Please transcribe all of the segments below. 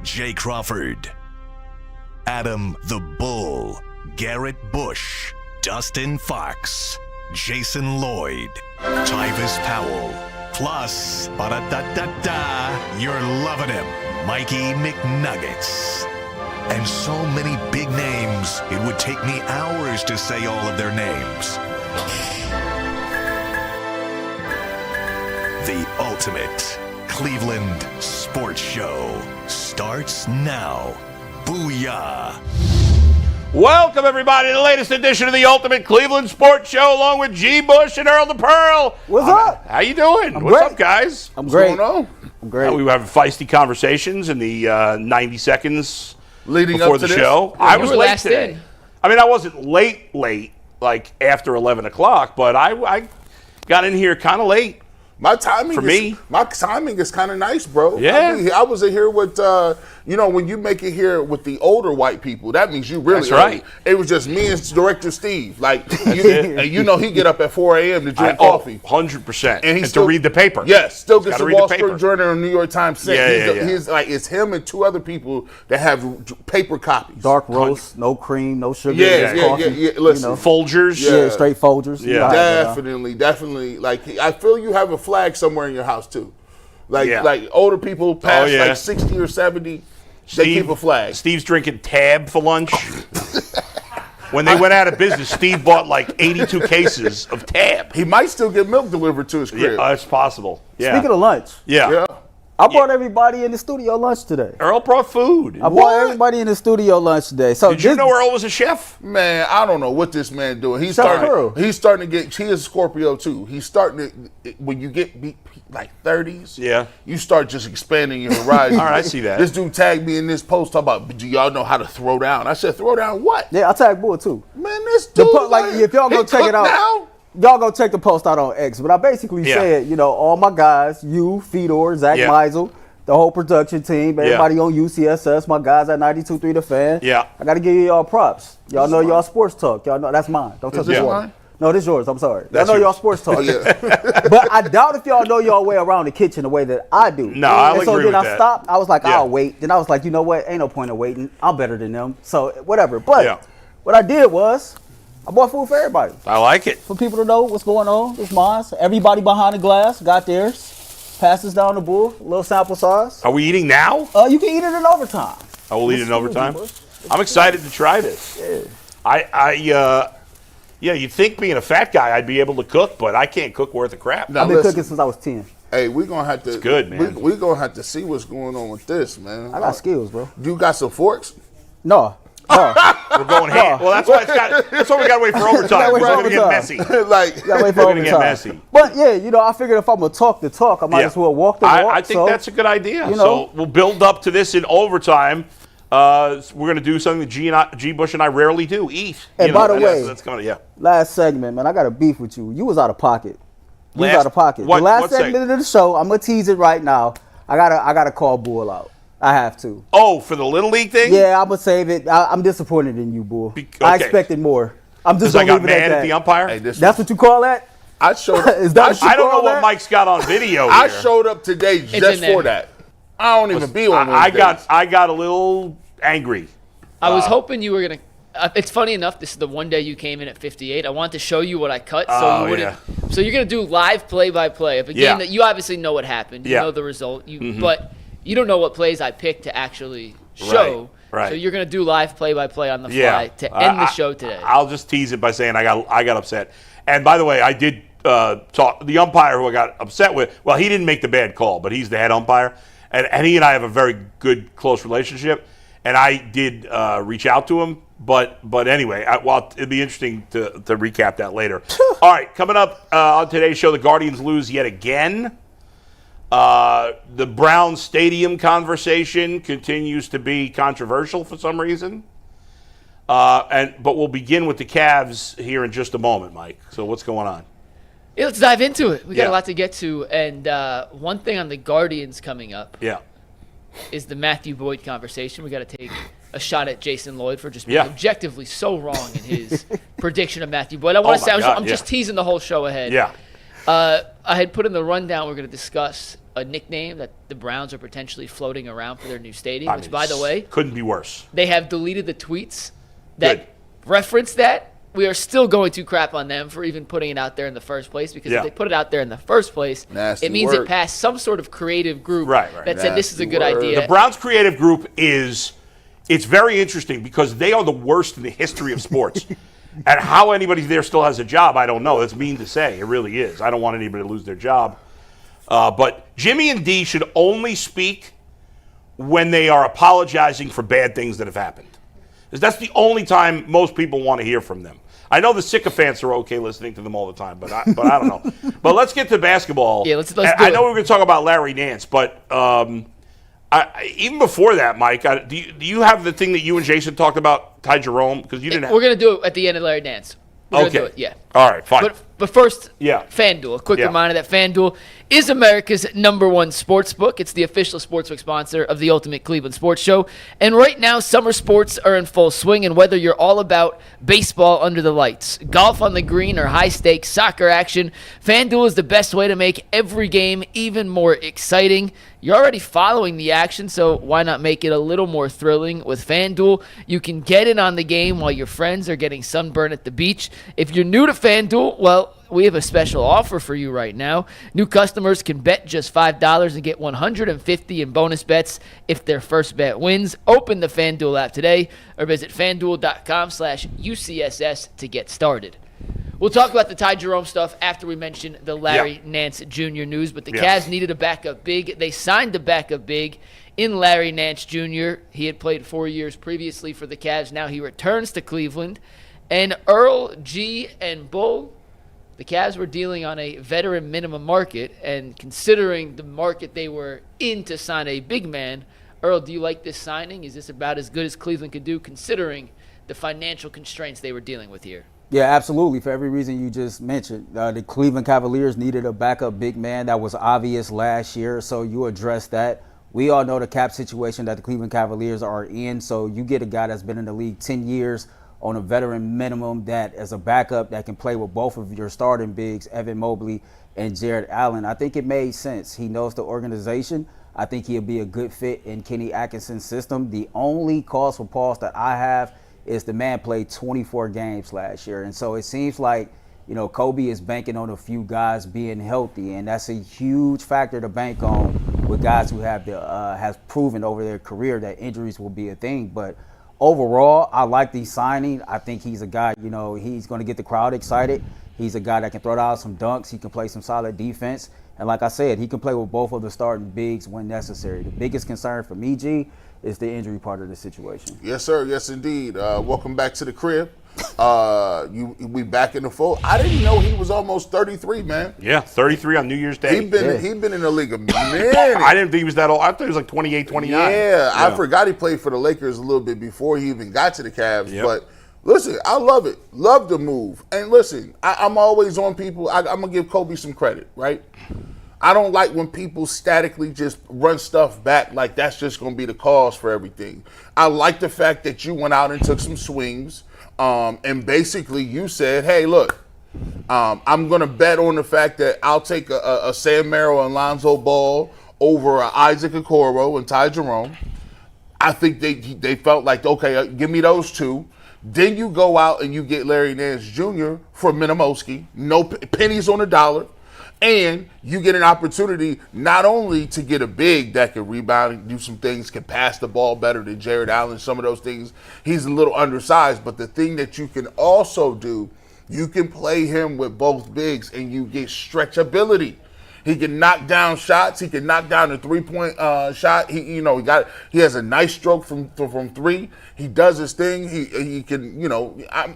Jay Crawford, Adam the Bull, Garrett Bush, Dustin Fox, Jason Lloyd, Tyvis Powell, plus, ba-da-da-da-da, you're loving him, Mikey McNuggets. And so many big names, it would take me hours to say all of their names. The ultimate Cleveland sports show starts now. Booyah! Welcome, everybody, to the latest edition of the Ultimate Cleveland Sports Show, along with G. Bush and Earl the Pearl. What's up? How you doing? I'm What's great. up, guys? I'm great. What's going on? I'm great. We were having feisty conversations in the 90 seconds Leading before up to the this? show. Yeah, I you was were late last today. in. I mean, I wasn't late, like after 11 o'clock, but I got in here kind of late. My timing is kind of nice, bro. Yeah. I was in here with, when you make it here with the older white people, that means you really That's right. It was just me and Director Steve. Like, he get up at 4 a.m. to drink coffee. 100%. And to read the paper. Yes, still gets Gotta the read Wall the paper. Street Journal and New York Times. Yeah. He's like, it's him and two other people that have paper copies. Dark roast, no cream, no sugar. Yeah, just coffee, yeah. Listen, Folgers. Yeah, straight Folgers. Yeah. You know how it is. Definitely. Like, I feel you have a flag somewhere in your house too. Yeah. Like older people past yeah. like 60 or 70, they keep a flag. Steve's drinking Tab for lunch. When they went out of business, Steve bought like 82 cases of Tab. He might still get milk delivered to his crib. Yeah, it's possible. Yeah. Speaking of lunch, Yeah. I brought everybody in the studio lunch today. Earl brought food. I brought everybody in the studio lunch today. So Did you know Earl was a chef? Man, I don't know what this man doing. He's Chef starting. Earl. He's starting to get. He is a Scorpio too. He's starting to. When you get like 30s, Yeah. you start just expanding your horizon. All right, I see that. This dude tagged me in this post talking about, do y'all know how to throw down? I said, throw down what? Yeah, I tag Bull too. Man, this dude. If y'all go he check it cooked out, now? y'all go check the post out on X. But I basically Yeah. said, all my guys, you, Fedor, Zach Yeah. Meisel, the whole production team, everybody on UCSS, my guys at 92.3 The Fan. Yeah. I got to give y'all props. Y'all know y'all sports talk. Y'all know that's mine. Don't touch this the mine? No, this yours. I'm sorry. That's I know y'all yours. sports talk. Oh, yeah. But I doubt if y'all know y'all way around the kitchen the way that I do. No, I'll and so agree then with I that. stopped. I was like, Yeah. I'll wait. Then I was like, you know what? Ain't no point in waiting. I'm better than them. So whatever. But Yeah. what I did was I bought food for everybody. I like it. For people to know what's going on. It's mine. So everybody behind the glass got theirs. Passes down the Bull. A little sample size. Are we eating now? You can eat it in overtime. I will eat it in Let's overtime. do it, I'm excited to try this. Yeah, you'd think being a fat guy I'd be able to cook, but I can't cook worth of crap. Now, I've been listen. cooking since I was 10. Hey, we're gonna have to. It's good, man. We're gonna have to see what's going on with this, man. I got skills, bro. You got some forks? No. We're going ham. Well, that's why that's why we got to wait for overtime. wait We're for going to get overtime. messy. Like, Gotta wait for We're gonna get overtime. messy. But yeah, I figured if I'm gonna talk the talk, I might as well walk the walk. I think that's a good idea. you know. So we'll build up to this in overtime. We're going to do something that G. Bush and I rarely do: eat. And by the way- that's coming. Yeah. last segment, man. I got a beef with you. You was out of pocket. You was Last- out of pocket. what- the last what segment segment? of the show, I'm gonna tease it right now. I gotta call Bull out. I have to. Oh, for the Little League thing? Yeah, I'm gonna save it. I'm disappointed in you, Bull. Okay. I expected more. I'm just Because I gonna got leave it mad at at the that. umpire? hey, this That's what you call that? I showed. Is that what you I don't know call what that? Mike's got on video I here. showed up today just in there. for that. I don't even be on. I Wednesdays. got a little angry. I was hoping you were going to. It's funny enough, this is the one day you came in at 58. I wanted to show you what I cut so you wouldn't. So you're going to do live play-by-play of a game that you obviously know what happened. You know the result. But you don't know what plays I picked to actually show. Right. So you're going to do live play-by-play on the fly to end the show today. I'll just tease it by saying I got upset. And by the way, I did talk the umpire who I got upset with. Well, he didn't make the bad call, but he's the head umpire, and he and I have a very good, close relationship. And I did reach out to him, but anyway, it'd be interesting to recap that later. All right, coming up on today's show, the Guardians lose yet again. The Brown Stadium conversation continues to be controversial for some reason. But we'll begin with the Cavs here in just a moment, Mike. So what's going on? Yeah, let's dive into it. We got Yeah. a lot to get to. And one thing on the Guardians coming up Yeah. is the Matthew Boyd conversation. We got to take a shot at Jason Lloyd for just being objectively so wrong in his prediction of Matthew Boyd. I want to say I'm just teasing the whole show ahead. Yeah. I had put in the rundown we're going to discuss a nickname that the Browns are potentially floating around for their new stadium, which, by the way, couldn't be worse. They have deleted the tweets that reference that. We are still going to crap on them for even putting it out there in the first place, because if they put it out there in the first place, it means it passed some sort of creative group that said this is a good idea. The Browns creative group it's very interesting because they are the worst in the history of sports. And how anybody there still has a job, I don't know. That's mean to say. It really is. I don't want anybody to lose their job. But Jimmy and Dee should only speak when they are apologizing for bad things that have happened. Because that's the only time most people want to hear from them. I know the sycophants are okay listening to them all the time, but I don't know. But let's get to basketball. Yeah, let's do I know we're going to talk about Larry Nance, but even before that, Mike, do you have the thing that you and Jason talked about, Ty Jerome? Because you didn't. We're going to do it at the end of Larry Nance. We're gonna do it, yeah. All right, fine. But first, FanDuel. A quick reminder that FanDuel is America's #1 sports book. It's the official sportsbook sponsor of the Ultimate Cleveland Sports Show. And right now, summer sports are in full swing. And whether you're all about baseball under the lights, golf on the green, or high-stakes soccer action, FanDuel is the best way to make every game even more exciting. You're already following the action, so why not make it a little more thrilling? With FanDuel, you can get in on the game while your friends are getting sunburned at the beach. If you're new to FanDuel, well, we have a special offer for you right now. New customers can bet just $5 and get $150 in bonus bets if their first bet wins. Open the FanDuel app today or visit FanDuel.com/UCSS to get started. We'll talk about the Ty Jerome stuff after we mention the Larry Nance Jr. news, but the Cavs needed a backup big. They signed a backup big in Larry Nance Jr. He had played 4 years previously for the Cavs. Now he returns to Cleveland. And Earl, G, and Bull, the Cavs were dealing on a veteran minimum market, and considering the market they were in to sign a big man, Earl, do you like this signing? Is this about as good as Cleveland could do considering the financial constraints they were dealing with here? Yeah, absolutely. For every reason you just mentioned, the Cleveland Cavaliers needed a backup big man. That was obvious last year, so you address that. We all know the cap situation that the Cleveland Cavaliers are in, so you get a guy that's been in the league 10 years on a veteran minimum that as a backup that can play with both of your starting bigs, Evan Mobley and Jared Allen. I think it made sense. He knows the organization. I think he'll be a good fit in Kenny Atkinson's system. The only cause for pause that I have is the man played 24 games last year. And so it seems like, Kobe is banking on a few guys being healthy, and that's a huge factor to bank on with guys who have proven over their career that injuries will be a thing. But overall, I like the signing. I think he's a guy, he's going to get the crowd excited. He's a guy that can throw out some dunks. He can play some solid defense. And like I said, he can play with both of the starting bigs when necessary. The biggest concern for me, G, is the injury part of the situation. Yes, sir. Yes, indeed. Welcome back to the crib. We back in the fold. I didn't know he was almost 33, man. Yeah, 33 on New Year's Day. He'd been in the league a minute. I didn't think he was that old. I thought he was like 28, 29. Yeah, I forgot he played for the Lakers a little bit before he even got to the Cavs. Yep. But listen, I love it. Love the move. And listen, I'm always on people. I'm going to give Kobe some credit, right? I don't like when people statically just run stuff back like that's just going to be the cause for everything. I like the fact that you went out and took some swings, and basically you said, hey, look, I'm going to bet on the fact that I'll take a Sam Merrill and Lonzo Ball over Isaac Okoro and Ty Jerome. I think they felt like, okay, give me those two. Then you go out and you get Larry Nance Jr. for Minimowski, no pennies on the dollar. And you get an opportunity not only to get a big that can rebound and do some things, can pass the ball better than Jared Allen, some of those things. He's a little undersized, but the thing that you can also do, you can play him with both bigs and you get stretchability. He can knock down shots. He can knock down the three-point shot. He has a nice stroke from three. He does his thing. He can,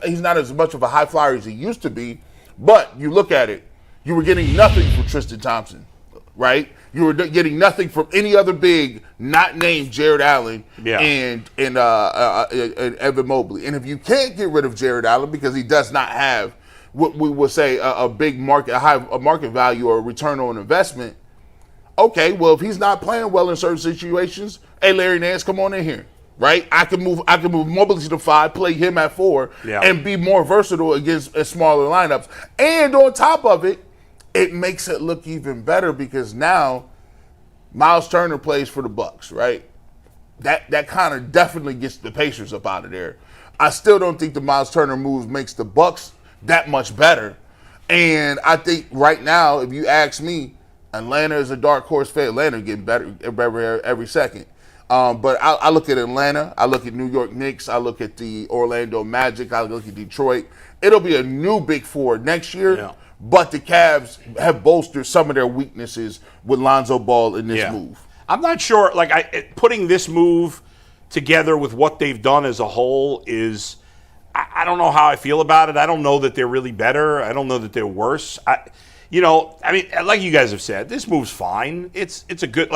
he's not as much of a high flyer as he used to be, but you look at it. You were getting nothing from Tristan Thompson, right? You were getting nothing from any other big not named Jared Allen and Evan Mobley. And if you can't get rid of Jared Allen because he does not have what we would say a big market, a market value or a return on investment, okay, well, if he's not playing well in certain situations, hey, Larry Nance, come on in here. Right, I can move Mobley to the 5, play him at 4, and be more versatile against smaller lineups. And on top of it, it makes it look even better because now Miles Turner plays for the Bucks, right? That kind of definitely gets the Pacers up out of there. I still don't think the Miles Turner move makes the Bucks that much better. And I think right now, if you ask me, Atlanta is a dark horse for Atlanta getting better every second. But I look at Atlanta, I look at New York Knicks, I look at the Orlando Magic, I look at Detroit. It'll be a new Big Four next year, but the Cavs have bolstered some of their weaknesses with Lonzo Ball in this move. I'm not sure, putting this move together with what they've done as a whole is, I don't know how I feel about it. I don't know that they're really better. I don't know that they're worse. Like you guys have said, this move's fine. It's a good,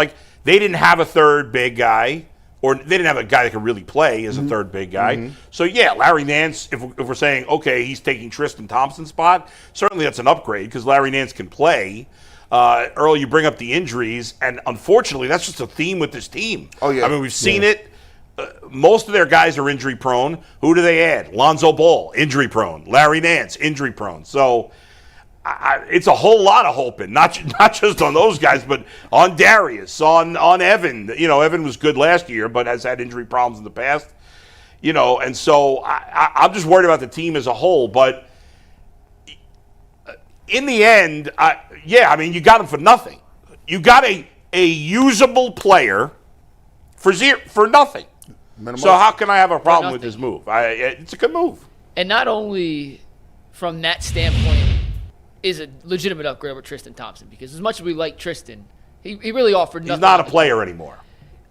they didn't have a third big guy, or they didn't have a guy that could really play as a third big guy. So, Larry Nance, if we're saying, okay, he's taking Tristan Thompson's spot, certainly that's an upgrade because Larry Nance can play. Earl, you bring up the injuries, and unfortunately, that's just a theme with this team. Oh, yeah. I mean, we've seen it. Most of their guys are injury prone. Who do they add? Lonzo Ball, injury prone. Larry Nance, injury prone. So it's a whole lot of hoping, not just on those guys, but on Darius, on Evan. Evan was good last year, but has had injury problems in the past. And so I'm just worried about the team as a whole. But in the end, you got him for nothing. You got a usable player for nothing. Minimum. So how can I have a problem with this move? It's a good move. And not only from that standpoint is a legitimate upgrade over Tristan Thompson, because as much as we like Tristan, he really offered nothing. He's not a player anymore.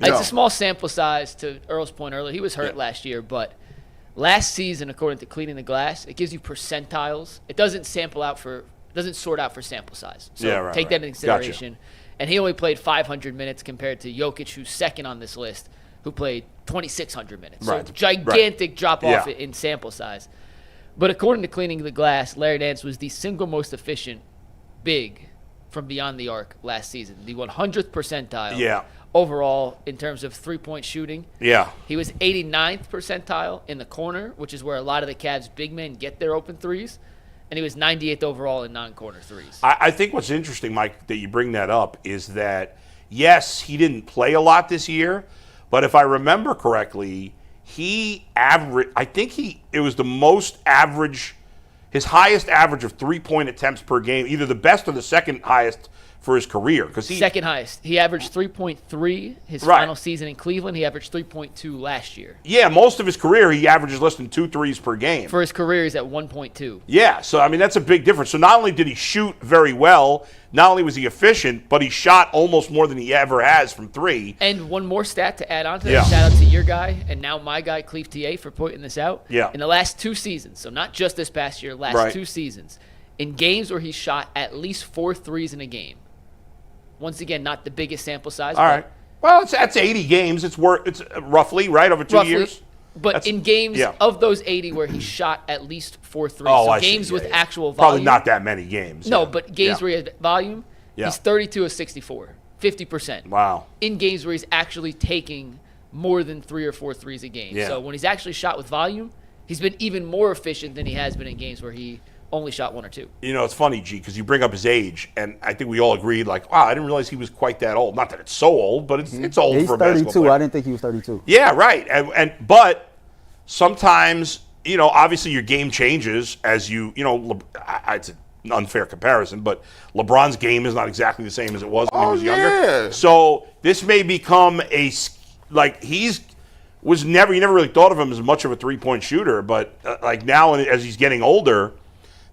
It's a small sample size, to Earl's point earlier. He was hurt last year, but last season, according to Cleaning the Glass, it gives you percentiles. It doesn't sort out for sample size. So take that into consideration. Gotcha. And he only played 500 minutes compared to Jokic, who's second on this list, who played 2,600 minutes. So gigantic drop-off in sample size. But according to Cleaning the Glass, Larry Nance was the single most efficient big from beyond the arc last season, the 100th percentile overall in terms of three-point shooting. Yeah. He was 89th percentile in the corner, which is where a lot of the Cavs' big men get their open threes. And he was 98th overall in non-corner threes. I think what's interesting, Mike, that you bring that up is that, yes, he didn't play a lot this year, but if I remember correctly, it was the most average, his highest average of three-point attempts per game, either the best or the second highest for his career. Second highest. He averaged 3.3 his final season in Cleveland. He averaged 3.2 last year. Yeah, most of his career, he averages less than 2 threes per game. For his career, he's at 1.2. Yeah, so, that's a big difference. So not only did he shoot very well, not only was he efficient, but he shot almost more than he ever has from three. And one more stat to add on to that, shout out to your guy, and now my guy, Cleve TA, for pointing this out. Yeah. In the last 2 seasons, so not just this past year, last 2 seasons, in games where he shot at least 4 threes in a game. Once again, not the biggest sample size. All right. Well, that's 80 games. It's roughly, right, over 2 years? But in games of those 80 where he shot at least 4 threes, games with actual volume. Probably not that many games. No, but games where he had volume, he's 32 of 64, 50%. Wow. In games where he's actually taking more than 3 or 4 threes a game. Yeah. So when he's actually shot with volume, he's been even more efficient than he has been in games where he only shot 1 or 2. It's funny, G, because you bring up his age, and I think we all agreed, wow, I didn't realize he was quite that old. Not that it's so old, but it's old for a basketball player. He's 32. I didn't think he was 32. Yeah, right. But sometimes, obviously your game changes as it's an unfair comparison, but LeBron's game is not exactly the same as it was when he was younger. So this may become you never really thought of him as much of a three-point shooter, but now as he's getting older,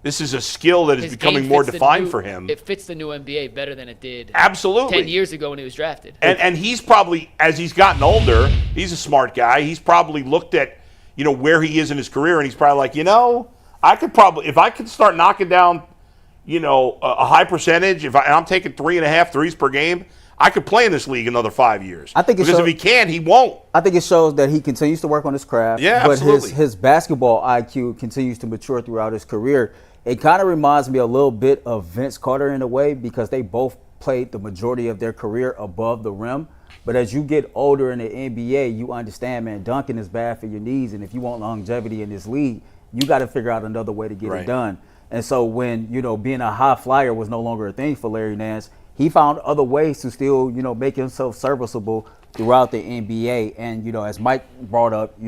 this is a skill that is becoming more defined for him. It fits the new NBA better than it did 10 absolutely years ago when he was drafted. And he's probably, as he's gotten older, he's a smart guy. He's probably looked at, where he is in his career, and he's probably like, I could probably, if I could start knocking down, a high percentage, and I'm taking 3.5 threes per game, I could play in this league another 5 years. I think if he can, he won't. I think it shows that he continues to work on his craft. Yeah, but absolutely. his basketball IQ continues to mature throughout his career. It kind of reminds me a little bit of Vince Carter in a way, because they both played the majority of their career above the rim. But as you get older in the NBA, you understand, man, dunking is bad for your knees. And if you want longevity in this league, you got to figure out another way to get it done. And so when, being a high flyer was no longer a thing for Larry Nance, he found other ways to still, make himself serviceable throughout the NBA. And, as Mike brought up,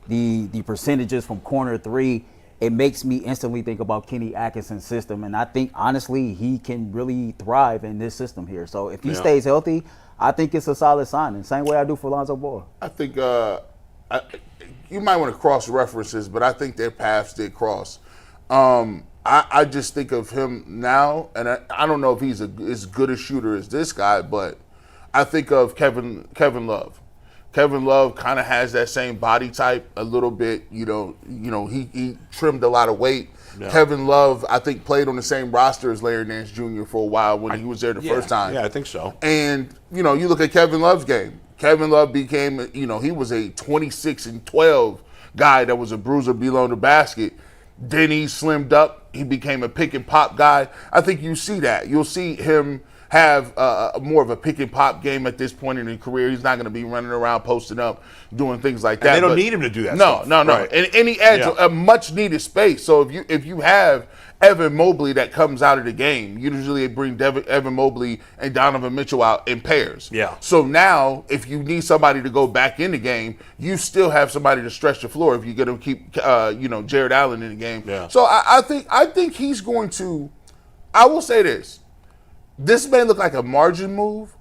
the percentages from corner three, it makes me instantly think about Kenny Atkinson's system. And I think, honestly, he can really thrive in this system here. So if he stays healthy, I think it's a solid signing. Same way I do for Lonzo Ball. I think you might want to cross references, but I think their paths did cross. I just think of him now, and I don't know if he's as good a shooter as this guy, but I think of Kevin Love. Kevin Love kind of has that same body type a little bit. He trimmed a lot of weight. Yeah. Kevin Love, I think, played on the same roster as Larry Nance Jr. for a while when he was there the first time. Yeah, I think so. And, you look at Kevin Love's game. Kevin Love became, he was a 26-12 guy that was a bruiser below the basket. Then he slimmed up. He became a pick and pop guy. I think you see that. You'll see him have more of a pick and pop game at this point in his career. He's not going to be running around, posting up, doing things like that. And they don't need him to do that. No. Right. And he adds a much needed space. So if you have Evan Mobley that comes out of the game, usually they bring Evan Mobley and Donovan Mitchell out in pairs. Yeah. So now, if you need somebody to go back in the game, you still have somebody to stretch the floor. If you're going to keep, Jared Allen in the game. Yeah. So I think he's going to. I will say this. This may look like a margin move.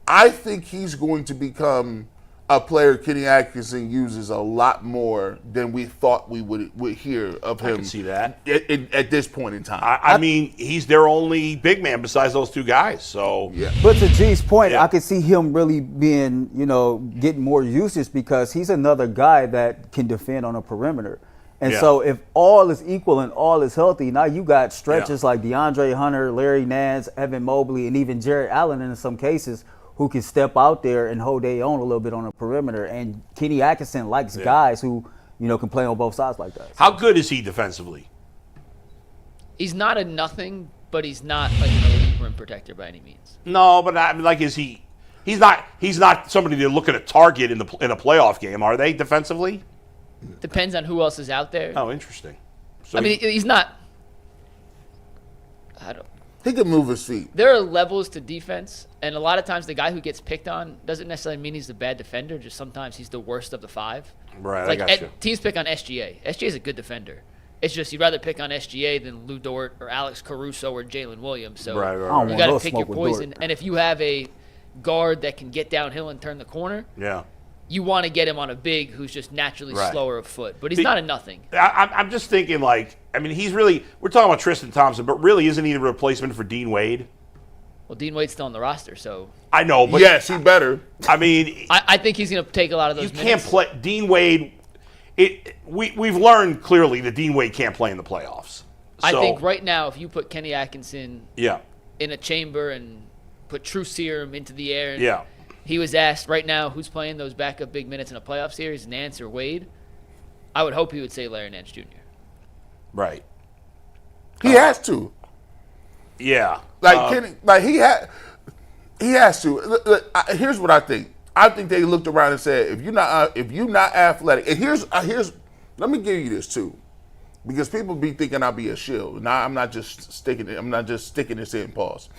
I think he's going to become a player Kenny Atkinson uses a lot more than we thought we would hear of him. I can see that. At this point in time. I mean, he's their only big man besides those two guys. So yeah. But to G's point, I could see him really being, getting more usage because he's another guy that can defend on a perimeter. And so if all is equal and all is healthy, now you got stretches like DeAndre Hunter, Larry Nance, Evan Mobley, and even Jared Allen in some cases who can step out there and hold their own a little bit on the perimeter. And Kenny Atkinson likes guys who, can play on both sides like that. How good is he defensively? He's not a nothing, but he's not like an elite rim protector by any means. No, but I mean, like, is he? He's not somebody to look at a target in a playoff game, are they? Defensively? Depends on who else is out there. Oh, interesting. So I mean, he's not. He can move his feet. There are levels to defense, and a lot of times the guy who gets picked on doesn't necessarily mean he's a bad defender. Just sometimes he's the worst of the five. Right, like I got you. Teams pick on SGA. SGA is a good defender. It's just you'd rather pick on SGA than Lou Dort or Alex Caruso or Jalen Williams. So you got to pick your poison. And if you have a guard that can get downhill and turn the corner, you want to get him on a big who's just naturally slower of foot. But he's not a nothing. I'm just thinking, like, I mean, he's really – we're talking about Tristan Thompson, but really isn't he the replacement for Dean Wade? Well, Dean Wade's still on the roster, so – I know, but – yes, he better. I mean – I think he's going to take a lot of those minutes. You can't play – Dean Wade we've learned clearly that Dean Wade can't play in the playoffs. I think right now if you put Kenny Atkinson in a chamber and put true serum into the air and – he was asked right now who's playing those backup big minutes in a playoff series, Nance or Wade. I would hope he would say Larry Nance Jr. Right. He has to. Yeah. Kenny, he has to. Look, here's what I think. I think they looked around and said, if you're not athletic, and here's let me give you this too, because people be thinking I'll be a shill. Now I'm not just sticking this in. Pause.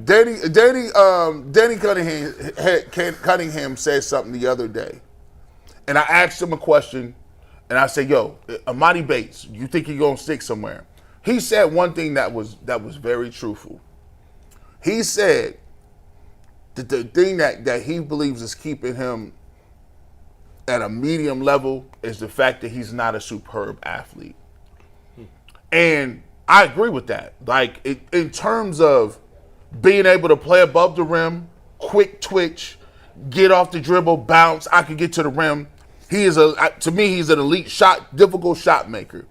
Danny Cunningham said something the other day, and I asked him a question, and I said, "Yo, Amadi Bates, you think you're gonna stick somewhere?" He said one thing that was very truthful. He said that the thing that he believes is keeping him at a medium level is the fact that he's not a superb athlete, and I agree with that. Like in terms of being able to play above the rim, quick twitch, get off the dribble, bounce. I can get to the rim. To me, he's an elite difficult shot maker.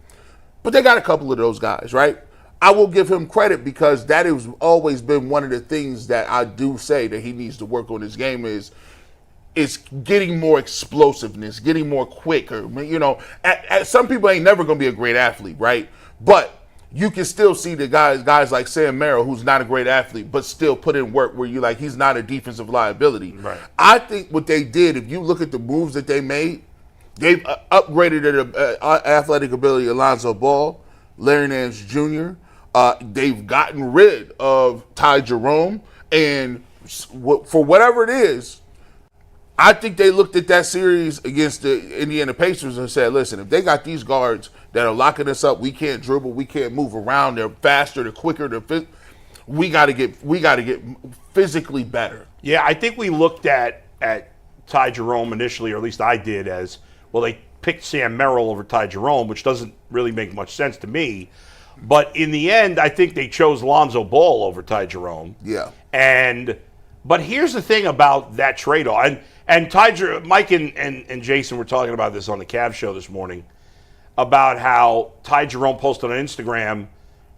But they got a couple of those guys, right? I will give him credit because that has always been one of the things that I do say that he needs to work on his game is getting more explosiveness, getting more quicker. Some people ain't never going to be a great athlete, right? But you can still see the guys like Sam Merrill, who's not a great athlete, but still put in work where you're like, he's not a defensive liability. Right. I think what they did, if you look at the moves that they made, they've upgraded the athletic ability of Lonzo Ball, Larry Nance Jr., They've gotten rid of Ty Jerome, and for whatever it is, I think they looked at that series against the Indiana Pacers and said, listen, if they got these guards that are locking us up, we can't dribble, we can't move around, they're faster, they're quicker, we got to get physically better. Yeah, I think we looked at Ty Jerome initially, or at least I did, as, well, they picked Sam Merrill over Ty Jerome, which doesn't really make much sense to me. But in the end, I think they chose Lonzo Ball over Ty Jerome. Yeah. But here's the thing about that trade-off. And Mike and Jason were talking about this on the Cavs show this morning, about how Ty Jerome posted on Instagram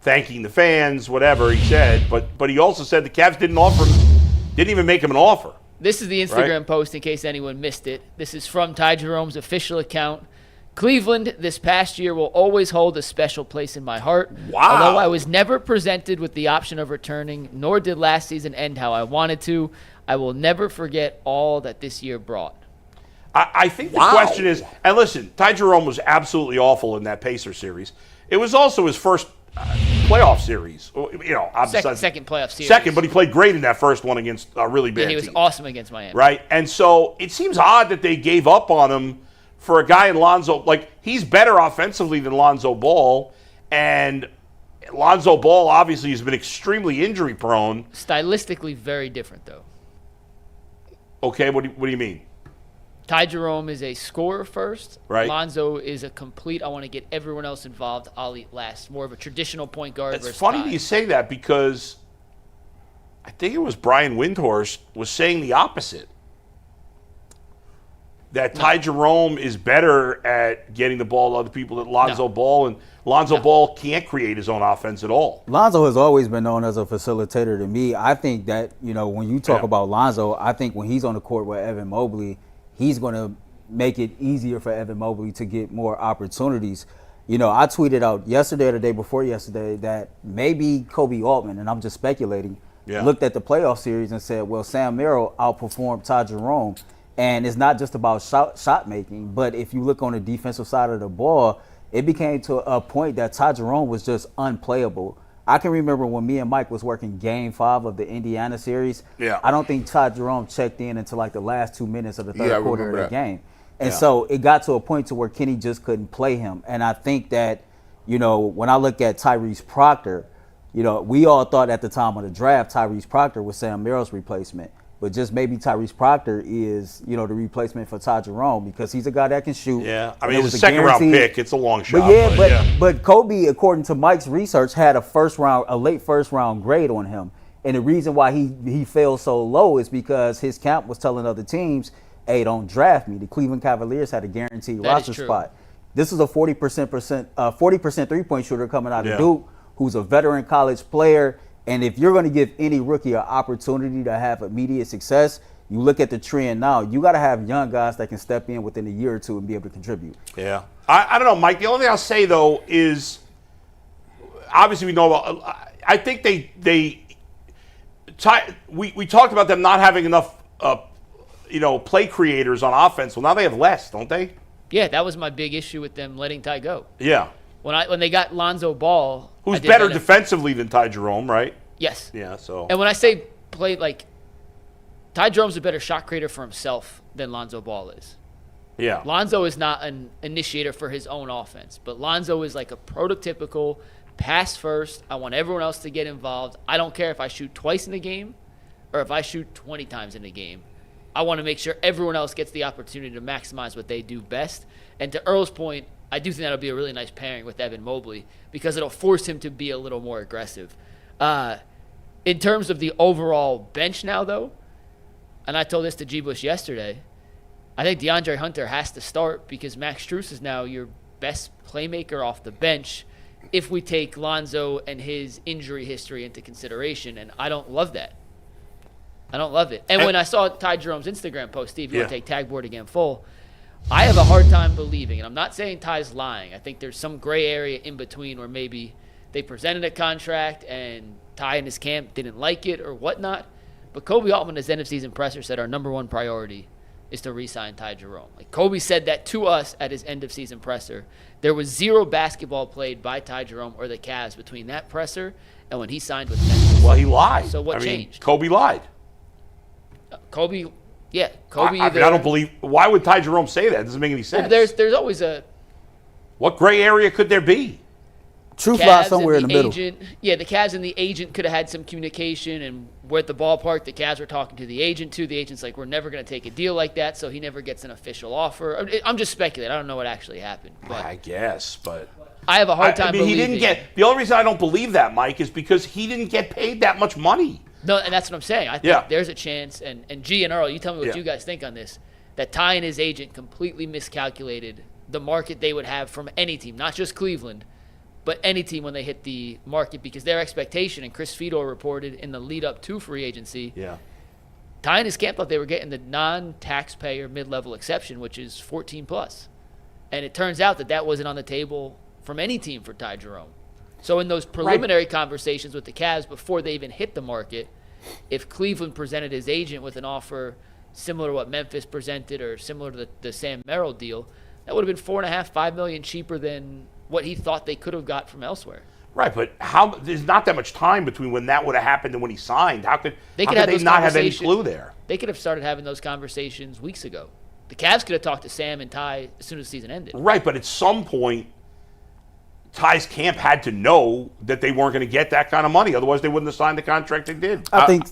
thanking the fans, whatever he said, but he also said the Cavs didn't even make him an offer. This is the Instagram post in case anyone missed it. This is from Ty Jerome's official account. Cleveland this past year will always hold a special place in my heart. Wow. Although I was never presented with the option of returning, nor did last season end how I wanted to, I will never forget all that this year brought. I think the question is, and listen, Ty Jerome was absolutely awful in that Pacer series. It was also his first playoff series. Second playoff series. Second, but he played great in that first one against a really bad team. He was awesome against Miami. Right? And so it seems odd that they gave up on him for a guy in Lonzo. Like, he's better offensively than Lonzo Ball, and Lonzo Ball obviously has been extremely injury prone. Stylistically very different, though. Okay, what do you mean? Ty Jerome is a scorer first. Right. Lonzo is a complete, I want to get everyone else involved, I'll eat last. More of a traditional point guard It's versus funny Ty. you say that, because I think it was Brian Windhorst was saying the opposite. That Ty Jerome is better at getting the ball to other people than Lonzo Ball, and Lonzo Ball can't create his own offense at all. Lonzo has always been known as a facilitator to me. I think that, when you talk about Lonzo, I think when he's on the court with Evan Mobley, he's going to make it easier for Evan Mobley to get more opportunities. I tweeted out yesterday or the day before yesterday that maybe Kobe Altman, and I'm just speculating, looked at the playoff series and said, well, Sam Merrill outperformed Ty Jerome. And it's not just about shot making, but if you look on the defensive side of the ball, it became to a point that Ty Jerome was just unplayable. I can remember when me and Mike was working Game 5 of the Indiana series. Yeah. I don't think Ty Jerome checked in until like the last 2 minutes of the third quarter of the game. And Yeah. so it got to a point to where Kenny just couldn't play him. And I think that, when I look at Tyrese Proctor, we all thought at the time of the draft Tyrese Proctor was Sam Merrill's replacement. But just maybe Tyrese Proctor is, the replacement for Ty Jerome, because he's a guy that can shoot. Yeah, I mean, it's a second-round pick. It's a long shot. But Kobe, according to Mike's research, had a late first-round grade on him. And the reason why he fell so low is because his camp was telling other teams, hey, don't draft me. The Cleveland Cavaliers had a guaranteed roster spot. This is a 40% three-point shooter coming out of Duke, who's a veteran college player. And if you're going to give any rookie an opportunity to have immediate success, you look at the trend now, you got to have young guys that can step in within a year or two and be able to contribute. Yeah. I don't know, Mike. The only thing I'll say, though, is obviously we know about – I think we talked about them not having enough, play creators on offense. Well, now they have less, don't they? Yeah, that was my big issue with them letting Ty go. Yeah. When they got Lonzo Ball, who's better defensively than Ty Jerome, right? Yes. Yeah. So. And when I say play, Ty Jerome's a better shot creator for himself than Lonzo Ball is. Yeah. Lonzo is not an initiator for his own offense, but Lonzo is like a prototypical pass first. I want everyone else to get involved. I don't care if I shoot twice in a game or if I shoot 20 times in a game. I want to make sure everyone else gets the opportunity to maximize what they do best. And to Earl's point, I do think that'll be a really nice pairing with Evan Mobley because it'll force him to be a little more aggressive. In terms of the overall bench now, though, and I told this to G. Bush yesterday, I think DeAndre Hunter has to start because Max Strus is now your best playmaker off the bench if we take Lonzo and his injury history into consideration, and I don't love that. I don't love it. And when I saw Ty Jerome's Instagram post, Steve, you want to take Tagboard again full, I have a hard time believing, and I'm not saying Ty's lying. I think there's some gray area in between where maybe they presented a contract and Ty and his camp didn't like it or whatnot. But Kobe Altman, as end of season presser, said our number one priority is to re-sign Ty Jerome. Like Kobe said that to us at his end-of-season presser. There was zero basketball played by Ty Jerome or the Cavs between that presser and when he signed with Memphis. Well, he lied. So what I mean, changed? Kobe lied. Kobe. I don't believe. Why would Ty Jerome say that? It doesn't make any sense. Well, there's always a. What gray area could there be? Truth lies somewhere in the middle. Yeah, the Cavs and the agent could have had some communication, and we're at the ballpark. The Cavs were talking to the agent, too. The agent's like, we're never going to take a deal like that, so he never gets an official offer. I'm just speculating. I don't know what actually happened. But I guess, but I have a hard time believing. He didn't get. The only reason I don't believe that, Mike, is because he didn't get paid that much money. No, and that's what I'm saying. I think there's a chance, and G and Earl, you tell me what you guys think on this, that Ty and his agent completely miscalculated the market they would have from any team, not just Cleveland, but any team when they hit the market, because their expectation, and Chris Fedor reported in the lead up to free agency, Ty and his camp thought they were getting the non-taxpayer mid-level exception, which is 14 plus. And it turns out that wasn't on the table from any team for Ty Jerome. So in those preliminary conversations with the Cavs before they even hit the market, if Cleveland presented his agent with an offer similar to what Memphis presented or similar to the Sam Merrill deal, that would have been $4.5 million cheaper than what he thought they could have got from elsewhere. Right, but there's not that much time between when that would have happened and when he signed. How could they not have any clue there? They could have started having those conversations weeks ago. The Cavs could have talked to Sam and Ty as soon as the season ended. Right, but at some point, Ty's camp had to know that they weren't going to get that kind of money. Otherwise, they wouldn't have signed the contract they did. I think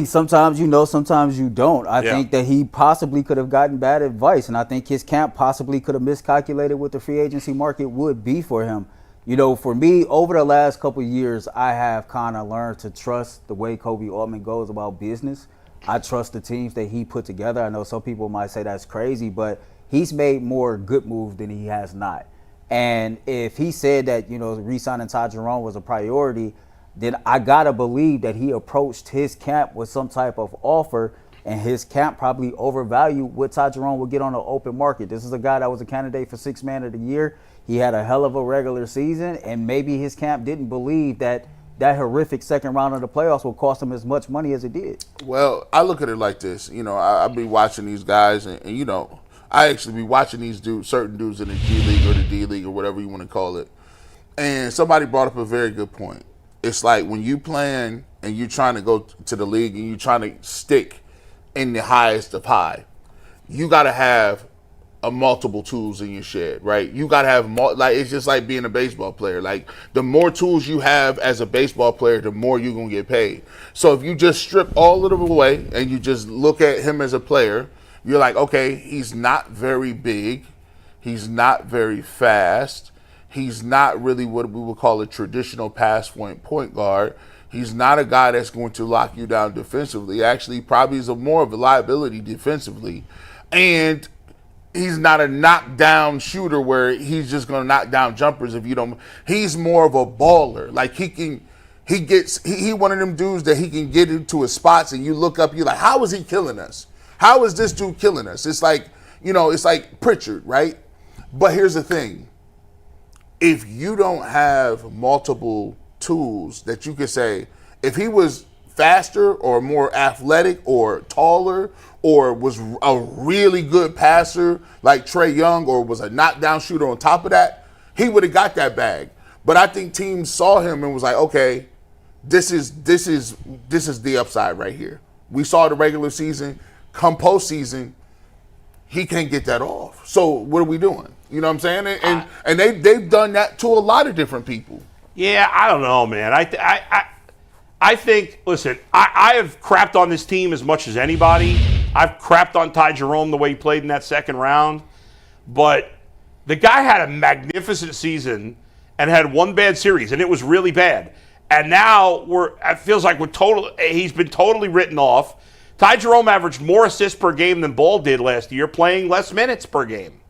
sometimes you know, sometimes you don't. I think that he possibly could have gotten bad advice, and I think his camp possibly could have miscalculated what the free agency market would be for him. You know, for me, over the last couple of years, I have kind of learned to trust the way Kobe Altman goes about business. I trust the teams that he put together. I know some people might say that's crazy, but he's made more good moves than he has not. And if he said that, you know, re-signing Ty Jerome was a priority, then I got to believe that he approached his camp with some type of offer, and his camp probably overvalued what Ty Jerome would get on the open market. This is a guy that was a candidate for Sixth Man of the Year. He had a hell of a regular season, and maybe his camp didn't believe that horrific second round of the playoffs will cost him as much money as it did. Well, I look at it like this. You know, I'll be watching these guys, and you know, I actually be watching these certain dudes in the G League or the D League or whatever you want to call it. And somebody brought up a very good point. It's like when you playing and you're trying to go to the league and you're trying to stick in the highest of high, you got to have multiple tools in your shed, right? You got to have it's just like being a baseball player. Like the more tools you have as a baseball player, the more you're going to get paid. So if you just strip all of them away and you just look at him as a player, you're like, okay, he's not very big. He's not very fast. He's not really what we would call a traditional point guard. He's not a guy that's going to lock you down defensively. Actually, probably is more of a liability defensively. And he's not a knockdown shooter where he's just going to knock down jumpers if you don't. He's more of a baller. Like he one of them dudes that he can get into his spots and you look up, you're like, how is he killing us? How is this dude killing us? It's like, you know, it's like Pritchard, right? But here's the thing. If you don't have multiple tools that you could say, if he was faster or more athletic or taller or was a really good passer like Trae Young or was a knockdown shooter on top of that, he would have got that bag. But I think teams saw him and was like, okay, this is the upside right here. We saw the regular season. Come postseason, he can't get that off. So what are we doing? You know what I'm saying? And they've done that to a lot of different people. Yeah, I don't know, man. I think, listen, I have crapped on this team as much as anybody. I've crapped on Ty Jerome the way he played in that second round. But the guy had a magnificent season and had one bad series, and it was really bad. And now it feels like he's been totally written off. Ty Jerome averaged more assists per game than Ball did last year, playing less minutes per game.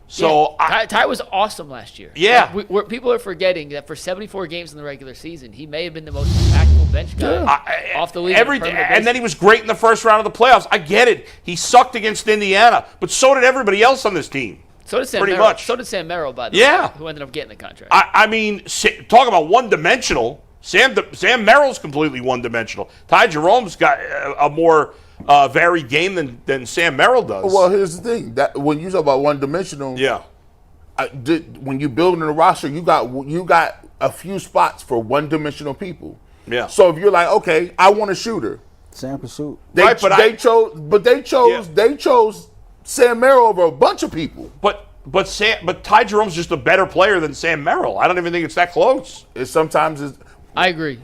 So Ty was awesome last year. Yeah. People are forgetting that for 74 games in the regular season, he may have been the most impactful bench guy off the league. And then he was great in the first round of the playoffs. I get it. He sucked against Indiana, but so did everybody else on this team. So did Sam Pretty Merrill. much. So did Sam Merrill, by the way, who ended up getting the contract. I mean, talk about one-dimensional. Sam Merrill's completely one-dimensional. Ty Jerome's got a more varied game than Sam Merrill does. Well, here's the thing: that when you talk about one-dimensional, yeah. When you build in a roster, you got a few spots for one-dimensional people. Yeah. So if you're like, okay, I want a shooter. Sam can shoot. They chose Sam Merrill over a bunch of people. But Ty Jerome's just a better player than Sam Merrill. I don't even think it's that close. I agree.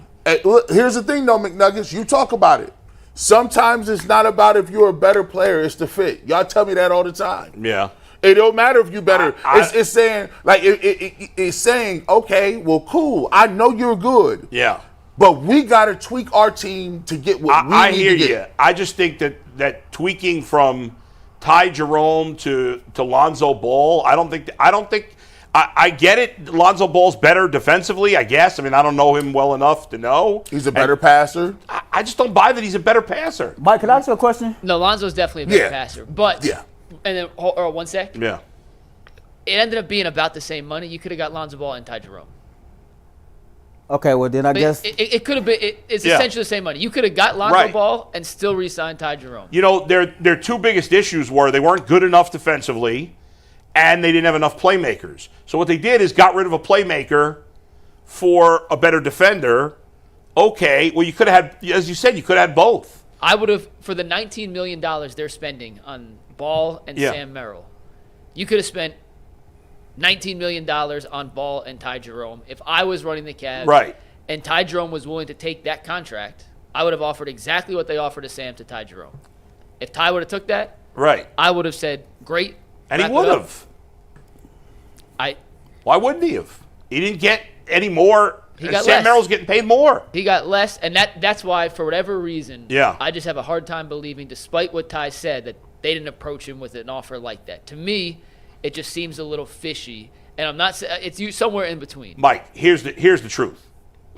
Look, here's the thing, though, McNuggets. You talk about it. Sometimes it's not about if you're a better player; it's the fit. Y'all tell me that all the time. Yeah. It don't matter if you're better. It's saying it's saying, okay, well, cool. I know you're good. Yeah. But we got to tweak our team to get what we need to get. I hear you. I just think that tweaking from Ty Jerome to Lonzo Ball, I get it. Lonzo Ball's better defensively, I guess. I mean, I don't know him well enough to know. He's a better passer. I just don't buy that he's a better passer. Mike, can I ask you a question? No, Lonzo's definitely a better passer. But and then one sec. Yeah. It ended up being about the same money. You could have got Lonzo Ball and Ty Jerome. Okay, well then I guess it could have been. It's essentially the same money. You could have got Lonzo Ball and still re-signed Ty Jerome. You know, their two biggest issues were they weren't good enough defensively, and they didn't have enough playmakers. So what they did is got rid of a playmaker for a better defender. Okay, well you could have had, as you said, you could have had both. I would have, for the $19 million they're spending on Ball and Sam Merrill, you could have spent $19 million on Ball and Ty Jerome. If I was running the Cavs and Ty Jerome was willing to take that contract, I would have offered exactly what they offered to Sam to Ty Jerome. If Ty would have took that, I would have said, great. And he would have. Why wouldn't he have? He didn't get any more. Sam Merrill's getting paid more. He got less, and that's why, for whatever reason, I just have a hard time believing, despite what Ty said, that they didn't approach him with an offer like that. To me, it just seems a little fishy, and I'm not. It's somewhere in between. Mike, here's the truth.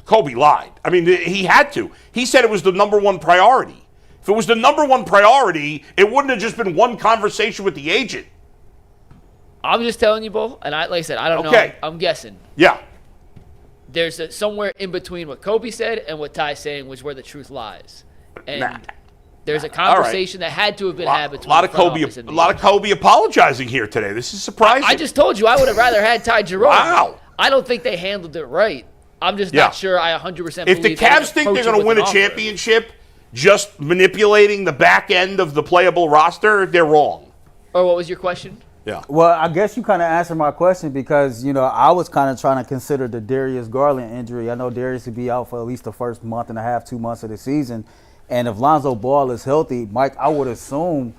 Kobe lied. I mean, he had to. He said it was the number one priority. If it was the number one priority, it wouldn't have just been one conversation with the agent. I'm just telling you, Bo, and like I said, I don't know. I'm guessing. Yeah. There's somewhere in between what Kobe said and what Ty's saying was where the truth lies. And there's a conversation that had to have been had between a lot of Kobe apologizing here today. This is surprising. I just told you I would have rather had Ty Jerome. Wow. I don't think they handled it right. I'm just not sure I 100% believe. If the Cavs think they're going to win a championship just manipulating the back end of the playable roster, they're wrong. Or what was your question? Yeah. Well, I guess you kind of answered my question because, I was kind of trying to consider the Darius Garland injury. I know Darius would be out for at least the first month and a half, 2 months of the season. And if Lonzo Ball is healthy, Mike, I would assume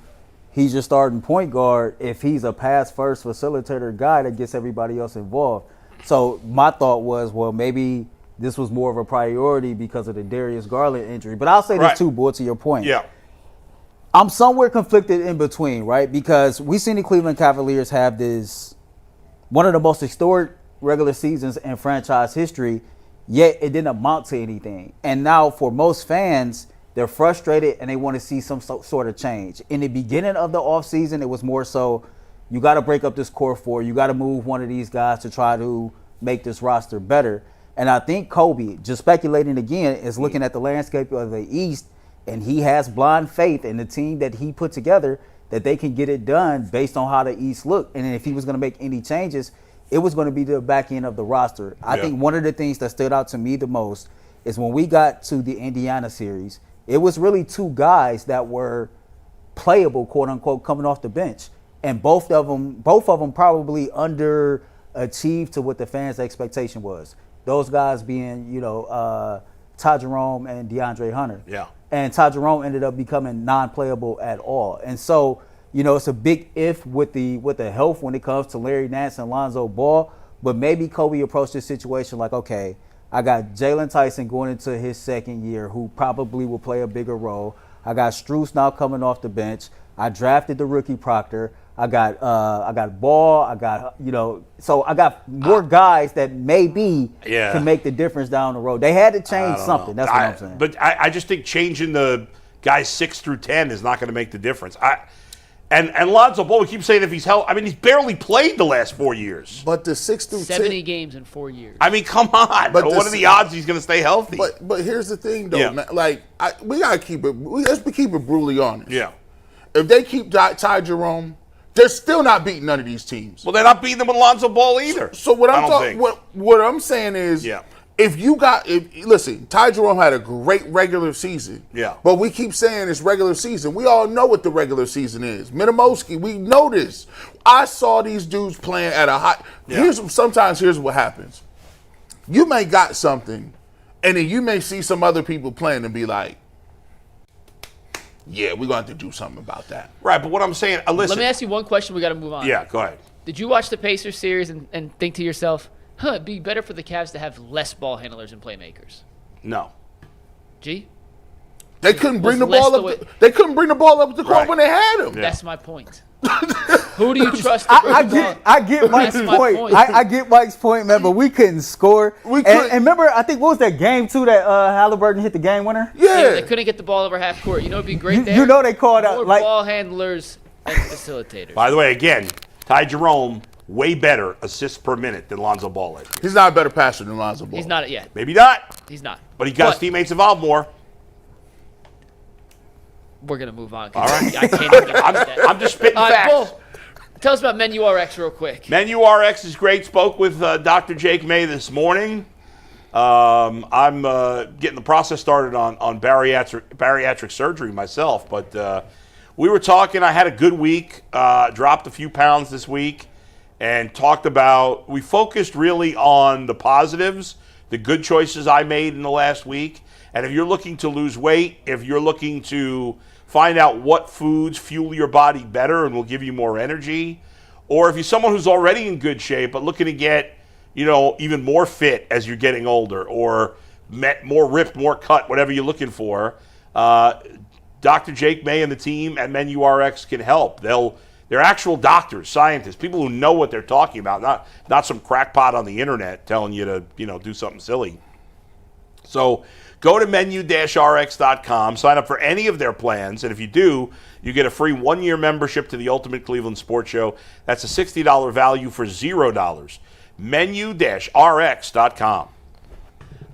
he's your starting point guard if he's a pass-first facilitator guy that gets everybody else involved. So my thought was, well, maybe this was more of a priority because of the Darius Garland injury. But I'll say this too, Boy, to your point. Yeah. I'm somewhere conflicted in between, right? Because we've seen the Cleveland Cavaliers have one of the most historic regular seasons in franchise history, yet it didn't amount to anything. And now for most fans, they're frustrated and they want to see some sort of change. In the beginning of the offseason, it was more so, you got to break up this core four. You got to move one of these guys to try to make this roster better. And I think Kobe, just speculating again, is looking at the landscape of the East, and he has blind faith in the team that he put together that they can get it done based on how the East looked. And if he was going to make any changes, it was going to be the back end of the roster. I think one of the things that stood out to me the most is when we got to the Indiana series, it was really two guys that were playable, quote unquote, coming off the bench. And both of them probably underachieved to what the fans' expectation was. Those guys being, Ty Jerome and DeAndre Hunter. Yeah. And Ty Jerome ended up becoming non-playable at all. And so, it's a big if with the health when it comes to Larry Nance and Lonzo Ball. But maybe Kobe approached this situation like, okay, I got Jalen Tyson going into his second year who probably will play a bigger role. I got Strus now coming off the bench. I drafted the rookie Proctor. I got Ball. I got, so I got more guys that maybe can make the difference down the road. They had to change something. That's what I'm saying. But I just think changing the guys 6 through 10 is not going to make the difference. And Lonzo Ball, we keep saying if he's healthy. I mean, he's barely played the last 4 years. But the 6 through 70 games in 4 years. I mean, come on. But what are the odds he's going to stay healthy? But here's the thing, though, man. Like, we got to keep it. Let's keep it brutally honest. Yeah. If they keep Ty Jerome, they're still not beating none of these teams. Well, they're not beating them with Lonzo Ball either. So what I'm saying is, listen, Ty Jerome had a great regular season. Yeah. But we keep saying it's regular season. We all know what the regular season is. Minimowski, we know this. I saw these dudes playing at a high. Yeah. Sometimes here's what happens. You may got something, and then you may see some other people playing and be like, yeah, we're going to have to do something about that. Right, but what I'm saying, listen. Let me ask you one question. We got to move on. Yeah, go ahead. Did you watch the Pacers series and think to yourself, it'd be better for the Cavs to have less ball handlers and playmakers? No. G? They couldn't bring the ball up. They couldn't bring the ball up the court when they had him. Yeah. That's my point. Who do you trust? I get Mike's point. I get Mike's point, man. But we couldn't score. And remember, I think what was that game too that Halliburton hit the game winner? Yeah, they couldn't get the ball over half court. You know, it'd be great there. You know, they called out more ball handlers and facilitators. By the way, again, Ty Jerome way better assists per minute than Lonzo Ball is. He's not a better passer than Lonzo Ball. He's not yet. Maybe not. He's not. But he got his teammates involved more. We're gonna move on. All right. I can't even get that. I'm just spitting facts. Bull, tell us about Menu RX real quick. Menu RX is great. Spoke with Dr. Jake May this morning. I'm getting the process started on bariatric surgery myself, but we were talking. I had a good week. Dropped a few pounds this week, and talked about. We focused really on the positives, the good choices I made in the last week. And if you're looking to lose weight, if you're looking to find out what foods fuel your body better and will give you more energy, or if you're someone who's already in good shape but looking to get, even more fit as you're getting older, or more ripped, more cut, whatever you're looking for, Dr. Jake May and the team at Menu RX can help. They're actual doctors, scientists, people who know what they're talking about, not some crackpot on the internet telling you to, do something silly. So go to menu-rx.com, sign up for any of their plans, and if you do, you get a free 1-year membership to the Ultimate Cleveland Sports Show. That's a $60 value for $0. Menu-rx.com.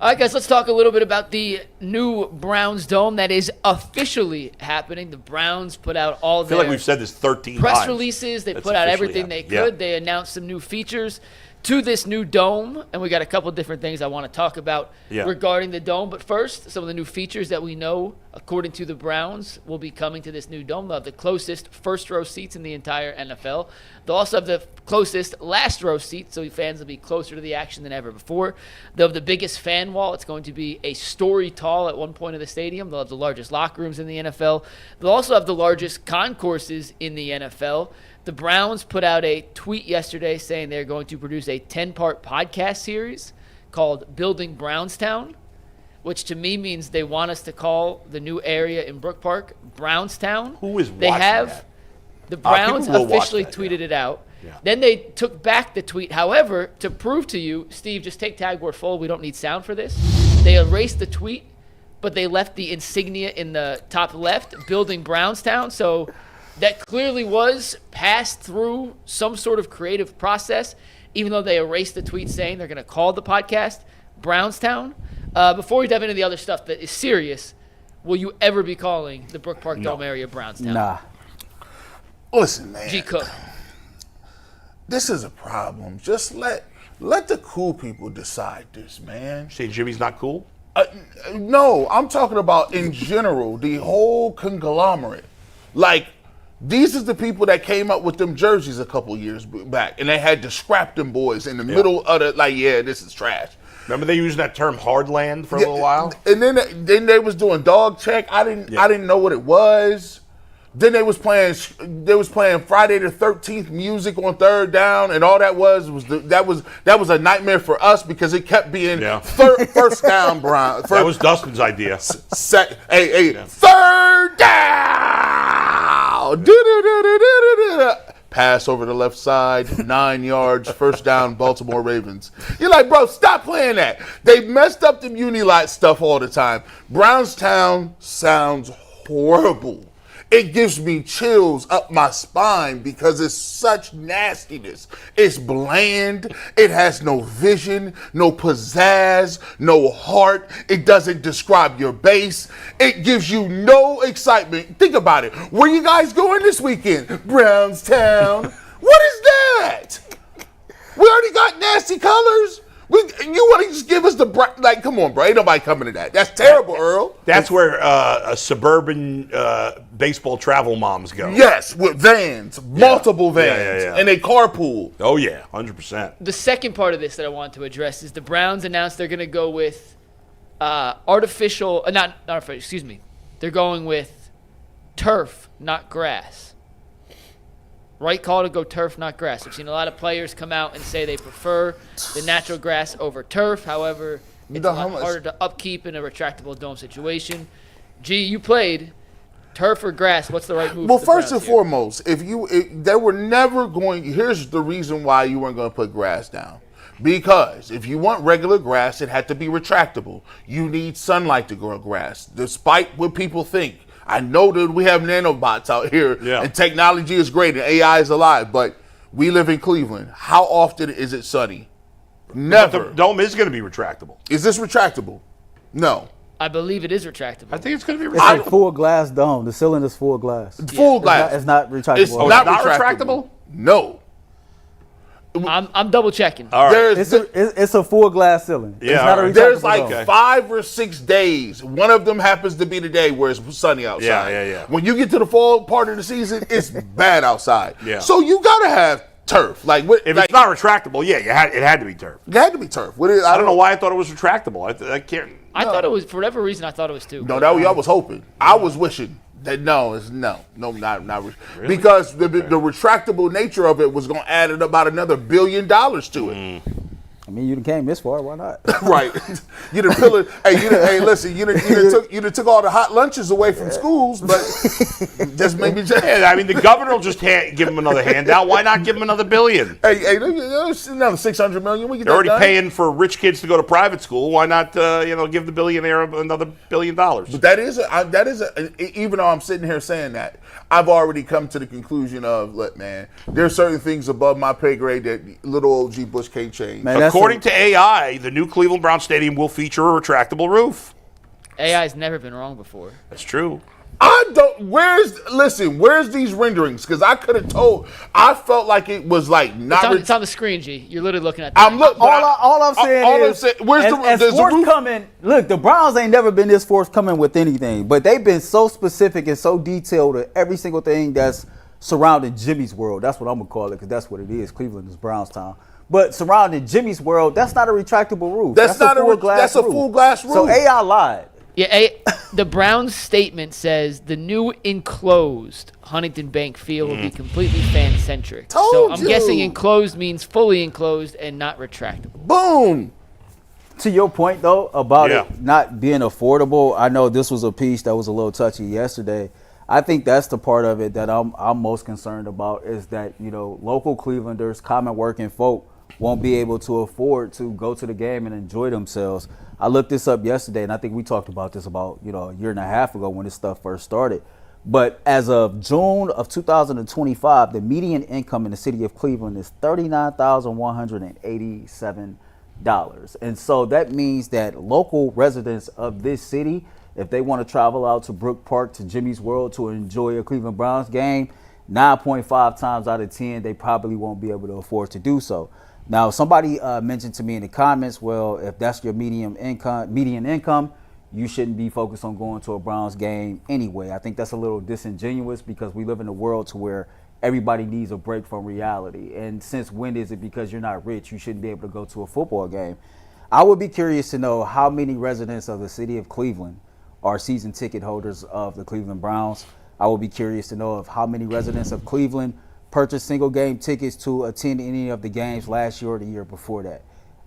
All right, guys, let's talk a little bit about the new Browns Dome that is officially happening. The Browns put out all their I feel like we've said this 13 press times. releases. They That's put out officially everything they happening. could. Yeah. They announced some new features to this new dome, and we got a couple different things I want to talk about regarding the dome. But first, some of the new features that we know, according to the Browns, will be coming to this new dome. They'll have the closest first-row seats in the entire NFL. They'll also have the closest last-row seats, so fans will be closer to the action than ever before. They'll have the biggest fan wall. It's going to be a story tall at one point of the stadium. They'll have the largest locker rooms in the NFL. They'll also have the largest concourses in the NFL. The Browns put out a tweet yesterday saying they're going to produce a 10-part podcast series called Building Brownstown, which to me means they want us to call the new area in Brook Park Brownstown. Who is watching that? The Browns people will officially watch that, tweeted it out. Yeah. Then they took back the tweet. However, to prove to you, Steve, just take tagboard full. We don't need sound for this. They erased the tweet, but they left the insignia in the top left, Building Brownstown. So that clearly was passed through some sort of creative process, even though they erased the tweet saying they're going to call the podcast Brownstown. Before we dive into the other stuff that is serious, will you ever be calling the Brook Park Dome area Brownstown? Nah. Listen, man. G. Cook. This is a problem. Just let the cool people decide this, man. Say Jimmy's not cool? No, I'm talking about in general, the whole conglomerate. Like, these is the people that came up with them jerseys a couple years back, and they had to scrap them boys in the middle of the, this is trash. Remember they used that term hardland for a little while? And then they was doing dog check. I didn't know what it was. Then they was playing Friday the 13th music on third down, and all that was a nightmare for us because it kept being first down, Brian. That was Dustin's idea. Third down. Pass over the left side, 9 yards, first down, Baltimore Ravens. You're like, bro, stop playing that. They messed up the Unilot stuff all the time. Brownstown sounds horrible. it gives me chills up my spine because it's such nastiness. It's bland. It has no vision, no pizzazz, no heart. It doesn't describe your base. It gives you no excitement. Think about it. Where you guys going this weekend? Brownstown. What is that? We already got nasty colors. You want to just give us the like? Come on, bro. Ain't nobody coming to that. That's terrible, Earl. That's where suburban baseball travel moms go. Yes, with vans, multiple vans, and they carpool. Oh yeah, 100%. The second part of this that I want to address is the Browns announced they're going to go with artificial. Not artificial. Excuse me. They're going with turf, not grass. Right call to go turf, not grass. I've seen a lot of players come out and say they prefer the natural grass over turf. However, it's a lot harder to upkeep in a retractable dome situation. G, you played turf or grass. What's the right move? Well, first and foremost, they were never going. Here's the reason why you weren't going to put grass down. Because if you want regular grass, it had to be retractable. You need sunlight to grow grass, despite what people think. I know that we have nanobots out here, and technology is great, and AI is alive, but we live in Cleveland. How often is it sunny? Never. But the dome is going to be retractable. Is this retractable? No. I believe it is retractable. I think it's going to be It's retractable. a full glass dome. The ceiling is full glass. Full glass. It's not retractable. It's not retractable? No. I'm double checking. All right. It's a full glass ceiling. Yeah, It's not a all right. There's retractable like dome. 5 or 6 days. One of them happens to be the day where it's sunny outside. Yeah. When you get to the fall part of the season, it's bad outside. Yeah. So you gotta have turf. Like If it's not retractable, it had to be turf. it had to be turf. I don't know why I thought it was retractable. I can't. I thought it was, for whatever reason, I thought it was too. No, that was, I was hoping. I was wishing that not Really? because the retractable nature of it was going to add about another $1 billion to it. I mean, you came this far. Why not? Right. You done fill it. Hey, listen. You done took all the hot lunches away from schools, but just maybe just. Yeah, I mean, the governor will just give him another handout. Why not give him another $1 billion? Hey, another $600 million. We get They're that already done. paying for rich kids to go to private school. Why not, give the billionaire another $1 billion? But that is even though I'm sitting here saying that, I've already come to the conclusion of, look, man, there's certain things above my pay grade that little old G. Bush can't change. Man, According to AI, the new Cleveland Brown Stadium will feature a retractable roof. AI's never been wrong before. That's true. Where's these renderings? Because I could have told. I felt like it was like not. It's on the screen, G. You're literally looking at that. All I'm saying is, where's as forthcoming. Look, the Browns ain't never been this forthcoming with anything, but they've been so specific and so detailed to every single thing that's surrounding Jimmy's World. That's what I'm gonna call it, because that's what it is. Cleveland is Brownstown. But surrounding Jimmy's World, that's not a retractable roof. That's a full glass roof. So AI lied. Yeah, the Browns statement says the new enclosed Huntington Bank Field will be completely fan-centric. So I'm guessing enclosed means fully enclosed and not retractable. Boom. To your point, though, about it not being affordable, I know this was a piece that was a little touchy yesterday. I think that's the part of it that I'm most concerned about, is that, local Clevelanders, common working folk, won't be able to afford to go to the game and enjoy themselves. I looked this up yesterday, and I think we talked about this about, a year and a half ago when this stuff first started. But as of June of 2025, the median income in the city of Cleveland is $39,187. And so that means that local residents of this city, if they want to travel out to Brook Park, to Jimmy's World to enjoy a Cleveland Browns game, 9.5 times out of 10, they probably won't be able to afford to do so. Now, somebody mentioned to me in the comments, well, if that's your median income, you shouldn't be focused on going to a Browns game anyway. I think that's a little disingenuous, because we live in a world to where everybody needs a break from reality. And since when is it because you're not rich, you shouldn't be able to go to a football game? I would be curious to know how many residents of the city of Cleveland are season ticket holders of the Cleveland Browns. I would be curious to know of how many residents of Cleveland purchased single game tickets to attend any of the games last year or the year before that.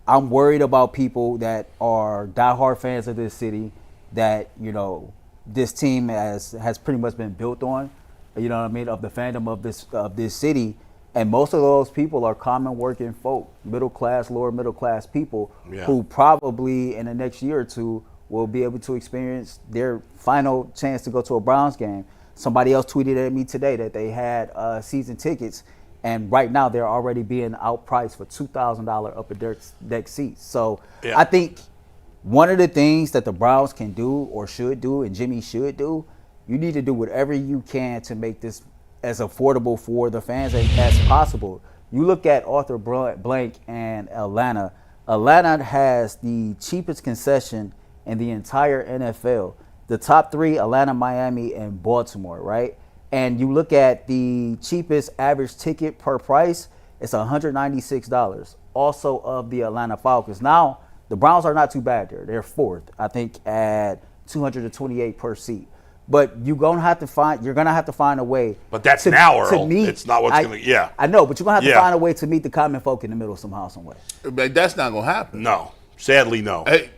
I'm worried about people that are diehard fans of this city that, this team has pretty much been built on, of the fandom of this city. And most of those people are common working folk, middle class, lower middle class people who probably in the next year or two will be able to experience their final chance to go to a Browns game. Somebody else tweeted at me today that they had season tickets, and right now they're already being outpriced for $2,000 upper deck seats. So I think one of the things that the Browns can do or should do, and Jimmy should do, you need to do whatever you can to make this as affordable for the fans as possible. You look at Arthur Blank and Atlanta. Atlanta has the cheapest concession in the entire NFL. The top three, Atlanta, Miami, and Baltimore, right? And you look at the cheapest average ticket per price, it's $196, also of the Atlanta Falcons. Now, the Browns are not too bad there. They're fourth, I think, at $228 per seat. But you're gonna have to find a way. But that's now, Earl. It's not what's gonna. Yeah, I know, but you're gonna have to find a way to meet the common folk in the middle somehow, some way. But that's not gonna happen. No, sadly, no. Hey,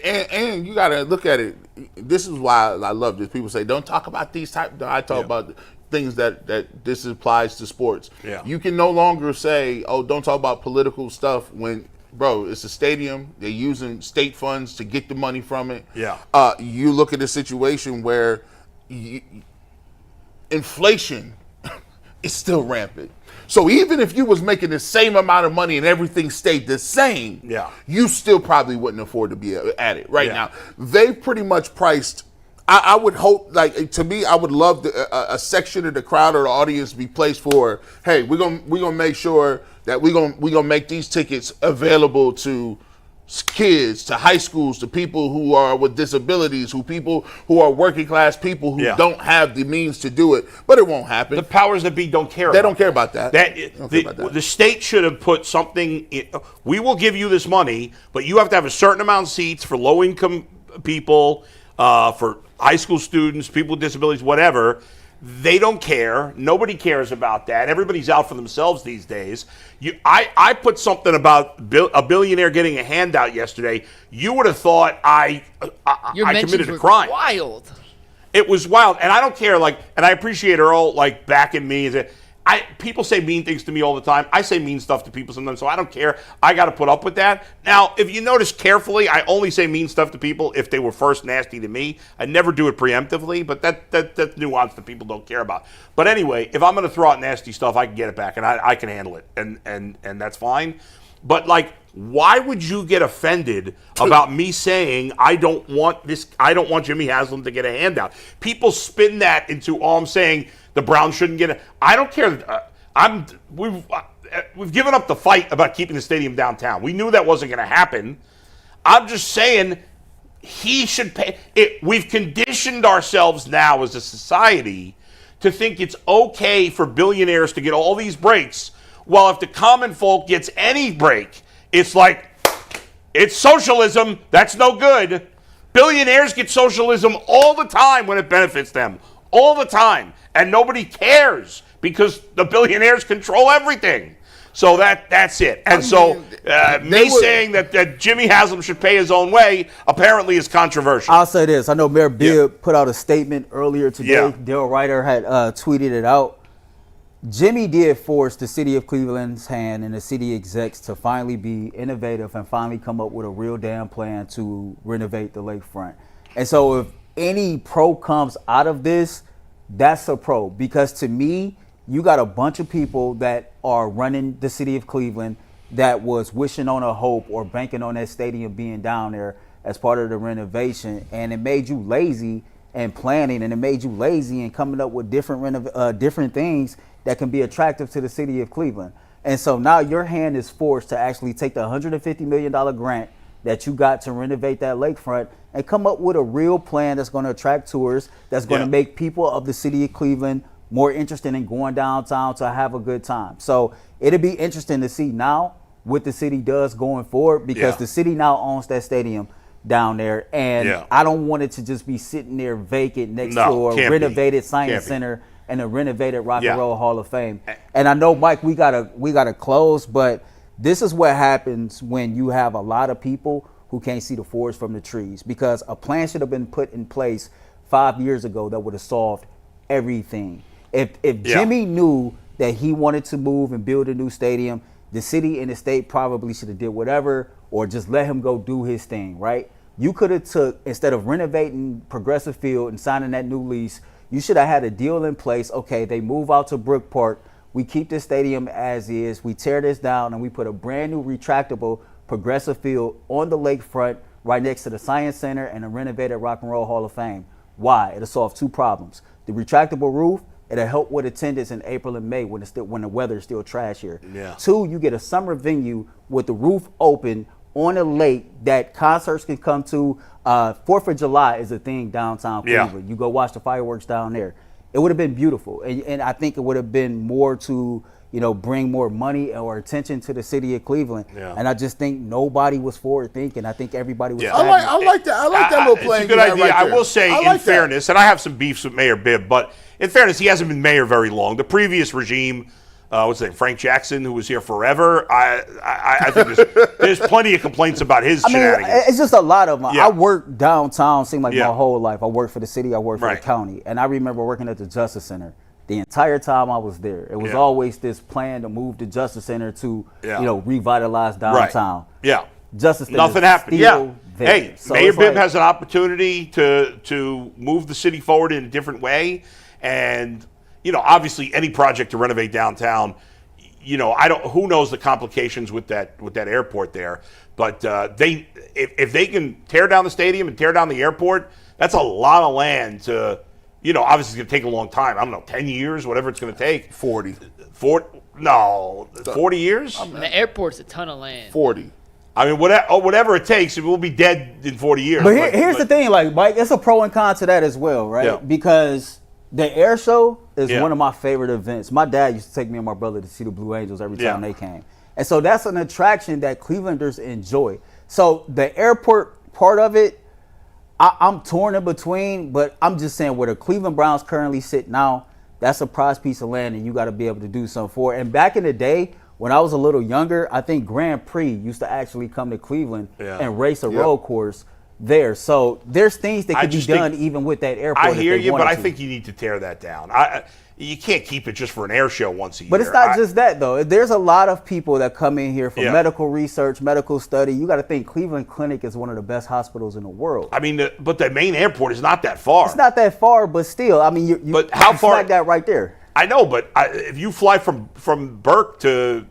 and you gotta look at it. This is why I love this. People say, "Don't talk about these type." I talk about things that this applies to sports. Yeah. You can no longer say, "Oh, don't talk about political stuff." When, bro, it's a stadium. They're using state funds to get the money from it. Yeah. You look at a situation where inflation is still rampant. So even if you was making the same amount of money and everything stayed the same, you still probably wouldn't afford to be at it right now. They've pretty much priced. I would hope, like, to me, I would love a section of the crowd or the audience be placed for, hey, we're gonna make sure that we're gonna make these tickets available to kids, to high schools, to people who are with disabilities, people who are working class people who don't have the means to do it. But it won't happen. The powers that be don't care. They don't care about that. The state should have put something. We will give you this money, but you have to have a certain amount of seats for low income people, for high school students, people with disabilities, whatever. They don't care. Nobody cares about that. Everybody's out for themselves these days. I put something about a billionaire getting a handout yesterday. You would have thought I committed a crime. Wild. It was wild, and I don't care. And I appreciate Earl backing me. People say mean things to me all the time. I say mean stuff to people sometimes, so I don't care. I got to put up with that. Now, if you notice carefully, I only say mean stuff to people if they were first nasty to me. I never do it preemptively, but that's nuance that people don't care about. But anyway, if I'm going to throw out nasty stuff, I can get it back, and I can handle it, and that's fine. But why would you get offended about me saying I don't want Jimmy Haslam to get a handout? People spin that into, I'm saying the Browns shouldn't get it. I don't care. We've given up the fight about keeping the stadium downtown. We knew that wasn't going to happen. I'm just saying he should pay. We've conditioned ourselves now as a society to think it's okay for billionaires to get all these breaks, while if the common folk gets any break, it's it's socialism. That's no good. Billionaires get socialism all the time when it benefits them. All the time. And nobody cares because the billionaires control everything. So that's it. And saying that Jimmy Haslam should pay his own way apparently is controversial. I'll say this. I know Mayor Beard put out a statement earlier today. Dale Ryder had tweeted it out. Jimmy did force the city of Cleveland's hand and the city execs to finally be innovative and finally come up with a real damn plan to renovate the lakefront. And so if any pro comes out of this, that's a pro, because to me, you got a bunch of people that are running the city of Cleveland that was wishing on a hope or banking on that stadium being down there as part of the renovation, and it made you lazy in planning, and it made you lazy in coming up with different things that can be attractive to the city of Cleveland. And so now your hand is forced to actually take the $150 million grant that you got to renovate that lakefront and come up with a real plan that's going to attract tourists, that's going to make people of the city of Cleveland more interested in going downtown to have a good time. So it'll be interesting to see now what the city does going forward, because the city now owns that stadium down there, and I don't want it to just be sitting there vacant next to a renovated science center and a renovated Rock and Roll Hall of Fame. And I know, Mike, we gotta close, but this is what happens when you have a lot of people who can't see the forest from the trees, because a plan should have been put in place 5 years ago that would have solved everything. If Jimmy knew that he wanted to move and build a new stadium, the city and the state probably should have did whatever, or just let him go do his thing, right? You could have took, instead of renovating Progressive Field and signing that new lease, You should have had a deal in place. Okay, they move out to Brook Park. We keep the stadium as is. We tear this down and we put a brand new retractable progressive field on the lakefront right next to the Science Center and the renovated Rock and Roll Hall of Fame. Why? It'll solve two problems. The retractable roof, it'll help with attendance in April and May when the weather is still trash here. Yeah. 2, you get a summer venue with the roof open on a lake that concerts can come to. 4th of July is a thing downtown Cleveland. Yeah. You go watch the fireworks down there. It would have been beautiful. And I think it would have been more to, bring more money or attention to the city of Cleveland. Yeah. And I just think nobody was forward thinking. I think everybody was I like that. I like that little playing. It's a good idea. Right I there. will say, in fairness, and I have some beefs with Mayor Bibb, but in fairness, he hasn't been mayor very long. The previous regime, what's his name, Frank Jackson, who was here forever, I think there's plenty of complaints about his shenanigans. It's just a lot of them. Yeah. I worked downtown, seemed like Yeah. my whole life. I worked for the city, I worked for Right. the county. And I remember working at the Justice Center. The entire time I was there, it was Yeah. always this plan to move the Justice Center to, Yeah. revitalize downtown. Right. Yeah. Justice Center Nothing is happened. still Yeah. there. Hey, So Mayor it's Bibb like- has an opportunity to move the city forward in a different way. And, obviously any project to renovate downtown, who knows the complications with that airport there. But if they can tear down the stadium and tear down the airport, that's a lot of land to, obviously it's going to take a long time. I don't know, 10 years, whatever it's going to take. 40. 40 years? And the airport's a ton of land. 40. I mean, whatever it takes, we'll be dead in 40 years. But here's the thing, like, Mike, it's a pro and con to that as well, right? Yeah. Because the air show is Yeah. one of my favorite events. My dad used to take me and my brother to see the Blue Angels every time Yeah. they came. And so that's an attraction that Clevelanders enjoy. So the airport part of it, I'm torn in between, but I'm just saying where the Cleveland Browns currently sit now, that's a prized piece of land and you got to be able to do something for it. And back in the day, when I was a little younger, I think Grand Prix used to actually come to Cleveland and race a road course there. So there's things that could be done even with that airport. I hear if they you, but wanted I to. think you need to tear that down. You can't keep it just for an air show once a year. But it's not just that, though. There's a lot of people that come in here for Yeah. medical research, medical study. You got to think Cleveland Clinic is one of the best hospitals in the world. I mean, but the main airport is not that far. It's not that far, but still, I mean, you But how you far- smack that right there. I know, but if you fly from Burke to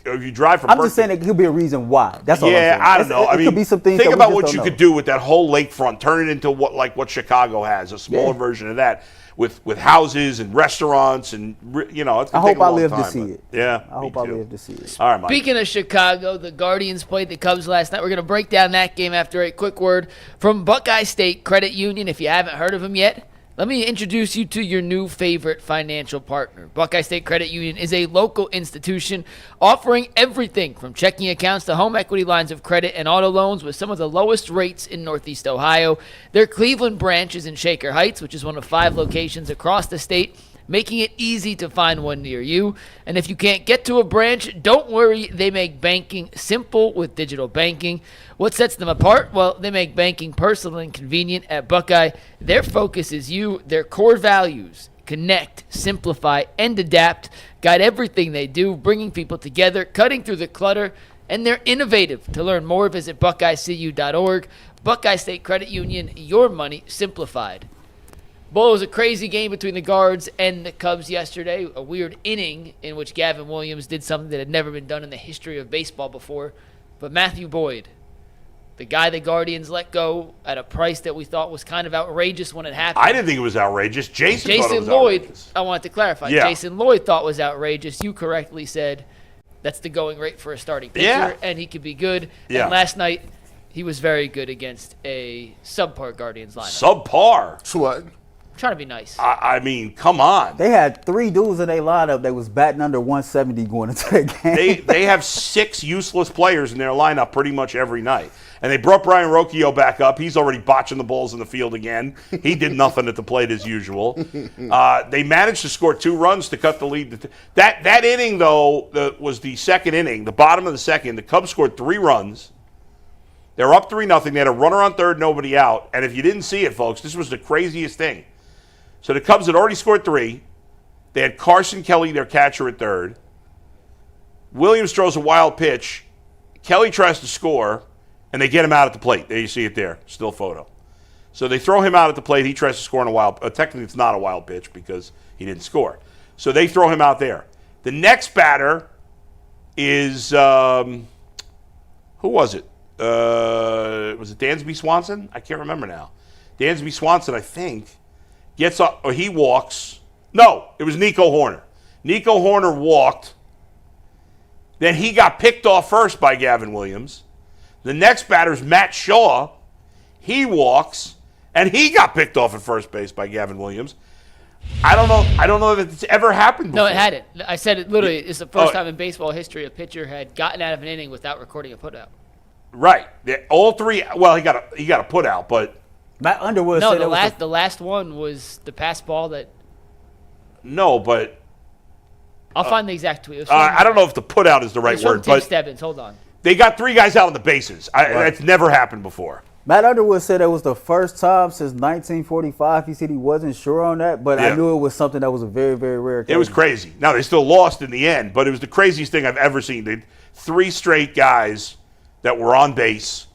or if you drive from I'm Burke just saying it could be a reason why. That's all I'm yeah, saying. I don't know. It I mean, could be some things think that we about just what don't you know. could do with that whole lakefront. Turn it into what Chicago has, a smaller Yeah. version of that, with houses and restaurants and it's gonna I take hope a I long live to time, see but- it. Yeah, I hope I live to see it. All right, Mike. Speaking of Chicago, the Guardians played the Cubs last night. We're going to break down that game after a quick word from Buckeye State Credit Union. If you haven't heard of them yet, let me introduce you to your new favorite financial partner. Buckeye State Credit Union is a local institution offering everything from checking accounts to home equity lines of credit and auto loans with some of the lowest rates in Northeast Ohio. Their Cleveland branch is in Shaker Heights, which is one of 5 locations across the state, making it easy to find one near you. And if you can't get to a branch, don't worry. They make banking simple with digital banking. What sets them apart? Well, they make banking personal and convenient. At Buckeye, their focus is you. Their core values: connect, simplify, and adapt, guide everything they do, bringing people together, cutting through the clutter, and they're innovative. To learn more, visit buckeyecu.org. Buckeye State Credit Union, your money simplified. Well, it was a crazy game between the Guards and the Cubs yesterday. A weird inning in which Gavin Williams did something that had never been done in the history of baseball before. But Matthew Boyd, the guy the Guardians let go at a price that we thought was kind of outrageous when it happened. I didn't think it was outrageous. Jason thought it was Lloyd, outrageous. I wanted to clarify. Yeah. Jason Lloyd thought was outrageous. You correctly said that's the going rate for a starting pitcher, Yeah. and he could be good. Yeah. And last night, he was very good against a subpar Guardians lineup. Subpar. So what? Trying to be nice. I mean, come on. They had 3 dudes in their lineup that was batting under 170 going into the game. They have 6 useless players in their lineup pretty much every night. And they brought Brian Rocchio back up. He's already botching the balls in the field again. He did nothing at the plate as usual. They managed to score 2 runs to cut the lead. That inning, though, was the second inning, the bottom of the second. The Cubs scored 3 runs. They're up 3-0. They had a runner on third, nobody out. And if you didn't see it, folks, this was the craziest thing. So the Cubs had already scored 3. They had Carson Kelly, their catcher, at third. Williams throws a wild pitch. Kelly tries to score, and they get him out at the plate. There you see it there. Still photo. So they throw him out at the plate. He tries to score on a wild. Technically, it's not a wild pitch because he didn't score. So they throw him out there. The next batter is who was it? Was it Dansby Swanson? I can't remember now. Dansby Swanson, I think, gets up, or he walks. No, it was Nico Horner. Nico Horner walked. Then he got picked off first by Gavin Williams. The next batter is Matt Shaw. He walks, and he got picked off at first base by Gavin Williams. I don't know if it's ever happened before. No, it hadn't. I said it literally. It's the first time in baseball history a pitcher had gotten out of an inning without recording a putout. Right. All three. Well, he got a putout, but Matt Underwood no, said the last one was the pass ball that. No, but I'll find the exact tweet. I don't know if the putout is the right word, Tim but Stebbins. Hold on. They got 3 guys out on the bases. That's never happened before. Matt Underwood said it was the first time since 1945. He said he wasn't sure on that, but I knew it was something that was a very, very rare case. It was crazy. Now, they still lost in the end, but it was the craziest thing I've ever seen. They 3 straight guys that were on base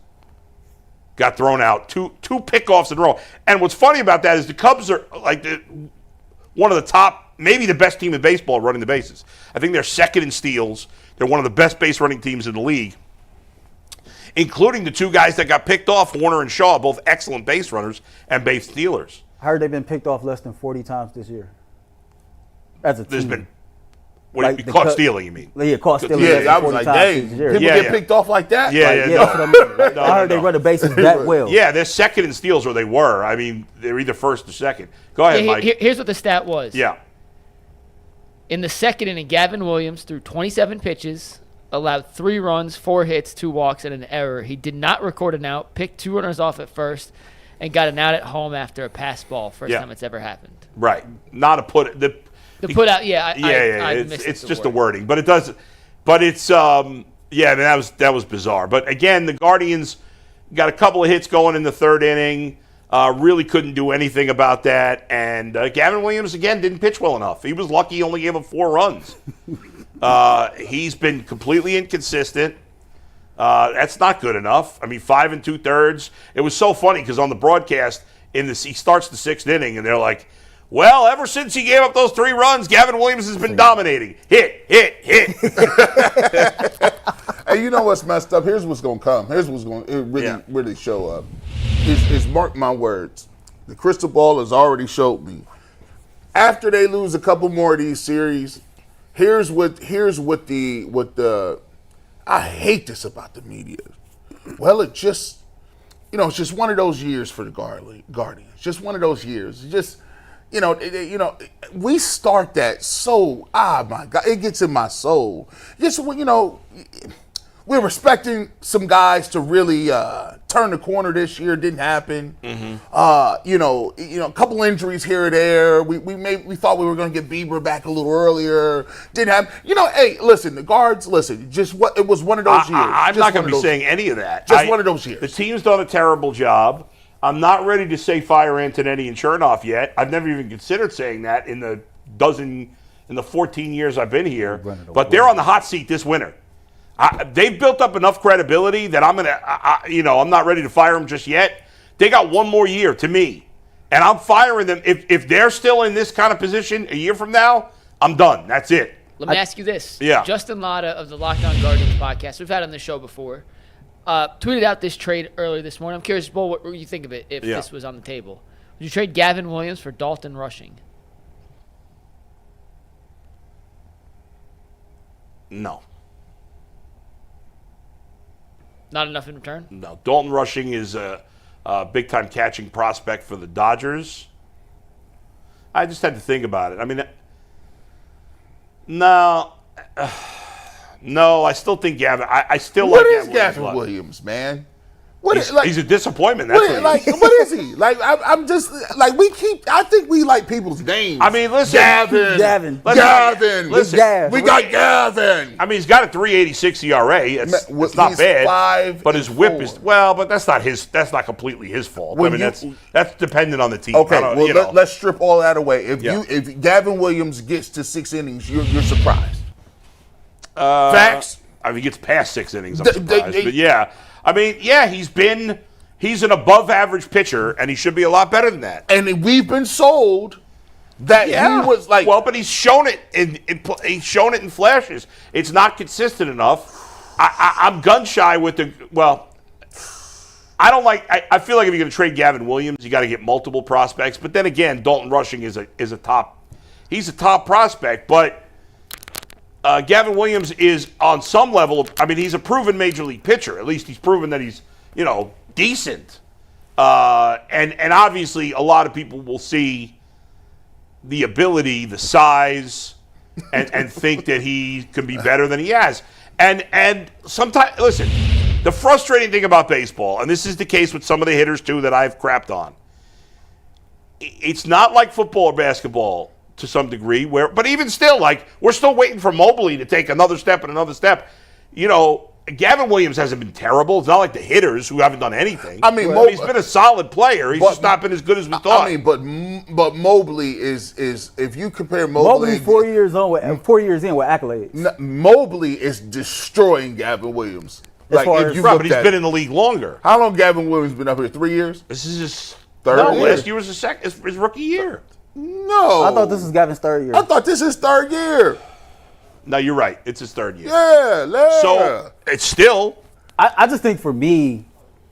got thrown out. Two pickoffs in a row. And what's funny about that is the Cubs are like one of the top, maybe the best team in baseball running the bases. I think they're second in steals. They're one of the best base running teams in the league, including the 2 guys that got picked off, Warner and Shaw, both excellent base runners and base stealers. I heard they've been picked off less than 40 times this year. As a team. There's been caught stealing, you mean? Yeah, caught stealing. Yeah, I was like, dang, people get picked off like that? Yeah, that's what I mean. Right? I heard they run the bases that well. Yeah, they're second in steals, or they were. I mean, they're either first or second. Go ahead, Mike. Here's what the stat was. Yeah. In the second inning, Gavin Williams threw 27 pitches, allowed 3 runs, 4 hits, 2 walks, and an error. He did not record an out, picked 2 runners off at first, and got an out at home after a pass ball. First time it's ever happened. Right. Not a put. The put out, it's just the wording, but it does. But it's I mean, that was bizarre. But again, the Guardians got a couple of hits going in the 3rd inning. Really couldn't do anything about that. And Gavin Williams, again, didn't pitch well enough. He was lucky he only gave up 4 runs. He's been completely inconsistent. That's not good enough. I mean, 5 2/3. It was so funny because on the broadcast, he starts the 6th inning, and they're like, well, ever since he gave up those 3 runs, Gavin Williams has been dominating. Hit. Hey, you know what's messed up? Here's what's going to come. Here's what's going to really show up. Is mark my words. The crystal ball has already showed me. After they lose a couple more of these series, here's what the I hate this about the media. Well, it's just one of those years for the Guardians. Just one of those years. Just we start that so my God, it gets in my soul. Just we're respecting some guys to really turn the corner this year. Didn't happen. Mm-hmm. A couple injuries here or there. We thought we were going to get Bieber back a little earlier. Didn't happen. Hey, listen, the Guards. Listen, it was one of those years. I'm not going to be saying any of that. Just one of those years. The team's done a terrible job. I'm not ready to say fire Antonetti and Chernoff yet. I've never even considered saying that in the 14 years I've been here. But they're on the hot seat this winter. They've built up enough credibility that I'm not ready to fire them just yet. They got one more year to me, and I'm firing them if they're still in this kind of position a year from now. I'm done. That's it. Let me ask you this. Yeah. Justin Latta of the Locked On Guardians podcast, we've had on the show before, tweeted out this trade earlier this morning. I'm curious, Bull, what you think of it if this was on the table. Would you trade Gavin Williams for Dalton Rushing? No. Not enough in return? No. Dalton Rushing is a big-time catching prospect for the Dodgers. I just had to think about it. I mean, no. No, I still think Gavin. I still like Gavin. What is Gavin Williams, man? He's a disappointment. That's what is he? I'm just I think we like people's names. I mean, listen, Gavin. Listen, we got Gavin. I mean, he's got a 3.86 ERA. It's not bad. But his whip is but that's not his. That's not completely his fault. I mean, that's dependent on the team. Okay, let's strip all that away. If Gavin Williams gets to 6 innings, you're surprised. Facts. I mean, he gets past 6 innings. I'm surprised, but yeah. I mean, yeah, he's He's an above-average pitcher, and he should be a lot better than that. And we've been sold that he was like. Well, but he's shown it in flashes. It's not consistent enough. I'm gun shy with the. Well, I don't like. I feel like if you're going to trade Gavin Williams, you got to get multiple prospects. But then again, Dalton Rushing is a top. He's a top prospect, but. Gavin Williams is on some level. I mean, he's a proven major league pitcher. At least he's proven that he's decent. And obviously, a lot of people will see the ability, the size, and think that he can be better than he has. And sometimes, listen, the frustrating thing about baseball, and this is the case with some of the hitters too that I've crapped on. It's not like football or basketball. To some degree, but even still, like, we're still waiting for Mobley to take another step and another step. Gavin Williams hasn't been terrible. It's not like the hitters who haven't done anything. I mean, he's been a solid player. He's just not been as good as we thought. I mean, but Mobley is if you compare Mobley, 4 years in with accolades. Mobley is destroying Gavin Williams. But he's been in the league longer. How long Gavin Williams been up here? 3 years. This is his third. No, last year was his rookie year. No. I thought this was Gavin's third year. I thought this is third year. No, you're right. It's his third year. Yeah. So it's still. I just think for me,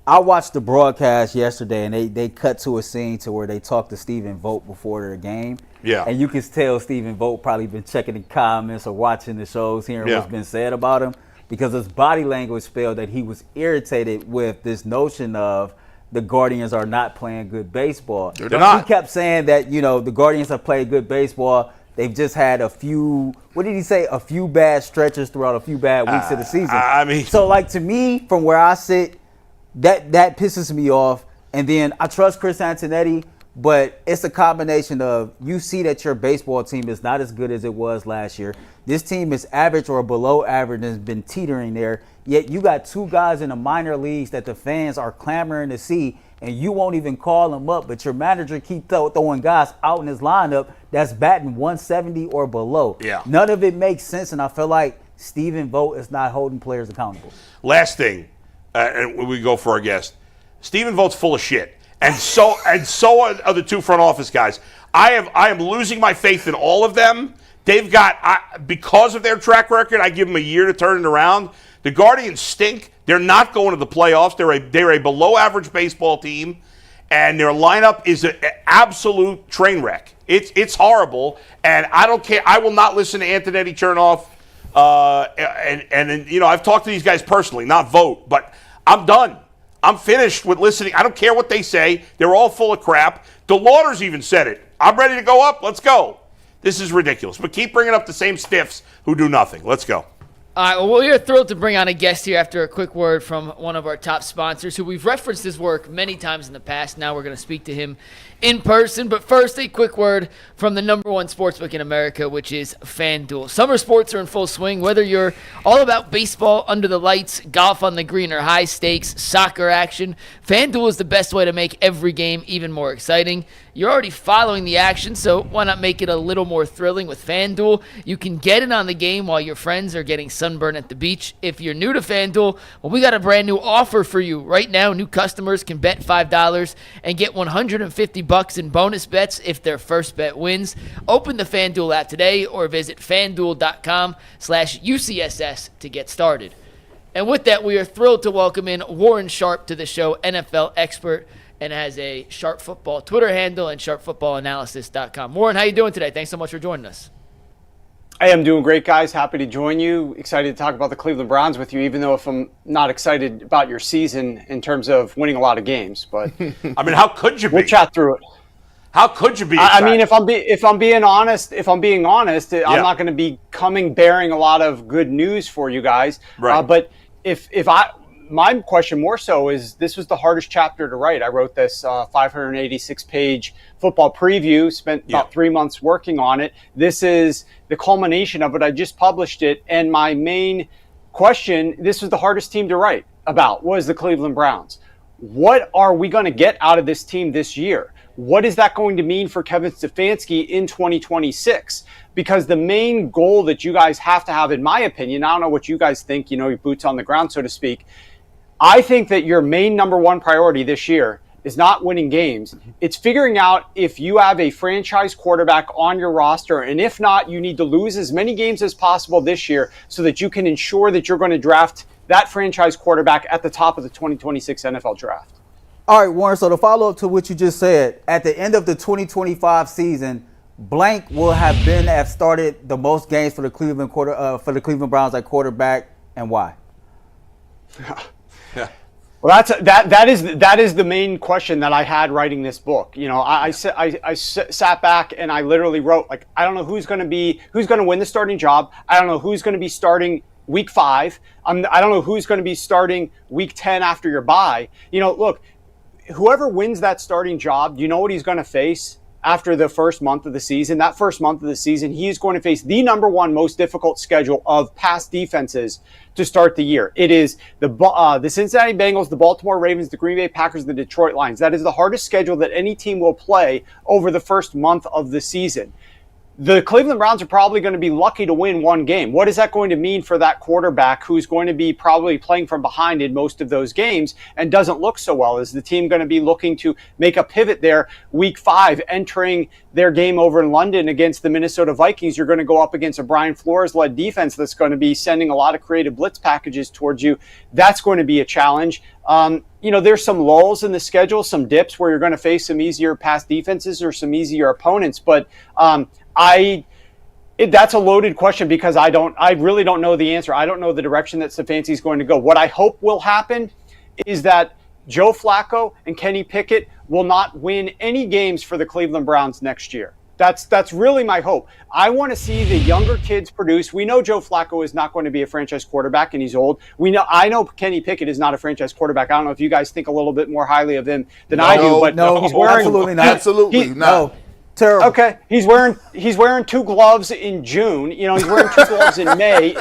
I watched the broadcast yesterday, and they cut to a scene to where they talked to Stephen Vogt before the game. Yeah. And you can tell Stephen Vogt probably been checking the comments or watching the shows, hearing what's been said about him, because his body language spelled that he was irritated with this notion of the Guardians are not playing good baseball. They're not. He kept saying that, the Guardians have played good baseball. They've just had a few, what did he say? A few bad stretches throughout a few bad weeks of the season. I mean. So, like, to me, from where I sit, that pisses me off. And then I trust Chris Antonetti, but it's a combination of you see that your baseball team is not as good as it was last year. This team is average or below average and has been teetering there. Yet you got two guys in the minor leagues that the fans are clamoring to see, and you won't even call them up, but your manager keep throwing guys out in his lineup that's batting 170 or below. Yeah. None of it makes sense, and I feel like Stephen Vogt is not holding players accountable. Last thing, and we go for our guest. Stephen Vogt's full of shit, and so are the two front office guys. I am losing my faith in all of them. They've got because of their track record, I give them a year to turn it around. The Guardians stink. They're not going to the playoffs. They're a below average baseball team, and their lineup is an absolute train wreck. It's horrible, and I don't care. I will not listen to Antonetti Chernoff. And I've talked to these guys personally, not Vogt, but I'm done. I'm finished with listening. I don't care what they say. They're all full of crap. DeLauder's even said it. I'm ready to go up. Let's go. This is ridiculous. But keep bringing up the same stiffs who do nothing. Let's go. All right, well, we are thrilled to bring on a guest here after a quick word from one of our top sponsors who we've referenced his work many times in the past. Now we're going to speak to him in person. But first, a quick word from the number one sportsbook in America, which is FanDuel. Summer sports are in full swing. Whether you're all about baseball under the lights, golf on the green, or high stakes soccer action, FanDuel is the best way to make every game even more exciting. You're already following the action, so why not make it a little more thrilling with FanDuel? You can get in on the game while your friends are getting sunburned at the beach. If you're new to FanDuel, well, we got a brand new offer for you. Right now, new customers can bet $5 and get $150 in bonus bets if their first bet wins. Open the FanDuel app today or visit FanDuel.com/UCSS to get started. And with that, we are thrilled to welcome in Warren Sharp to the show, NFL expert, and has a Sharp Football Twitter handle and sharpfootballanalysis.com. Warren, how you doing today? Thanks so much for joining us. Hey, I'm doing great, guys. Happy to join you. Excited to talk about the Cleveland Browns with you, even though if I'm not excited about your season in terms of winning a lot of games. But I mean, how could you be? We'll chat through it. How could you be excited? I mean, if I'm being honest, I'm not going to be bearing a lot of good news for you guys. Right. But my question more so is, this was the hardest chapter to write. I wrote this 586-page football preview, spent about 3 months working on it. This is the culmination of it. I just published it, and my main question, this was the hardest team to write about, was the Cleveland Browns. What are we going to get out of this team this year? What is that going to mean for Kevin Stefanski in 2026? Because the main goal that you guys have to have, in my opinion, I don't know what you guys think, your boots on the ground, so to speak, I think that your main number one priority this year is not winning games. It's figuring out if you have a franchise quarterback on your roster, and if not, you need to lose as many games as possible this year so that you can ensure that you're going to draft that franchise quarterback at the top of the 2026 NFL draft. All right, Warren, so to follow up to what you just said, at the end of the 2025 season, blank will have started the most games for the Cleveland Browns at quarterback, and why? Well, that is the main question that I had writing this book. You know, I sat back and I literally wrote, like, I don't know who's going to win the starting job. I don't know who's going to be starting week 5. I don't know who's going to be starting week 10 after your bye. You know, look, whoever wins that starting job, you know what he's going to face after the first month of the season. That first month of the season, he is going to face the number one most difficult schedule of past defenses to start the year. It is the Cincinnati Bengals, the Baltimore Ravens, the Green Bay Packers, the Detroit Lions. That is the hardest schedule that any team will play over the first month of the season. The Cleveland Browns are probably going to be lucky to win one game. What is that going to mean for that quarterback who's going to be probably playing from behind in most of those games and doesn't look so well? Is the team going to be looking to make a pivot there week 5, entering their game over in London against the Minnesota Vikings? You're going to go up against a Brian Flores-led defense that's going to be sending a lot of creative blitz packages towards you. That's going to be a challenge. You know, there's some lulls in the schedule, some dips where you're going to face some easier past defenses or some easier opponents, but that's a loaded question because I really don't know the answer. I don't know the direction that Stefanski's going to go. What I hope will happen is that Joe Flacco and Kenny Pickett will not win any games for the Cleveland Browns next year. That's really my hope. I want to see the younger kids produce. We know Joe Flacco is not going to be a franchise quarterback, and he's old. I know Kenny Pickett is not a franchise quarterback. I don't know if you guys think a little bit more highly of him than I do, but he's wearing absolutely not. Absolutely not. Terrible. Okay, he's wearing 2 gloves in June. You know, he's wearing 2 gloves in May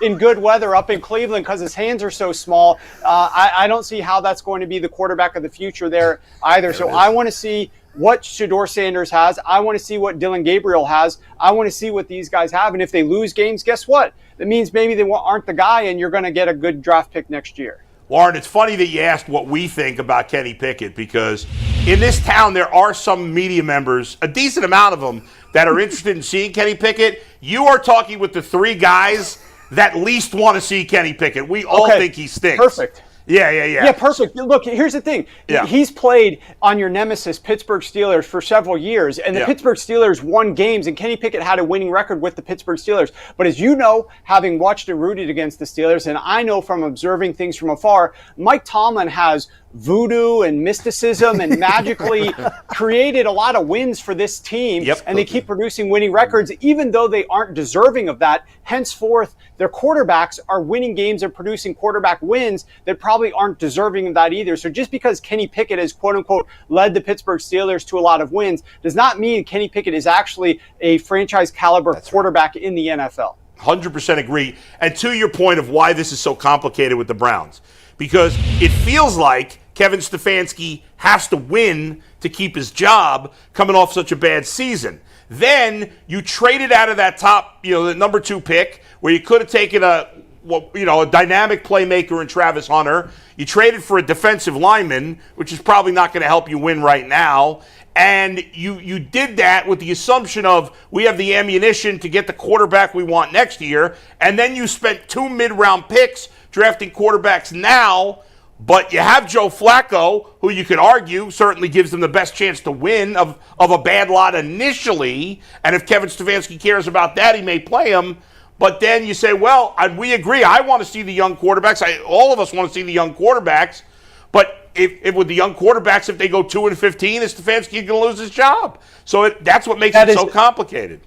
in good weather up in Cleveland because his hands are so small. I don't see how that's going to be the quarterback of the future there either. So I want to see what Shedeur Sanders has. I want to see what Dylan Gabriel has. I want to see what these guys have. And if they lose games, guess what? That means maybe they aren't the guy, and you're going to get a good draft pick next year. Warren, it's funny that you asked what we think about Kenny Pickett because in this town there are some media members, a decent amount of them, that are interested in seeing Kenny Pickett. You are talking with the 3 guys that least want to see Kenny Pickett. We all think he stinks. Perfect. Yeah. Yeah, perfect. Look, here's the thing. Yeah. He's played on your nemesis, Pittsburgh Steelers, for several years, and the Pittsburgh Steelers won games, and Kenny Pickett had a winning record with the Pittsburgh Steelers. But as you know, having watched and rooted against the Steelers, and I know from observing things from afar, Mike Tomlin has voodoo and mysticism and magically created a lot of wins for this team, and they keep producing winning records even though they aren't deserving of that. Henceforth, their quarterbacks are winning games and producing quarterback wins that probably aren't deserving of that either. So just because Kenny Pickett has quote-unquote led the Pittsburgh Steelers to a lot of wins does not mean Kenny Pickett is actually a franchise caliber quarterback in the NFL. 100% agree. And to your point of why this is so complicated with the Browns, because it feels like Kevin Stefanski has to win to keep his job coming off such a bad season. Then you traded out of that top, the number 2 pick, where you could have taken a dynamic playmaker in Travis Hunter. You traded for a defensive lineman, which is probably not going to help you win right now. And you did that with the assumption of we have the ammunition to get the quarterback we want next year. And then you spent 2 mid-round picks drafting quarterbacks now, but you have Joe Flacco, who you could argue certainly gives them the best chance to win of a bad lot initially. And if Kevin Stefanski cares about that, he may play him. But then you say, well, we agree. I want to see the young quarterbacks. All of us want to see the young quarterbacks. But if with the young quarterbacks, if they go 2-15, is Stefanski going to lose his job? So that's what makes it so complicated.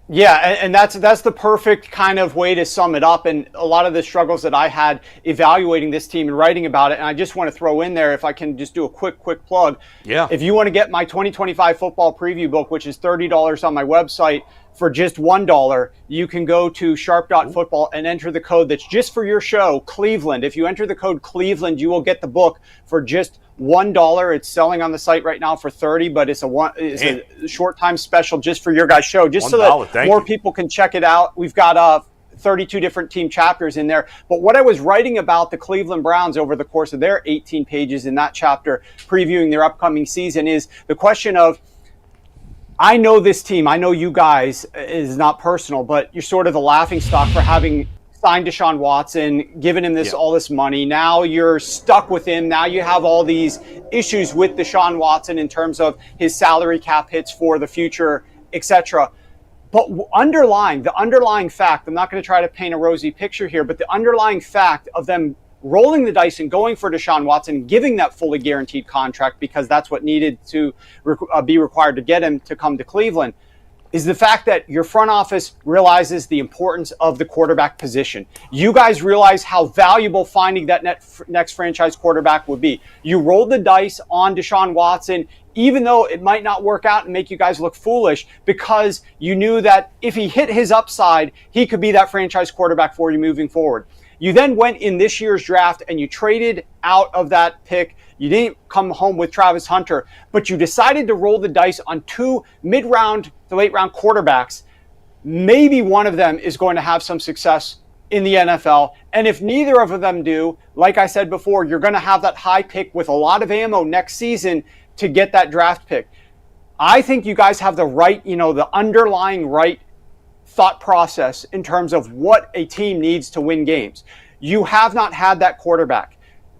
Yeah, and that's the perfect kind of way to sum it up. And a lot of the struggles that I had evaluating this team and writing about it, and I just want to throw in there, if I can just do a quick plug. Yeah. If you want to get my 2025 football preview book, which is $30 on my website, for just $1, you can go to sharp.football and enter the code that's just for your show, Cleveland. If you enter the code Cleveland, you will get the book for just $1. It's selling on the site right now for $30, but it's a short time special just for your guys' show, just so that more people can check it out. We've got 32 different team chapters in there. But what I was writing about the Cleveland Browns over the course of their 18 pages in that chapter, previewing their upcoming season, is the question of, I know this team, I know you guys, is not personal, but you're sort of the laughingstock for having signed Deshaun Watson, given him all this money. Now you're stuck with him. Now you have all these issues with Deshaun Watson in terms of his salary cap hits for the future, etc. But the underlying fact, I'm not going to try to paint a rosy picture here, but the underlying fact of them rolling the dice and going for Deshaun Watson, giving that fully guaranteed contract because that's what needed to be required to get him to come to Cleveland, is the fact that your front office realizes the importance of the quarterback position. You guys realize how valuable finding that next franchise quarterback would be. You rolled the dice on Deshaun Watson, even though it might not work out and make you guys look foolish, because you knew that if he hit his upside, he could be that franchise quarterback for you moving forward. You then went in this year's draft and you traded out of that pick. You didn't come home with Travis Hunter, but you decided to roll the dice on 2 mid-round to late-round quarterbacks. Maybe one of them is going to have some success in the NFL. And if neither of them do, like I said before, you're going to have that high pick with a lot of ammo next season to get that draft pick. I think you guys have the right, the underlying right thought process in terms of what a team needs to win games. You have not had that quarterback.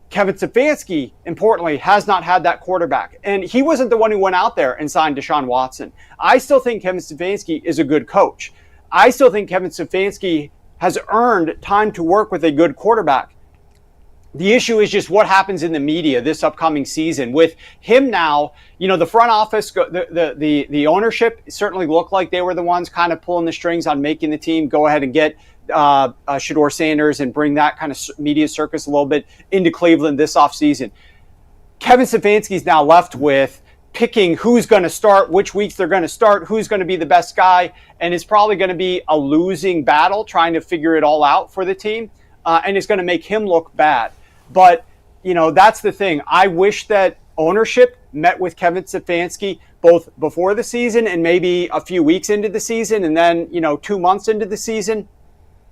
Kevin Stefanski, importantly, has not had that quarterback. And he wasn't the one who went out there and signed Deshaun Watson. I still think Kevin Stefanski is a good coach. I still think Kevin Stefanski has earned time to work with a good quarterback. The issue is just what happens in the media this upcoming season. With him now, the front office, the ownership certainly looked like they were the ones kind of pulling the strings on making the team go ahead and get Shedeur Sanders and bring that kind of media circus a little bit into Cleveland this offseason. Kevin Stefanski's now left with picking who's going to start, which weeks they're going to start, who's going to be the best guy, and it's probably going to be a losing battle trying to figure it all out for the team, and it's going to make him look bad. But, that's the thing. I wish that ownership met with Kevin Stefanski both before the season and maybe a few weeks into the season and then, 2 months into the season.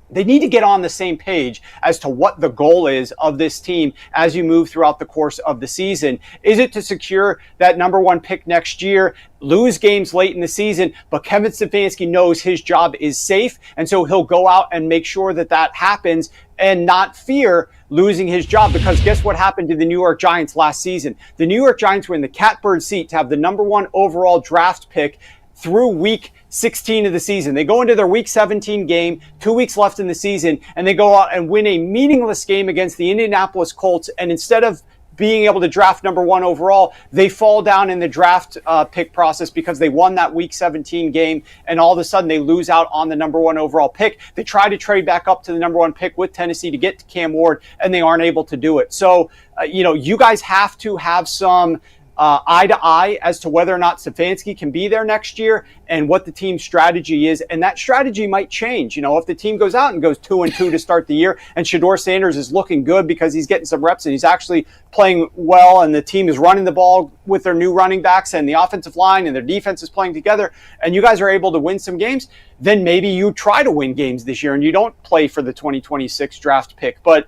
They need to get on the same page as to what the goal is of this team as you move throughout the course of the season. Is it to secure that number 1 pick next year, lose games late in the season, but Kevin Stefanski knows his job is safe, and so he'll go out and make sure that that happens and not fear losing his job? Because guess what happened to the New York Giants last season? The New York Giants were in the catbird seat to have the number 1 overall draft pick through week 16 of the season. They go into their week 17 game, 2 weeks left in the season, and they go out and win a meaningless game against the Indianapolis Colts. And instead of being able to draft number 1 overall, they fall down in the draft pick process because they won that week 17 game, and all of a sudden they lose out on the number 1 overall pick. They try to trade back up to the number 1 pick with Tennessee to get to Cam Ward, and they aren't able to do it. So, you guys have to have some eye to eye as to whether or not Stefanski can be there next year and what the team's strategy is. And that strategy might change. If the team goes out and goes 2-2 to start the year and Shedeur Sanders is looking good because he's getting some reps and he's actually playing well and the team is running the ball with their new running backs and the offensive line and their defense is playing together and you guys are able to win some games, then maybe you try to win games this year and you don't play for the 2026 draft pick. But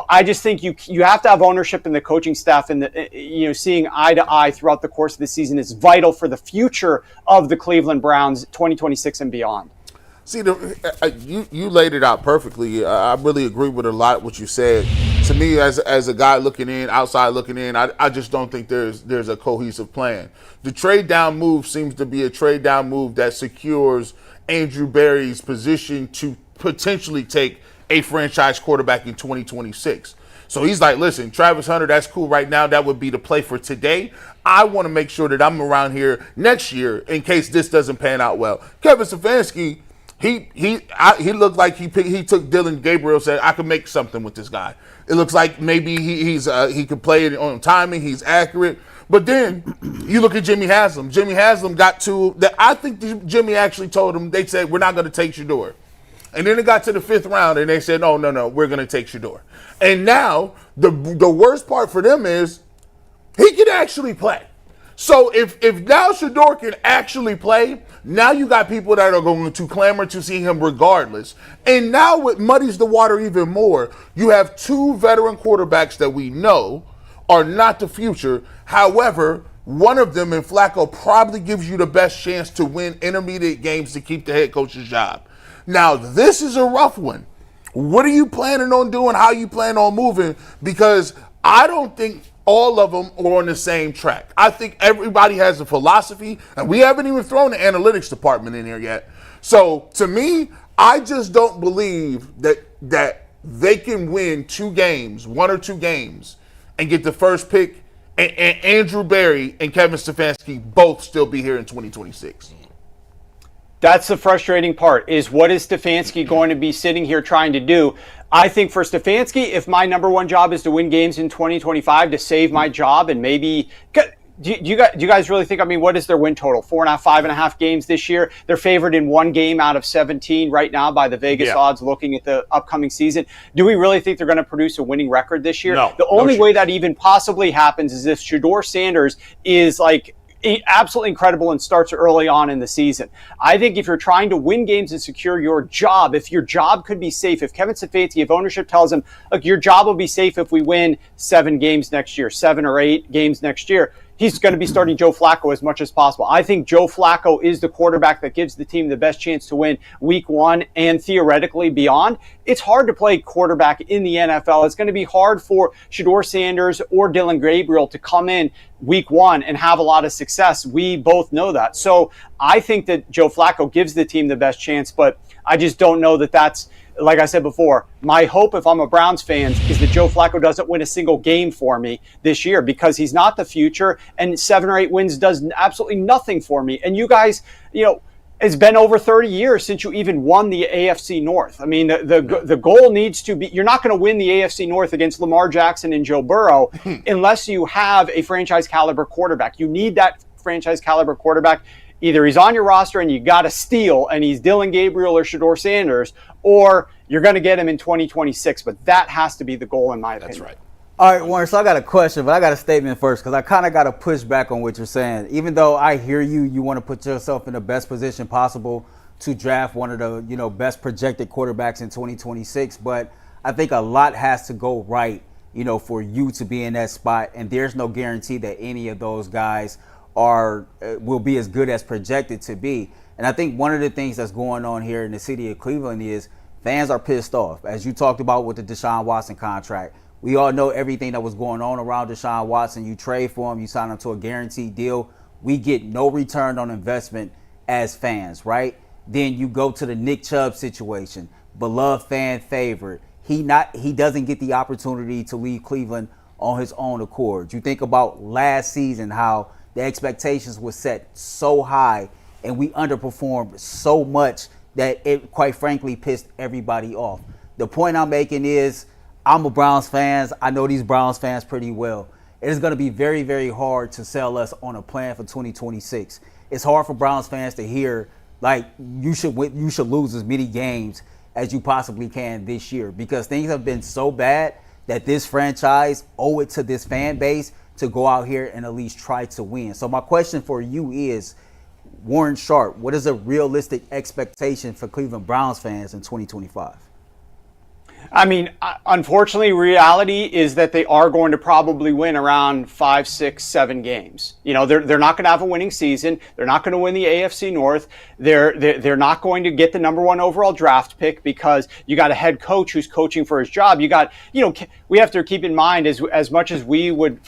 I just think you have to have ownership in the coaching staff, and seeing eye to eye throughout the course of the season is vital for the future of the Cleveland Browns 2026 and beyond. See, you laid it out perfectly. I really agree with a lot of what you said. To me, as a guy looking in, outside looking in, I just don't think there's a cohesive plan. The trade down move seems to be a trade down move that secures Andrew Berry's position to potentially take a franchise quarterback in 2026. So he's like, listen, Travis Hunter, that's cool right now. That would be the play for today. I want to make sure that I'm around here next year in case this doesn't pan out well. Kevin Stefanski, he looked like he took Dylan Gabriel, said, I can make something with this guy. It looks like maybe he could play it on timing. He's accurate. But then you look at Jimmy Haslam. Jimmy Haslam got to that. I think Jimmy actually told him, they said, we're not going to take Shedeur. And then it got to the 5th round, and they said, no, we're going to take Shedeur. And now the worst part for them is he can actually play. So if now Shedeur can actually play, now you got people that are going to clamor to see him regardless. And now it muddies the water even more. You have 2 veteran quarterbacks that we know are not the future. However, one of them in Flacco probably gives you the best chance to win intermediate games to keep the head coach's job. Now, this is a rough one. What are you planning on doing? How you plan on moving? Because I don't think all of them are on the same track. I think everybody has a philosophy, and we haven't even thrown the analytics department in here yet. So to me, I just don't believe that they can win 2 games, 1 or 2 games, and get the first pick, and Andrew Berry and Kevin Stefanski both still be here in 2026. That's the frustrating part, is what is Stefanski going to be sitting here trying to do? I think for Stefanski, if my number one job is to win games in 2025 to save my job, and maybe do you guys really think, I mean, what is their win total? 4.5, 5.5 games this year. They're favored in 1 game out of 17 right now by the Vegas odds looking at the upcoming season. Do we really think they're going to produce a winning record this year? No. The only way that even possibly happens is if Shedeur Sanders is like absolutely incredible and starts early on in the season. I think if you're trying to win games and secure your job, if your job could be safe, if Kevin Stefanski, if ownership tells him, look, your job will be safe if we win 7 games next year, 7 or 8 games next year, he's going to be starting Joe Flacco as much as possible. I think Joe Flacco is the quarterback that gives the team the best chance to win week 1 and theoretically beyond. It's hard to play quarterback in the NFL. It's going to be hard for Shedeur Sanders or Dylan Gabriel to come in week 1 and have a lot of success. We both know that. So I think that Joe Flacco gives the team the best chance, but I just don't know that that's, like I said before, my hope if I'm a Browns fan is that Joe Flacco doesn't win a single game for me this year, because he's not the future, and 7 or 8 wins does absolutely nothing for me. And you guys, it's been over 30 years since you even won the AFC North. I mean, the goal needs to be, you're not going to win the AFC North against Lamar Jackson and Joe Burrow unless you have a franchise caliber quarterback. You need that franchise caliber quarterback. Either he's on your roster and you got to steal, and he's Dylan Gabriel or Shedeur Sanders, or you're going to get him in 2026. But that has to be the goal, in my opinion. That's right. All right, Warren, so I got a question, but I got a statement first, because I kind of got to push back on what you're saying. Even though I hear you want to put yourself in the best position possible to draft one of the best projected quarterbacks in 2026, but I think a lot has to go right, for you to be in that spot, and there's no guarantee that any of those guys will be as good as projected to be. And I think one of the things that's going on here in the city of Cleveland is fans are pissed off, as you talked about with the Deshaun Watson contract. We all know everything that was going on around Deshaun Watson. You trade for him, you sign him to a guaranteed deal. We get no return on investment as fans, right? Then you go to the Nick Chubb situation, beloved fan favorite. He doesn't get the opportunity to leave Cleveland on his own accord. You think about last season, how the expectations were set so high and we underperformed so much that it quite frankly pissed everybody off. The point I'm making is, I'm a Browns fan. I know these Browns fans pretty well. It is going to be very, very hard to sell us on a plan for 2026. It's hard for Browns fans to hear, like, you should lose as many games as you possibly can this year, because things have been so bad that this franchise owe it to this fan base to go out here and at least try to win. So my question for you is, Warren Sharp, what is a realistic expectation for Cleveland Browns fans in 2025? I mean, unfortunately, reality is that they are going to probably win around 5, 6, 7 games. They're not going to have a winning season. They're not going to win the AFC North. They're not going to get the number 1 overall draft pick, because you got a head coach who's coaching for his job. You got, we have to keep in mind, as much as we would,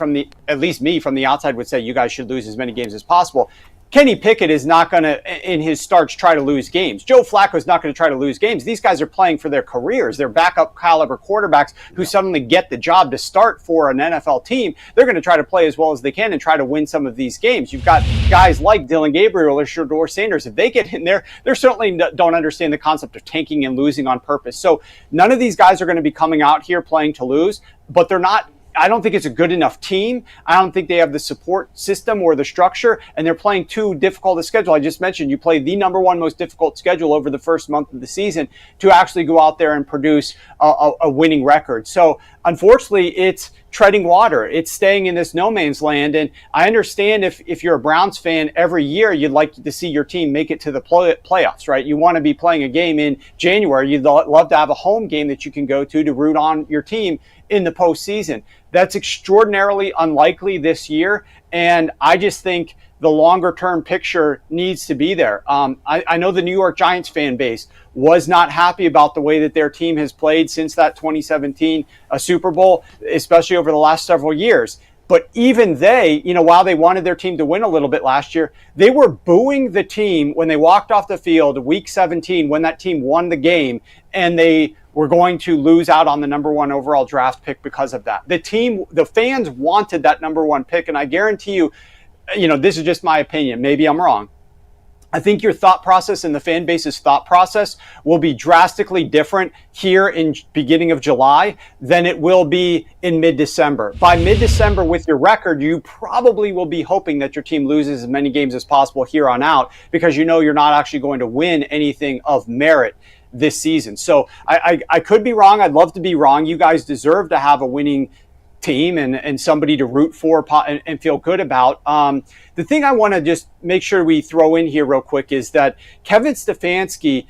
at least me from the outside would say, you guys should lose as many games as possible. Kenny Pickett is not going to, in his starts, try to lose games. Joe Flacco is not going to try to lose games. These guys are playing for their careers. They're backup caliber quarterbacks who suddenly get the job to start for an NFL team. They're going to try to play as well as they can and try to win some of these games. You've got guys like Dylan Gabriel or Shedeur Sanders. If they get in there, they certainly don't understand the concept of tanking and losing on purpose. So none of these guys are going to be coming out here playing to lose, but they're not. I don't think it's a good enough team. I don't think they have the support system or the structure, and they're playing too difficult a schedule. I just mentioned you play the number one most difficult schedule over the first month of the season to actually go out there and produce a winning record. So unfortunately, it's treading water. It's staying in this no man's land. And I understand if you're a Browns fan, every year you'd like to see your team make it to the playoffs, right? You want to be playing a game in January. You'd love to have a home game that you can go to root on your team in the postseason. That's extraordinarily unlikely this year. And I just think the longer term picture needs to be there. I know the New York Giants fan base was not happy about the way that their team has played since that 2017 Super Bowl, especially over the last several years. But even they, while they wanted their team to win a little bit last year, they were booing the team when they walked off the field week 17 when that team won the game, and they were going to lose out on the number one overall draft pick because of that. The fans wanted that number one pick, and I guarantee you, this is just my opinion. Maybe I'm wrong. I think your thought process and the fan base's thought process will be drastically different here in beginning of July than it will be in mid-December. By mid-December with your record, you probably will be hoping that your team loses as many games as possible here on out because you're not actually going to win anything of merit this season. So I could be wrong. I'd love to be wrong. You guys deserve to have a winning team and somebody to root for and feel good about. The thing I want to just make sure we throw in here real quick is that Kevin Stefanski,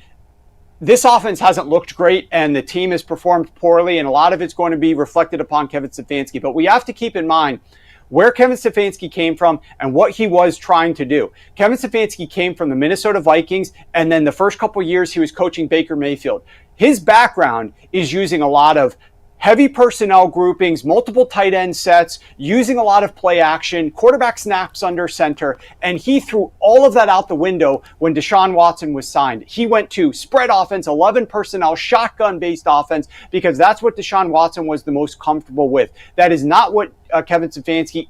this offense hasn't looked great and the team has performed poorly, and a lot of it's going to be reflected upon Kevin Stefanski. But we have to keep in mind where Kevin Stefanski came from and what he was trying to do. Kevin Stefanski came from the Minnesota Vikings, and then the first couple years he was coaching Baker Mayfield. His background is using a lot of heavy personnel groupings, multiple tight end sets, using a lot of play action, quarterback snaps under center, and he threw all of that out the window when Deshaun Watson was signed. He went to spread offense, 11 personnel, shotgun-based offense, because that's what Deshaun Watson was the most comfortable with. That is not what Kevin Stefanski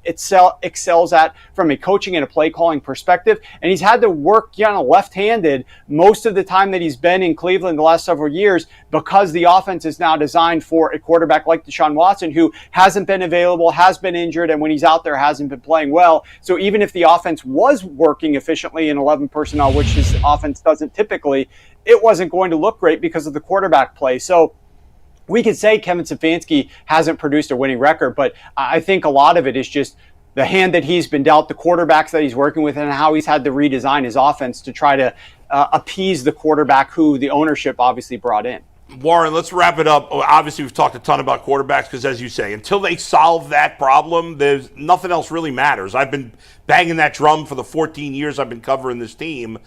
excels at from a coaching and a play calling perspective, and he's had to work left-handed most of the time that he's been in Cleveland the last several years because the offense is now designed for a quarterback like Deshaun Watson, who hasn't been available, has been injured, and when he's out there hasn't been playing well. So even if the offense was working efficiently in 11 personnel, which his offense doesn't typically, it wasn't going to look great because of the quarterback play. So we could say Kevin Stefanski hasn't produced a winning record, but I think a lot of it is just the hand that he's been dealt, the quarterbacks that he's working with, and how he's had to redesign his offense to try to appease the quarterback who the ownership obviously brought in. Warren, let's wrap it up. Obviously, we've talked a ton about quarterbacks because, as you say, until they solve that problem, there's nothing else really matters. I've been banging that drum for the 14 years I've been covering this team.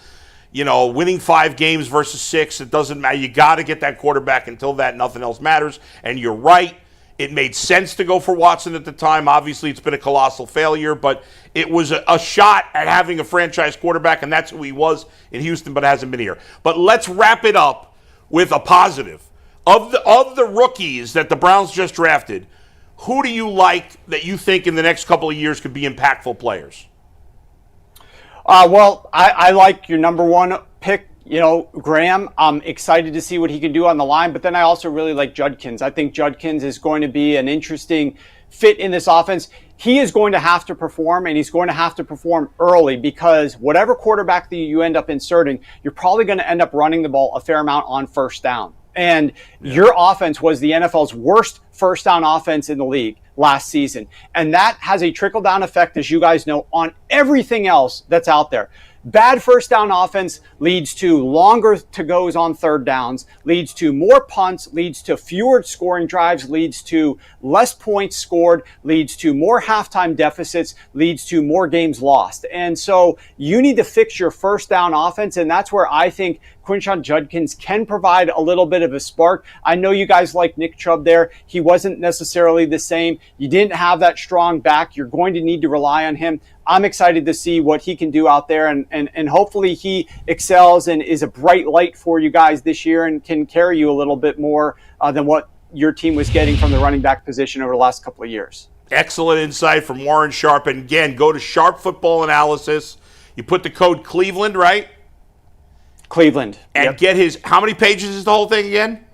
Winning 5 games versus 6, it doesn't matter. You got to get that quarterback. Until that, nothing else matters. And you're right. It made sense to go for Watson at the time. Obviously, it's been a colossal failure, but it was a shot at having a franchise quarterback, and that's who he was in Houston, but hasn't been here. But let's wrap it up with a positive. Of the rookies that the Browns just drafted, who do you like that you think in the next couple of years could be impactful players? Well, I like your number one pick, Graham. I'm excited to see what he can do on the line, but then I also really like Judkins. I think Judkins is going to be an interesting fit in this offense. He is going to have to perform, and he's going to have to perform early because whatever quarterback that you end up inserting, you're probably going to end up running the ball a fair amount on first down. And your offense was the NFL's worst first down offense in the league last season. And that has a trickle-down effect, as you guys know, on everything else that's out there. Bad first down offense leads to longer to-goes on third downs, leads to more punts, leads to fewer scoring drives, leads to less points scored, leads to more halftime deficits, leads to more games lost. And so you need to fix your first down offense, and that's where I think Quinshon Judkins can provide a little bit of a spark. I know you guys like Nick Chubb there. He wasn't necessarily the same. You didn't have that strong back. You're going to need to rely on him. I'm excited to see what he can do out there, and hopefully he excels and is a bright light for you guys this year and can carry you a little bit more than what your team was getting from the running back position over the last couple of years. Excellent insight from Warren Sharp. And again, go to Sharp Football Analysis. You put the code Cleveland, right? Cleveland. And get his, how many pages is the whole thing again?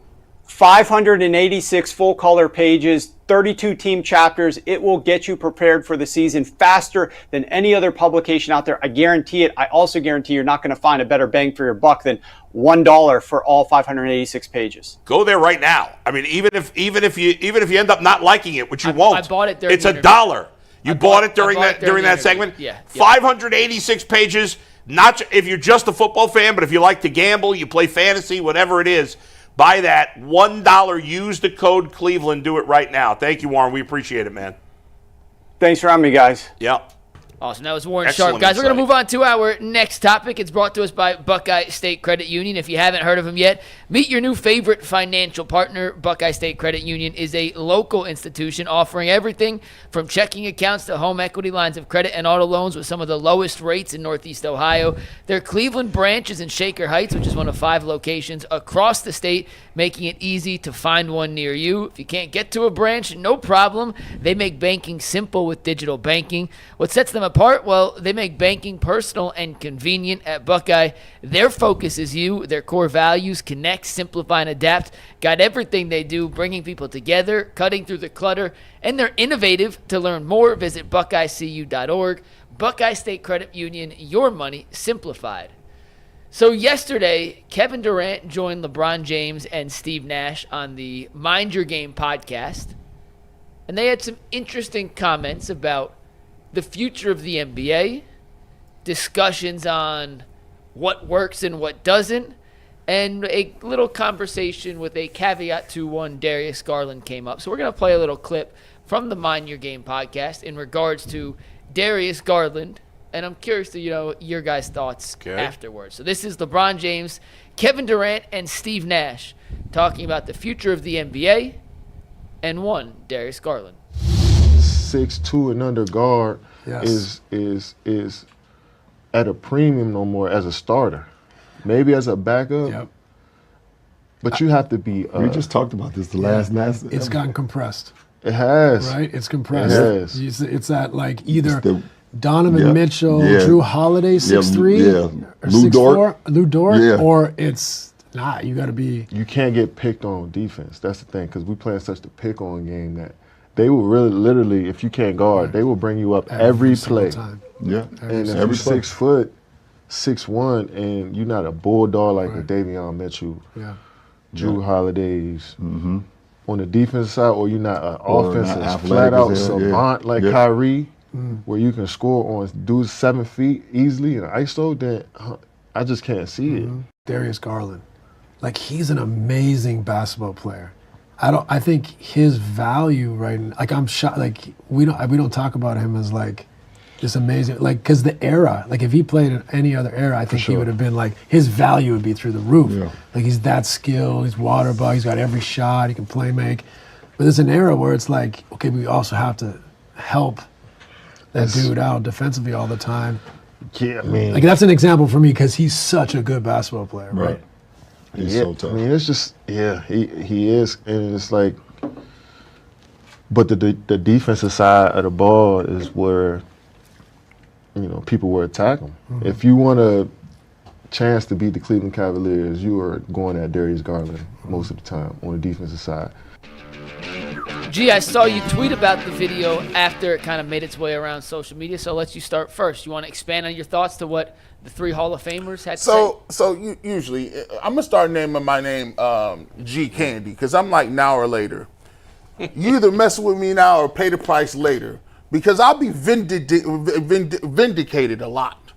586 full color pages, 32 team chapters. It will get you prepared for the season faster than any other publication out there. I guarantee it. I also guarantee you're not going to find a better bang for your buck than $1 for all 586 pages. Go there right now. I mean, even if you end up not liking it, which you won't, I bought it during it's $1. You bought it during that segment. Yeah. 586 pages. Not if you're just a football fan, but if you like to gamble, you play fantasy, whatever it is, buy that. $1. Use the code Cleveland. Do it right now. Thank you, Warren. We appreciate it, man. Thanks for having me, guys. Yep. Awesome. That was Warren Excellent Sharp. Guys, we're going to insight. move on to our next topic. It's brought to us by Buckeye State Credit Union. If you haven't heard of them yet, meet your new favorite financial partner. Buckeye State Credit Union is a local institution offering everything from checking accounts to home equity lines of credit and auto loans with some of the lowest rates in Northeast Ohio. Their Cleveland branch is in Shaker Heights, which is one of 5 locations across the state, making it easy to find one near you. If you can't get to a branch, no problem. They make banking simple with digital banking. What sets them apart? Well, they make banking personal and convenient at Buckeye. Their focus is you. Their core values: connect, simplify, and adapt. Got everything they do, bringing people together, cutting through the clutter, and they're innovative. To learn more, visit buckeyecu.org. Buckeye State Credit Union, your money simplified. So yesterday, Kevin Durant joined LeBron James and Steve Nash on the Mind Your Game podcast, and they had some interesting comments about the future of the NBA, discussions on what works and what doesn't, and a little conversation with a caveat to one Darius Garland came up. So we're going to play a little clip from the Mind Your Game podcast in regards to Darius Garland, and I'm curious to your guys' thoughts afterwards. So this is LeBron James, Kevin Durant, and Steve Nash talking about the future of the NBA and one Darius Garland. 6'2" and under guard is at a premium no more as a starter. Maybe as a backup, but you have to be. We just talked about this the last night. It's gotten compressed. It has. Right? It's compressed. It has. It's at like either Donovan Mitchell, Drew Holiday, 6'3", or Lou Dort, or it's not. You got to be. You can't get picked on defense. That's the thing, because we playing such a pick-on game that they will really, literally, if you can't guard, they will bring you up every play. Time. Yeah. And if you're 6 foot, 6'1", and you're not a bulldog like a Davion Mitchell, Drew Holidays, on the defensive side, or you're not an offensive flat-out savant like Kyrie, where you can score on dudes 7 feet easily in ISO, then I just can't see it. Darius Garland, like he's an amazing basketball player. I think his value right now, like I'm shocked, like we don't talk about him as like just amazing, like because the era, like if he played in any other era, I think he would have been like his value would be through the roof. Like he's that skilled, he's water bug, he's got every shot, he can play make. But there's an era where it's like, okay, we also have to help that dude out defensively all the time. Yeah, I mean, like that's an example for me because he's such a good basketball player, right? He's so tough. I mean, it's just, he is. And it's like, but the defensive side of the ball is where, people will attack him. If you want a chance to beat the Cleveland Cavaliers, you are going at Darius Garland most of the time on the defensive side. G, I saw you tweet about the video after it kind of made its way around social media, so I'll let you start first. You want to expand on your thoughts to what the 3 Hall of Famers had to say? So usually, I'm going to start naming my name G Candy, because I'm like now or later. You either mess with me now or pay the price later, because I'll be vindicated a lot.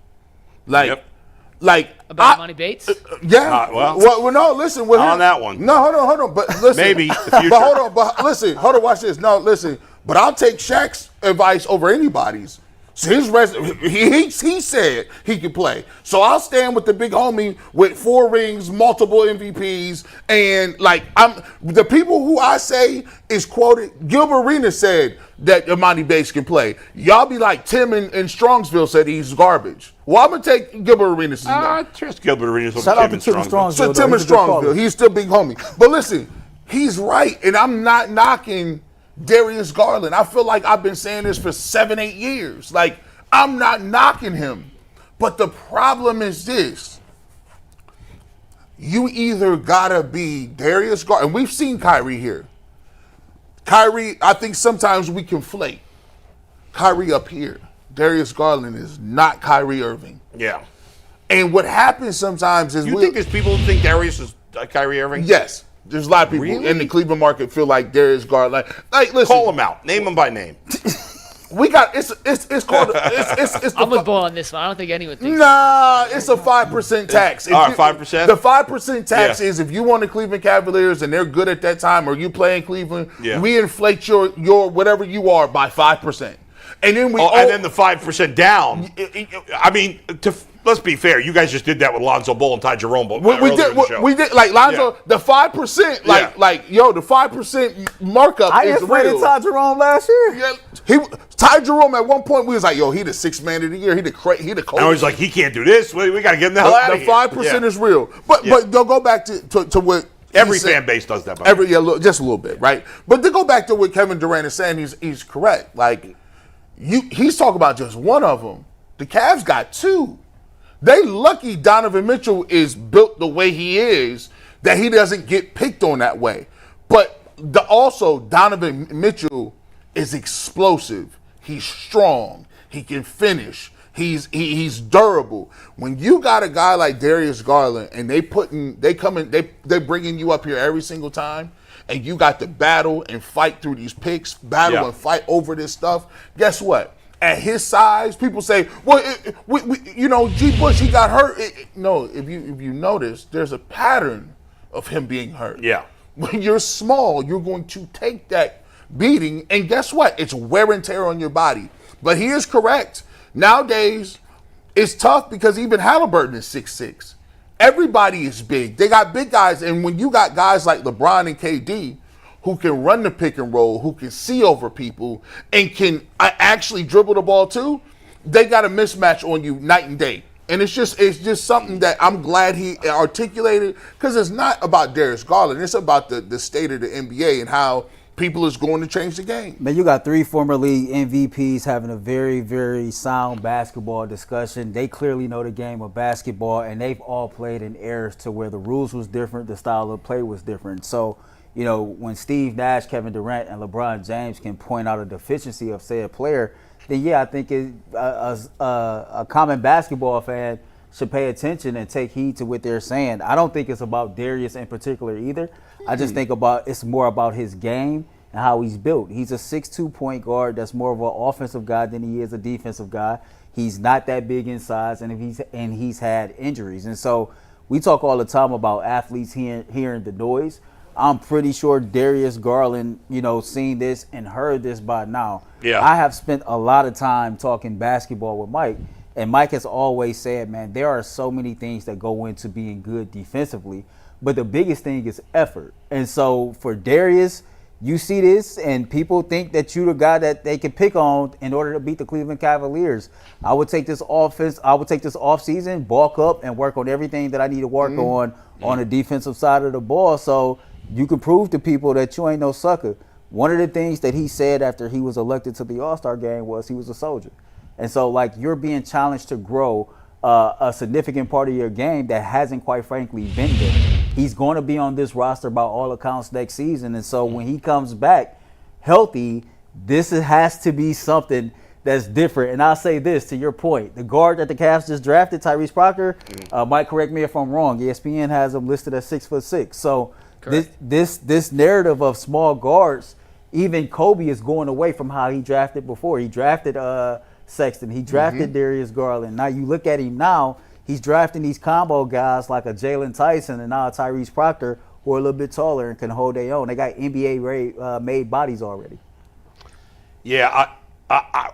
Like about Monty Bates? Well, no, listen. On that one. No, hold on. But listen. Maybe the future. But listen, watch this. No, listen. But I'll take Shaq's advice over anybody's. So his he said he could play. So I'll stand with the big homie with 4 rings, multiple MVPs, and the people who I say is quoted. Gilbert Arenas said that Imani Bates can play. Y'all be like Tim in Strongsville said he's garbage. Well, I'm gonna take Gilbert Arenas. I trust Gilbert Arenas over Shout out Tim to in Tim Strongsville. So Tim in Strongsville, he's still big homie. But listen, he's right, and I'm not knocking Darius Garland. I feel like I've been saying this for 7-8 years. Like, I'm not knocking him. But the problem is this. you either gotta be Darius Garland, and we've seen Kyrie here. Kyrie, I think sometimes we conflate Kyrie up here. Darius Garland is not Kyrie Irving. Yeah. And what happens sometimes is you think there's people who think Darius is Kyrie Irving? Yes. There's a lot of people in the Cleveland market feel like Darius Garland. Like listen. Call them out. Name them by name. We got it's called it's I'm with Bull on this one. I don't think anyone thinks. Nah, it's a 5% tax. All right, 5%. The 5% tax is if you want the Cleveland Cavaliers and they're good at that time, or you play in Cleveland, we inflate your whatever you are by 5%, and then and then the 5% down. I mean, let's be fair. You guys just did that with Lonzo Ball and Ty Jerome. We did like Lonzo. The 5%, the 5% markup I is real. Ty Jerome last year. Yeah, Ty Jerome at one point we was like, yo, he the sixth man of the year. He the coach. And he's like, he can't do this. We got to get him the hell out of here. The 5% is real. But they'll go back to what every fan base does that. Just a little bit, right? But to go back to what Kevin Durant is saying, he's correct. Like he's talking about just one of them. The Cavs got two. They lucky Donovan Mitchell is built the way he is, that he doesn't get picked on that way. But also Donovan Mitchell is explosive. He's strong. He can finish. He's durable. When you got a guy like Darius Garland and they're bringing you up here every single time, and you got to battle and fight through these picks, and fight over this stuff. Guess what? At his size, people say, "Well, G. Bush, he got hurt." No, if you notice, there's a pattern of him being hurt. Yeah. When you're small, you're going to take that beating, and guess what? It's wear and tear on your body. But he is correct. Nowadays, it's tough because even Halliburton is 6'6". Everybody is big. They got big guys, and when you got guys like LeBron and KD who can run the pick and roll, who can see over people, and can actually dribble the ball too, they got a mismatch on you night and day. And it's just something that I'm glad he articulated, because it's not about Darius Garland. It's about the state of the NBA and how people is going to change the game. Man, you got three former league MVPs having a very, very sound basketball discussion. They clearly know the game of basketball, and they've all played in eras to where the rules was different, the style of play was different. So, when Steve Nash, Kevin Durant, and LeBron James can point out a deficiency of, say, a player, then I think a common basketball fan should pay attention and take heed to what they're saying. I don't think it's about Darius in particular either. I just think it's more about his game and how he's built. He's a 6'2" point guard that's more of an offensive guy than he is a defensive guy. He's not that big in size, and he's had injuries. And so we talk all the time about athletes hearing the noise. I'm pretty sure Darius Garland, seen this and heard this by now. Yeah. I have spent a lot of time talking basketball with Mike, and Mike has always said, man, there are so many things that go into being good defensively, but the biggest thing is effort. And so for Darius, you see this, and people think that you're the guy that they can pick on in order to beat the Cleveland Cavaliers. I would take this offseason, bulk up, and work on everything that I need to work on the defensive side of the ball, so you can prove to people that you ain't no sucker. One of the things that he said after he was elected to the All-Star game was he was a soldier. And so, you're being challenged to grow a significant part of your game that hasn't, quite frankly, been there. He's going to be on this roster by all accounts next season. And so when he comes back healthy, this has to be something that's different. And I'll say this, to your point, the guard that the Cavs just drafted, Tyrese Proctor, might correct me if I'm wrong. ESPN has him listed at 6'6". So this narrative of small guards, even Kobe is going away from how he drafted before. He drafted Sexton. He drafted Darius Garland. Now you look at him now, he's drafting these combo guys like a Jalen Tyson and now a Tyrese Proctor, who are a little bit taller and can hold their own. They got NBA made bodies already. Yeah,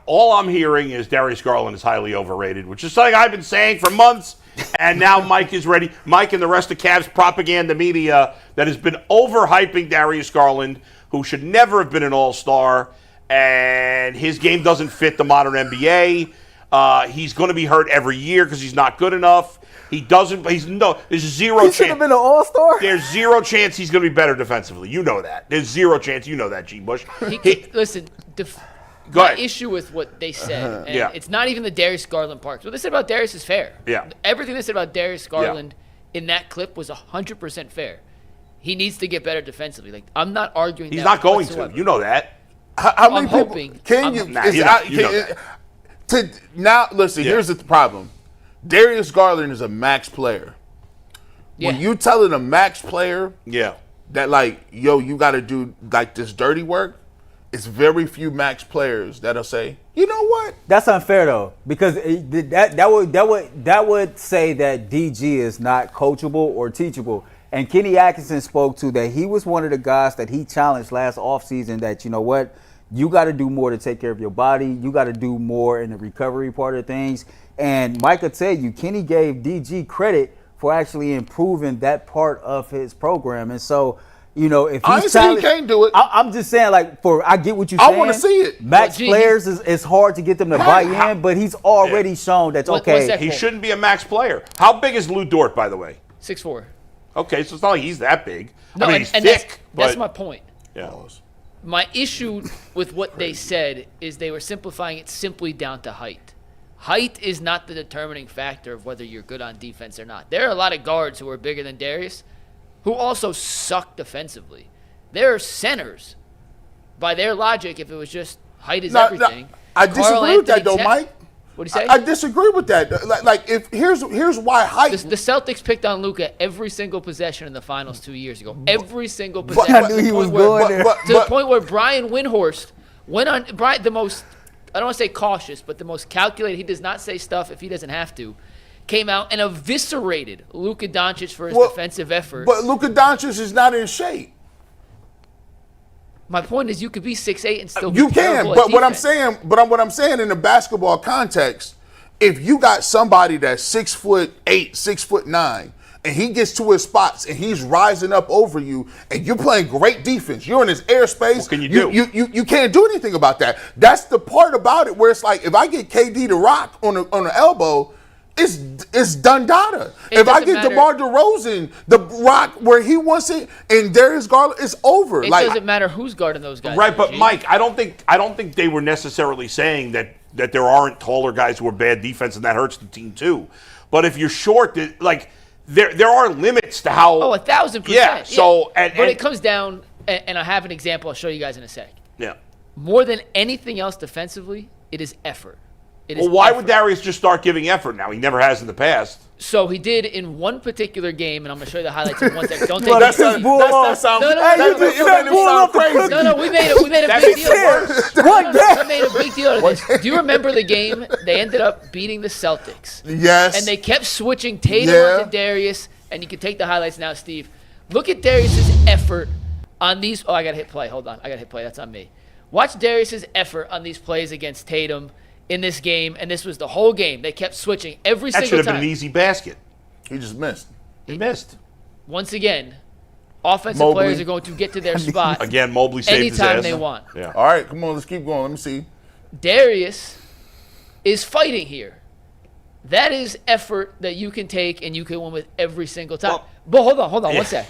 all I'm hearing is Darius Garland is highly overrated, which is something I've been saying for months, and now Mike is ready. Mike and the rest of Cavs propaganda media that has been overhyping Darius Garland, who should never have been an all-star, and his game doesn't fit the modern NBA. He's going to be hurt every year because he's not good enough. There's zero chance. He should have been an all-star. There's zero chance he's going to be better defensively. You know that. There's zero chance. You know that, G. Bush. Listen, Go ahead. My issue with what they said, and it's not even the Darius Garland part. What they said about Darius is fair. Yeah. Everything they said about Darius Garland in that clip was 100% fair. He needs to get better defensively. Like, I'm not arguing. He's that not going whatsoever. to. You know that. How many I'm people hoping. can you? Nah, is you out- know- you know can- to now, listen. Yeah. Here's the problem. Darius Garland is a max player. When Yeah. you telling a max player Yeah. that like, yo, you got to do like this dirty work, it's very few max players that'll say, you know what? That's unfair though, because that would say that DG is not coachable or teachable. And Kenny Atkinson spoke to that he was one of the guys that he challenged last offseason that, you know what, you got to do more to take care of your body. You got to do more in the recovery part of things. And Mike will tell you, Kenny gave DG credit for actually improving that part of his program. And so, you know, if I he's ain't saying he challenged- can't do it. I'm just saying, like, I get what you're I saying. wanna see it. Max Well, gee, players is hard to get them to buy in, but he's already shown that's What's okay. that? He shouldn't be a max player. How big is Lou Dort, by the way? 6'4". Okay, so it's not like he's that big. No, I mean, and, he's and thick. that's but, my point. Yeah. My issue with what they said is they were simplifying it simply down to height. Height is not the determining factor of whether you're good on defense or not. There are a lot of guards who are bigger than Darius who also suck defensively. There are centers. By their logic, if it was just height is everything. I Karl disagree with that Anthony though, Towns- Mike. What'd you say? I disagree with that. Like if here's why height. The Celtics picked on Luka every single possession in the finals 2 years ago. Every single But- possession. I knew to the he was point where- going there. To the point where Brian Windhorst went on the most, I don't want to say cautious, but the most calculated. He does not say stuff if he doesn't have to. Came out and eviscerated Luka Doncic for his defensive effort. But Luka Doncic is not in shape. My point is, you could be 6'8" and still be You can, terrible at but what I'm defense. saying, what I'm saying in the basketball context, if you got somebody that's 6'8", 6'9", and he gets to his spots and he's rising up over you, and you're playing great defense, you're in his airspace. What can you do? You can't do anything about that. That's the part about it where it's like if I get KD to rock on the elbow, it's done data. If I doesn't get matter. DeMar DeRozan the rock where he wants it and Darius Garland, it's over. It like doesn't matter who's guarding those guys. Right, but G. Mike, I don't think they were necessarily saying that there aren't taller guys who are bad defense and that hurts the team too. But if you're short, like there are limits to how. Oh, 1,000%. Yeah. So but it comes down, and I have an example. I'll show you guys in a sec. Yeah. More than anything else defensively, it is effort. It is Well, why effort. would Darius just start giving effort now? He never has in the past. So he did in one particular game, and I'm going to show you the highlights in one second. Don't take Well, it. that sounds. No, no, that- no, you no, made no, him no, sound no, crazy. No, we made a That big makes deal. it worse. We made a big deal of this. Do you remember the game? They ended up beating the Celtics. Yes. And they kept switching Tatum Yeah. onto Darius, and you can take the highlights now, Steve. Look at Darius's effort on these. Oh, I got to hit play. Hold on. I got to hit play. That's on me. Watch Darius's effort on these plays against Tatum in this game, and this was the whole game. They kept switching every That should single have time. been an easy basket. He just missed. He missed. Once again, offensive Mobley. players are going to get to their spot Again, Mobley saved his anytime ass. they want. Yeah. All right, come on, let's keep going. Let me see. Darius is fighting here. That is effort that you can take and you can win with every single time. But hold on Yeah. one sec.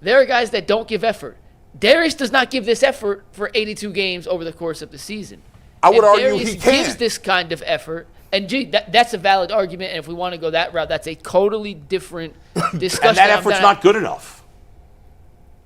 There are guys that don't give effort. Darius does not give this effort for 82 games over the course of the season. I would If argue Darius he can. gives this kind of effort, and gee, that's a valid argument, and if we want to go that route, that's a totally different discussion. And that effort's not good enough.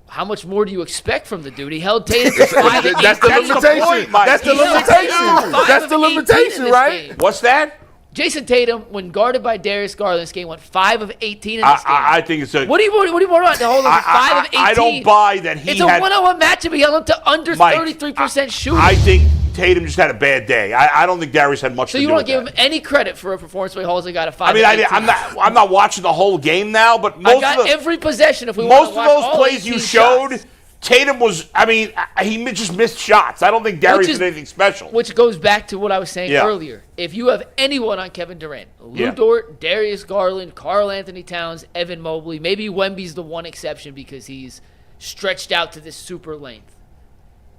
How much more do you expect from the dude? He held Tatum to 5 of 18. That's the That's the limitation. point, Mike. That's the He held limitation. Tatum to 5 That's of the 18 in limitation, this right? game. What's that? Jason Tatum, when guarded by Darius Garland, this game went 5 of 18 in this game. I think it's a. What do you want to hold him to 5 of 18? I don't buy that he It's a had. one-on-one matchup. He held him to under Mike, 33% shooting. I think Tatum just had a bad day. I don't think Darius had much so to you do don't with give that. him any credit for a performance where he holds a guy to 5 I mean, of 18. I'm not watching the whole game now, but I most got of the, every possession if we want most to of watch those all plays 18 you showed, shots. Tatum was. I mean, he just missed shots. I don't think Darius did anything special. Which goes back to what I was saying Yeah. earlier. If you have anyone on Kevin Durant, Lou Yeah. Dort, Darius Garland, Karl Anthony Towns, Evan Mobley, maybe Wemby's the one exception because he's stretched out to this super length.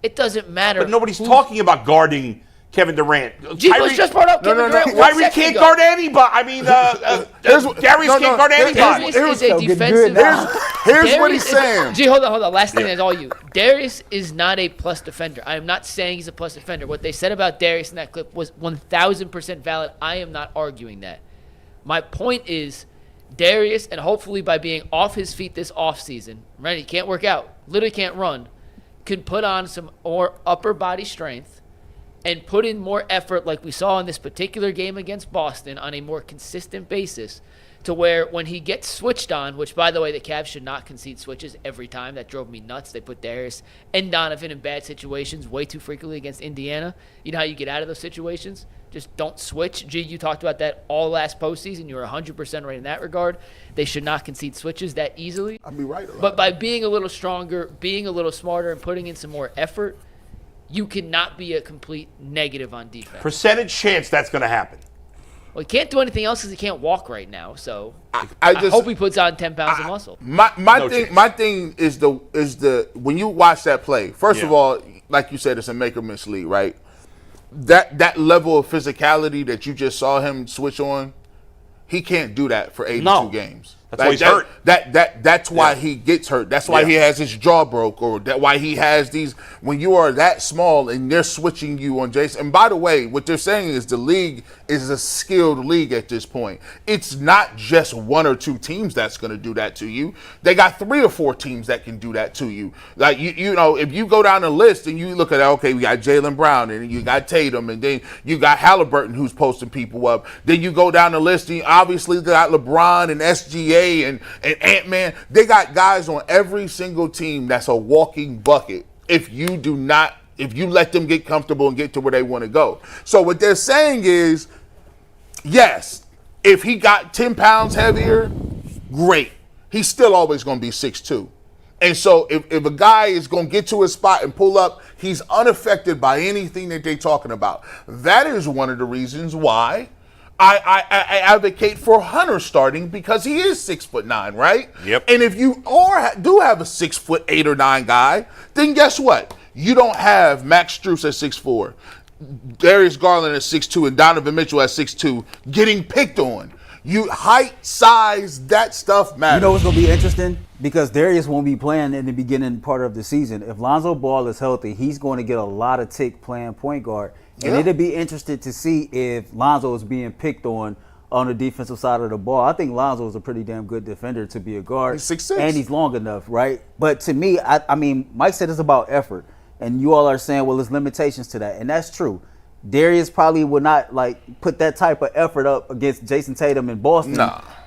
It doesn't matter. But nobody's who's- talking about guarding Kevin Durant. G-Bo's just brought up Kevin Durant. one Kyrie second can't ago. guard anybody. I mean, Darius can't guard anybody. Darius is a Get good defensive. now. Here's what Darius he's is- saying. Gee, hold on. Last thing is all you. Darius is not a plus defender. I am not saying he's a plus defender. What they said about Darius in that clip was 1,000% valid. I am not arguing that. My point is, Darius, and hopefully by being off his feet this offseason, right? He can't work out, literally can't run, can put on some more upper body strength and put in more effort like we saw in this particular game against Boston on a more consistent basis, to where when he gets switched on, which, by the way, the Cavs should not concede switches every time. That drove me nuts. They put Darius and Donovan in bad situations way too frequently against Indiana. You know how you get out of those situations? Just don't switch. G, you talked about that all last postseason. You were 100% right in that regard. They should not concede switches that easily. I'd be right. But by being a little stronger, being a little smarter, and putting in some more effort, you cannot be a complete negative on defense. Percentage chance that's going to happen. Well, he can't do anything else because he can't walk right now. So I hope he puts on 10 pounds of muscle. My thing is the when you watch that play. First of all, like you said, it's a make or miss league, right? That level of physicality that you just saw him switch on, he can't do that for 82 games. That's why he's hurt. That's why he gets hurt. That's why he has his jaw broke, or that why he has these. When you are that small and they're switching you on Jason. And by the way, what they're saying is the league is a skilled league at this point. It's not just one or two teams that's going to do that to you. They got 3 or 4 teams that can do that to you. Like you know, if you go down the list and you look at, okay, we got Jaylen Brown and you got Tatum and then you got Halliburton who's posting people up. Then you go down the list and obviously they got LeBron and SGA. And Ant-Man, they got guys on every single team that's a walking bucket if you let them get comfortable and get to where they want to go. So what they're saying is, yes, if he got 10 pounds heavier, great. He's still always going to be 6'2". And so if a guy is going to get to his spot and pull up, he's unaffected by anything that they're talking about. That is one of the reasons why I advocate for Hunter starting, because he is 6'9", right? Yep. And if you do have a 6'8" or 9" guy, then guess what? You don't have Max Strus at 6'4", Darius Garland at 6'2", and Donovan Mitchell at 6'2", getting picked on. You height, size, that stuff matters. You know what's going to be interesting? Because Darius won't be playing in the beginning part of the season. If Lonzo Ball is healthy, he's going to get a lot of tick playing point guard. And it'd be interesting to see if Lonzo is being picked on the defensive side of the ball. I think Lonzo is a pretty damn good defender to be a guard. He's 6'6". And he's long enough, right? But to me, I mean, Mike said it's about effort. And you all are saying, well, there's limitations to that. And that's true. Darius probably would not put that type of effort up against Jason Tatum in Boston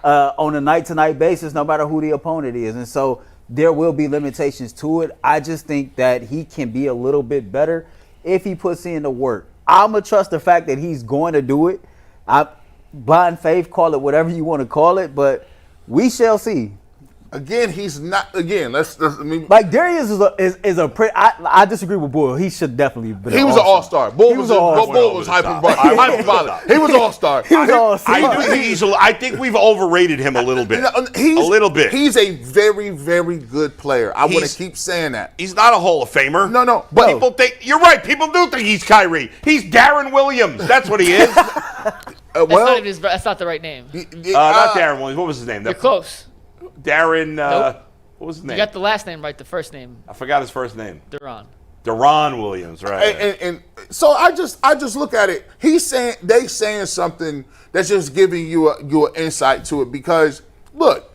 on a night-to-night basis, no matter who the opponent is. And so there will be limitations to it. I just think that he can be a little bit better if he puts in the work. I'm going to trust the fact that he's going to do it. Blind faith, call it whatever you want to call it, but we shall see. Again, he's not. Again, Darius is a pretty. I disagree with Bull. He should definitely be. He was an all-star. Bull was hyperbolic. He was all-star. He was all-star. I think we've overrated him a little bit. A little bit. He's a very, very good player. I want to keep saying that. He's not a Hall of Famer. No. But people think you're right. People do think he's Kyrie. He's Darren Williams. That's what he is. That's not the right name. Not Darren Williams. What was his name? You're close. Darren. Nope. What was his name? You got the last name right. The first name. I forgot his first name. Deron Williams, right? And so I just look at it. They saying something that's just giving you an insight to it, because look,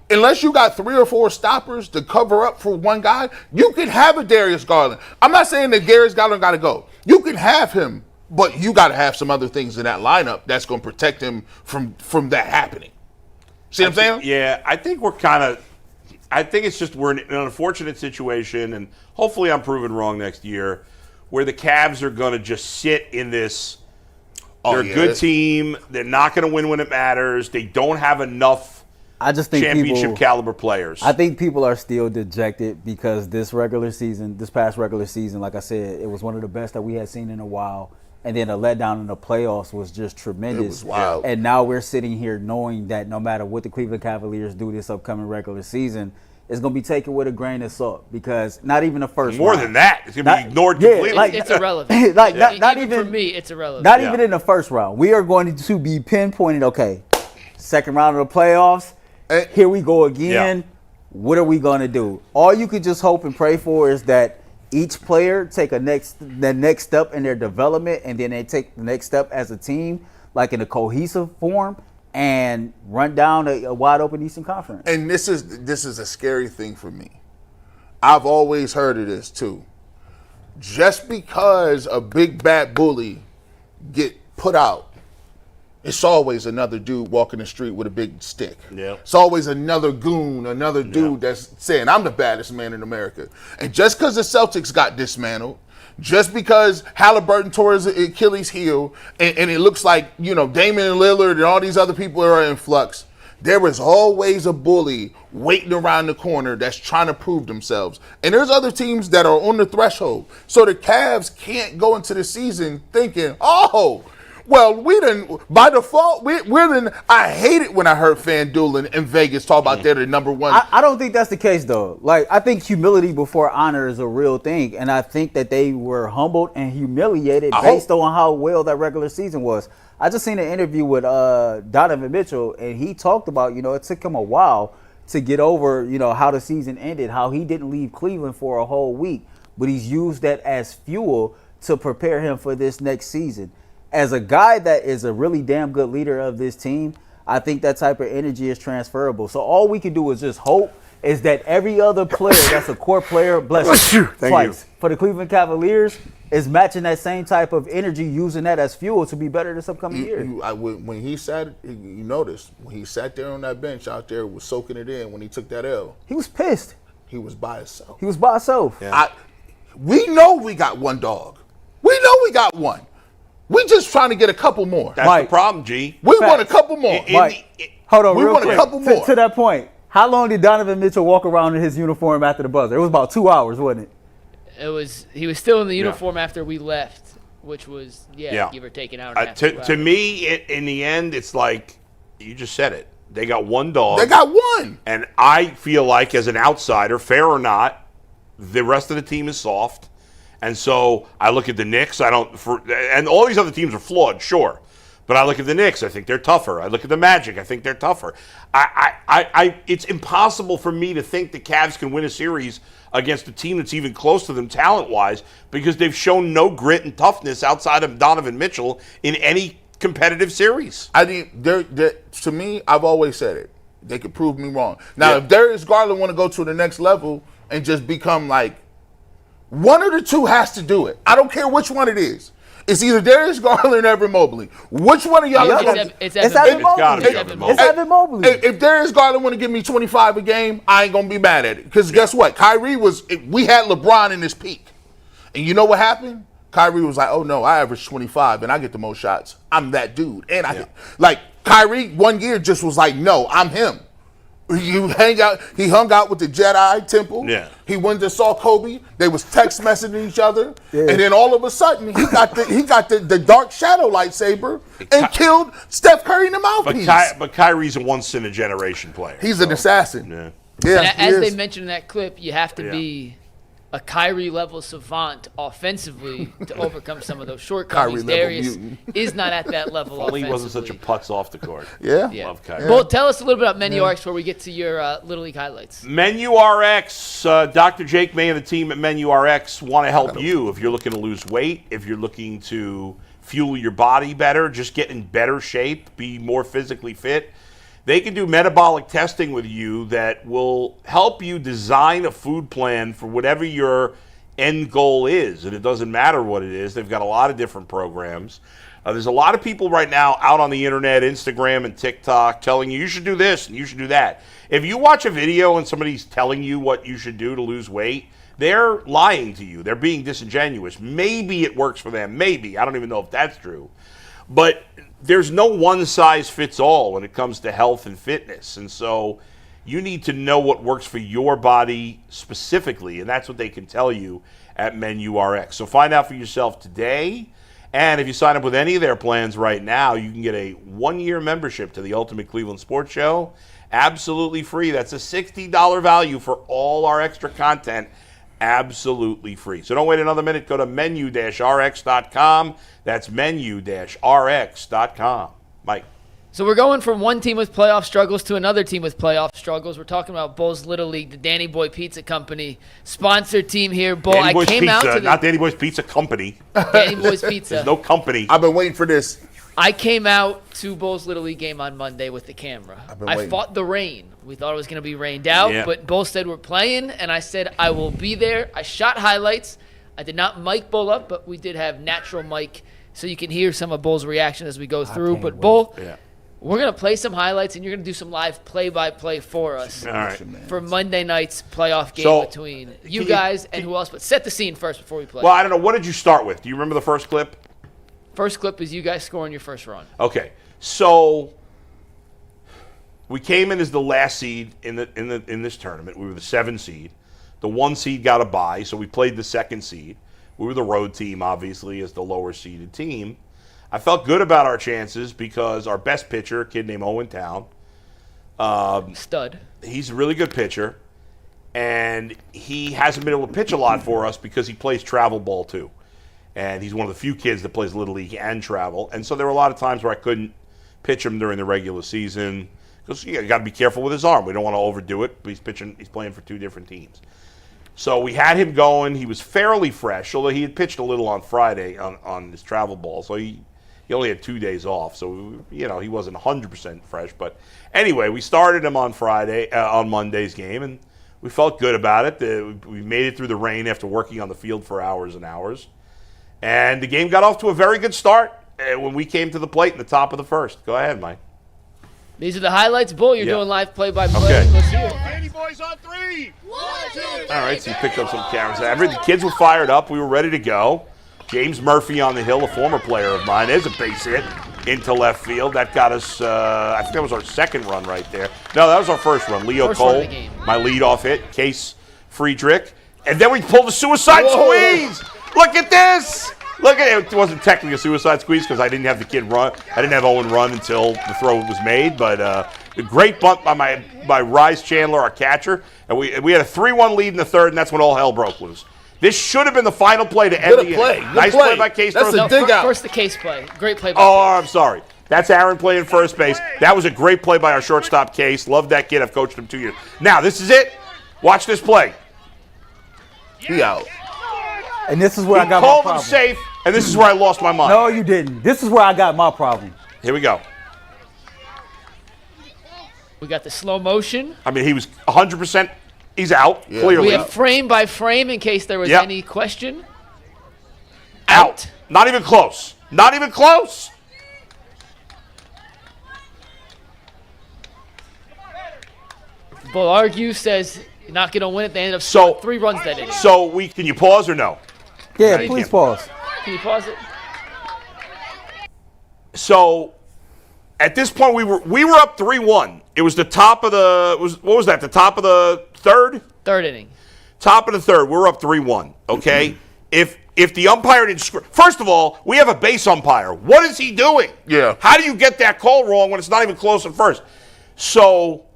unless you got 3 or 4 stoppers to cover up for one guy, you can have a Darius Garland. I'm not saying that Darius Garland got to go. You can have him, but you got to have some other things in that lineup that's going to protect him from that happening. See what I'm saying? Yeah, I think we're it's just we're in an unfortunate situation, and hopefully I'm proven wrong next year, where the Cavs are going to just sit in this. They're a good team. They're not going to win when it matters. They don't have enough championship caliber players. I think people are still dejected because this past regular season, like I said, it was one of the best that we had seen in a while. And then the letdown in the playoffs was just tremendous. It was wild. And now we're sitting here knowing that no matter what the Cleveland Cavaliers do this upcoming regular season, it's going to be taken with a grain of salt, because not even the first More round. than that. It's going to be ignored completely. It's irrelevant. Not even for me, it's irrelevant. Not even in the first round. We are going to be pinpointed, okay, second round of the playoffs, here we go again. Yeah. What are we going to do? All you could just hope and pray for is that each player take the next step in their development, and then they take the next step as a team, like in a cohesive form, and run down a wide open Eastern Conference. And this is a scary thing for me. I've always heard of this too. Just because a big bad bully get put out, it's always another dude walking the street with a big stick. Yeah. It's always another goon, another dude that's saying, I'm the baddest man in America. And just because the Celtics got dismantled, just because Halliburton tore his Achilles heel, and it looks like, Damian Lillard and all these other people are in flux, there is always a bully waiting around the corner that's trying to prove themselves. And there's other teams that are on the threshold. So the Cavs can't go into the season thinking, well, we didn't, by default, we're then. I hate it when I heard FanDuel and Vegas talk about they're the number one. I don't think that's the case, though. Like, I think humility before honor is a real thing. And I think that they were humbled and humiliated based on how well that regular season was. I just seen an interview with Donovan Mitchell, and he talked about, it took him a while to get over, how the season ended, how he didn't leave Cleveland for a whole week. But he's used that as fuel to prepare him for this next season. As a guy that is a really damn good leader of this team, I think that type of energy is transferable. So all we can do is just hope is that every other player that's a core player, bless you, twice, for the Cleveland Cavaliers is matching that same type of energy, using that as fuel to be better this upcoming year. When he sat, you noticed, when he sat there on that bench out there, was soaking it in when he took that L. He was pissed. He was by himself. Yeah. We know we got one dog. We know we got one. We just trying to get a couple more. That's the problem, G. We want a couple more. Hold on, we real want quick. a couple more. To that point, how long did Donovan Mitchell walk around in his uniform after the buzzer? It was about 2 hours, wasn't it? He was still in the uniform after we left, which was give or take an hour and a half. To me, in the end, it's like you just said it. They got one dog. They got one. And I feel like, as an outsider, fair or not, the rest of the team is soft. And so I look at the Knicks. And all these other teams are flawed, sure. But I look at the Knicks. I think they're tougher. I look at the Magic. I think they're tougher. It's impossible for me to think the Cavs can win a series against a team that's even close to them talent-wise, because they've shown no grit and toughness outside of Donovan Mitchell in any competitive series. To me, I've always said it. They could prove me wrong. Now, if Darius Garland want to go to the next level and just become like, one of the two has to do it. I don't care which one it is. It's either Darius Garland or Evan Mobley. Which one of y'all? It's Evan Mobley. It's Evan Mobley. If Darius Garland want to give me 25 a game, I ain't gonna be mad at it. Because guess what? We had LeBron in his peak, and you know what happened? Kyrie was like, "Oh no, I average 25 and I get the most shots. I'm that dude." And Kyrie 1 year just was like, "No, I'm him." He hung out with the Jedi Temple. Yeah. He went and saw Kobe. They was text messaging each other. Yeah. And then all of a sudden he got the dark shadow lightsaber and killed Steph Curry in the mouthpiece. But Kyrie's a once-in-a-generation player. He's an assassin. Yeah. Yeah, as they mentioned in that clip, you have to be a Kyrie-level savant offensively to overcome some of those shortcomings. Darius is not at that level offensively. Only he wasn't such a putz off the court. Yeah. Love Kyrie. Well, tell us a little bit about Menu RX before we get to your Little League highlights. Menu RX, Dr. Jake May and the team at Menu RX want to help you if you're looking to lose weight, if you're looking to fuel your body better, just get in better shape, be more physically fit. They can do metabolic testing with you that will help you design a food plan for whatever your end goal is. And it doesn't matter what it is. They've got a lot of different programs. There's a lot of people right now out on the internet, Instagram and TikTok, telling you should do this and you should do that. If you watch a video and somebody's telling you what you should do to lose weight, they're lying to you. They're being disingenuous. Maybe it works for them. Maybe. I don't even know if that's true. But there's no one-size-fits-all when it comes to health and fitness. And so you need to know what works for your body specifically, and that's what they can tell you at Menu RX. So find out for yourself today. And if you sign up with any of their plans right now, you can get a 1-year membership to the Ultimate Cleveland Sports Show absolutely free. That's a $60 value for all our extra content. Absolutely free. So don't wait another minute. Go to menu-rx.com. That's menu-rx.com. Mike. So we're going from one team with playoff struggles to another team with playoff struggles. We're talking about Bull's Little League, the Danny Boy Pizza Company sponsored team here. Bull, Danny Boy's Pizza, not Danny Boy's Pizza Company. Danny Boy's Pizza. There's no company. I've been waiting for this. I came out to Bull's Little League game on Monday with the camera. I fought the rain. We thought it was going to be rained out, but Bull said we're playing, and I said I will be there. I shot highlights. I did not mic Bull up, but we did have natural mic, so you can hear some of Bull's reaction as we go through. But Bull, we're going to play some highlights, and you're going to do some live play-by-play for us for Monday night's playoff game between you guys and who else. But set the scene first before we play. Well, I don't know. What did you start with? Do you remember the first clip? First clip is you guys scoring your first run. Okay, so we came in as the last seed in this tournament. We were the 7 seed. The 1 seed got a bye, so we played the 2nd seed. We were the road team, obviously, as the lower seeded team. I felt good about our chances because our best pitcher, a kid named Owen Town, stud. He's a really good pitcher, and he hasn't been able to pitch a lot for us because he plays travel ball too. And he's one of the few kids that plays Little League and travel. And so there were a lot of times where I couldn't pitch him during the regular season because you got to be careful with his arm. We don't want to overdo it, but he's playing for 2 different teams. So we had him going. He was fairly fresh, although he had pitched a little on Friday on his travel ball. So he only had 2 days off. So, he wasn't 100% fresh. But anyway, we started him on Monday's game, and we felt good about it. We made it through the rain after working on the field for hours and hours. And the game got off to a very good start when we came to the plate in the top of the first. Go ahead, Mike. These are the highlights. Bull, you're doing live play-by-play. Okay. Let's hear it. Danny boys on 3. 1, 2, 3. All right, so you picked up some cameras. The kids were fired up. We were ready to go. James Murphy on the hill, a former player of mine, is a base hit into left field. That got us, I think that was our 2nd run right there. No, that was our 1st run. Leo First Cole, run of the game. my leadoff hit, Case Friedrich. And then we pulled a suicide squeeze. Look at this. Look at it. It wasn't technically a suicide squeeze because I didn't have the kid run. I didn't have Owen run until the throw was made. But a great bunt by Rise Chandler, our catcher. And we had a 3-1 lead in the 3rd, and that's when all hell broke loose. This should have been the final play to end the inning. Nice play by Case. That's a dig out. First the Case play. Great play by I'm sorry. That's Aaron playing first base. That was a great play by our shortstop, Case. Love that kid. I've coached him 2 years. Now, this is it. Watch this play. He out. And this is where I got my Called problem. him safe, and this is where I lost my mind. No, you didn't. This is where I got my problem. Here we go. We got the slow motion. I mean, he was 100%. He's out, clearly. We have frame by frame in case there was any question. Out. Not even close. Not even close. Bull argues, says you're not going to win it. They end up scoring 3 runs that inning. So can you pause or no? Yeah, please pause. Can you pause it? So at this point we were up 3-1. It was the top of the what was that? The top of the 3rd? 3rd inning. Top of the 3rd. We're up 3-1. Okay? If the umpire didn't first of all, we have a base umpire. What is he doing? Yeah. How do you get that call wrong when it's not even close at first? So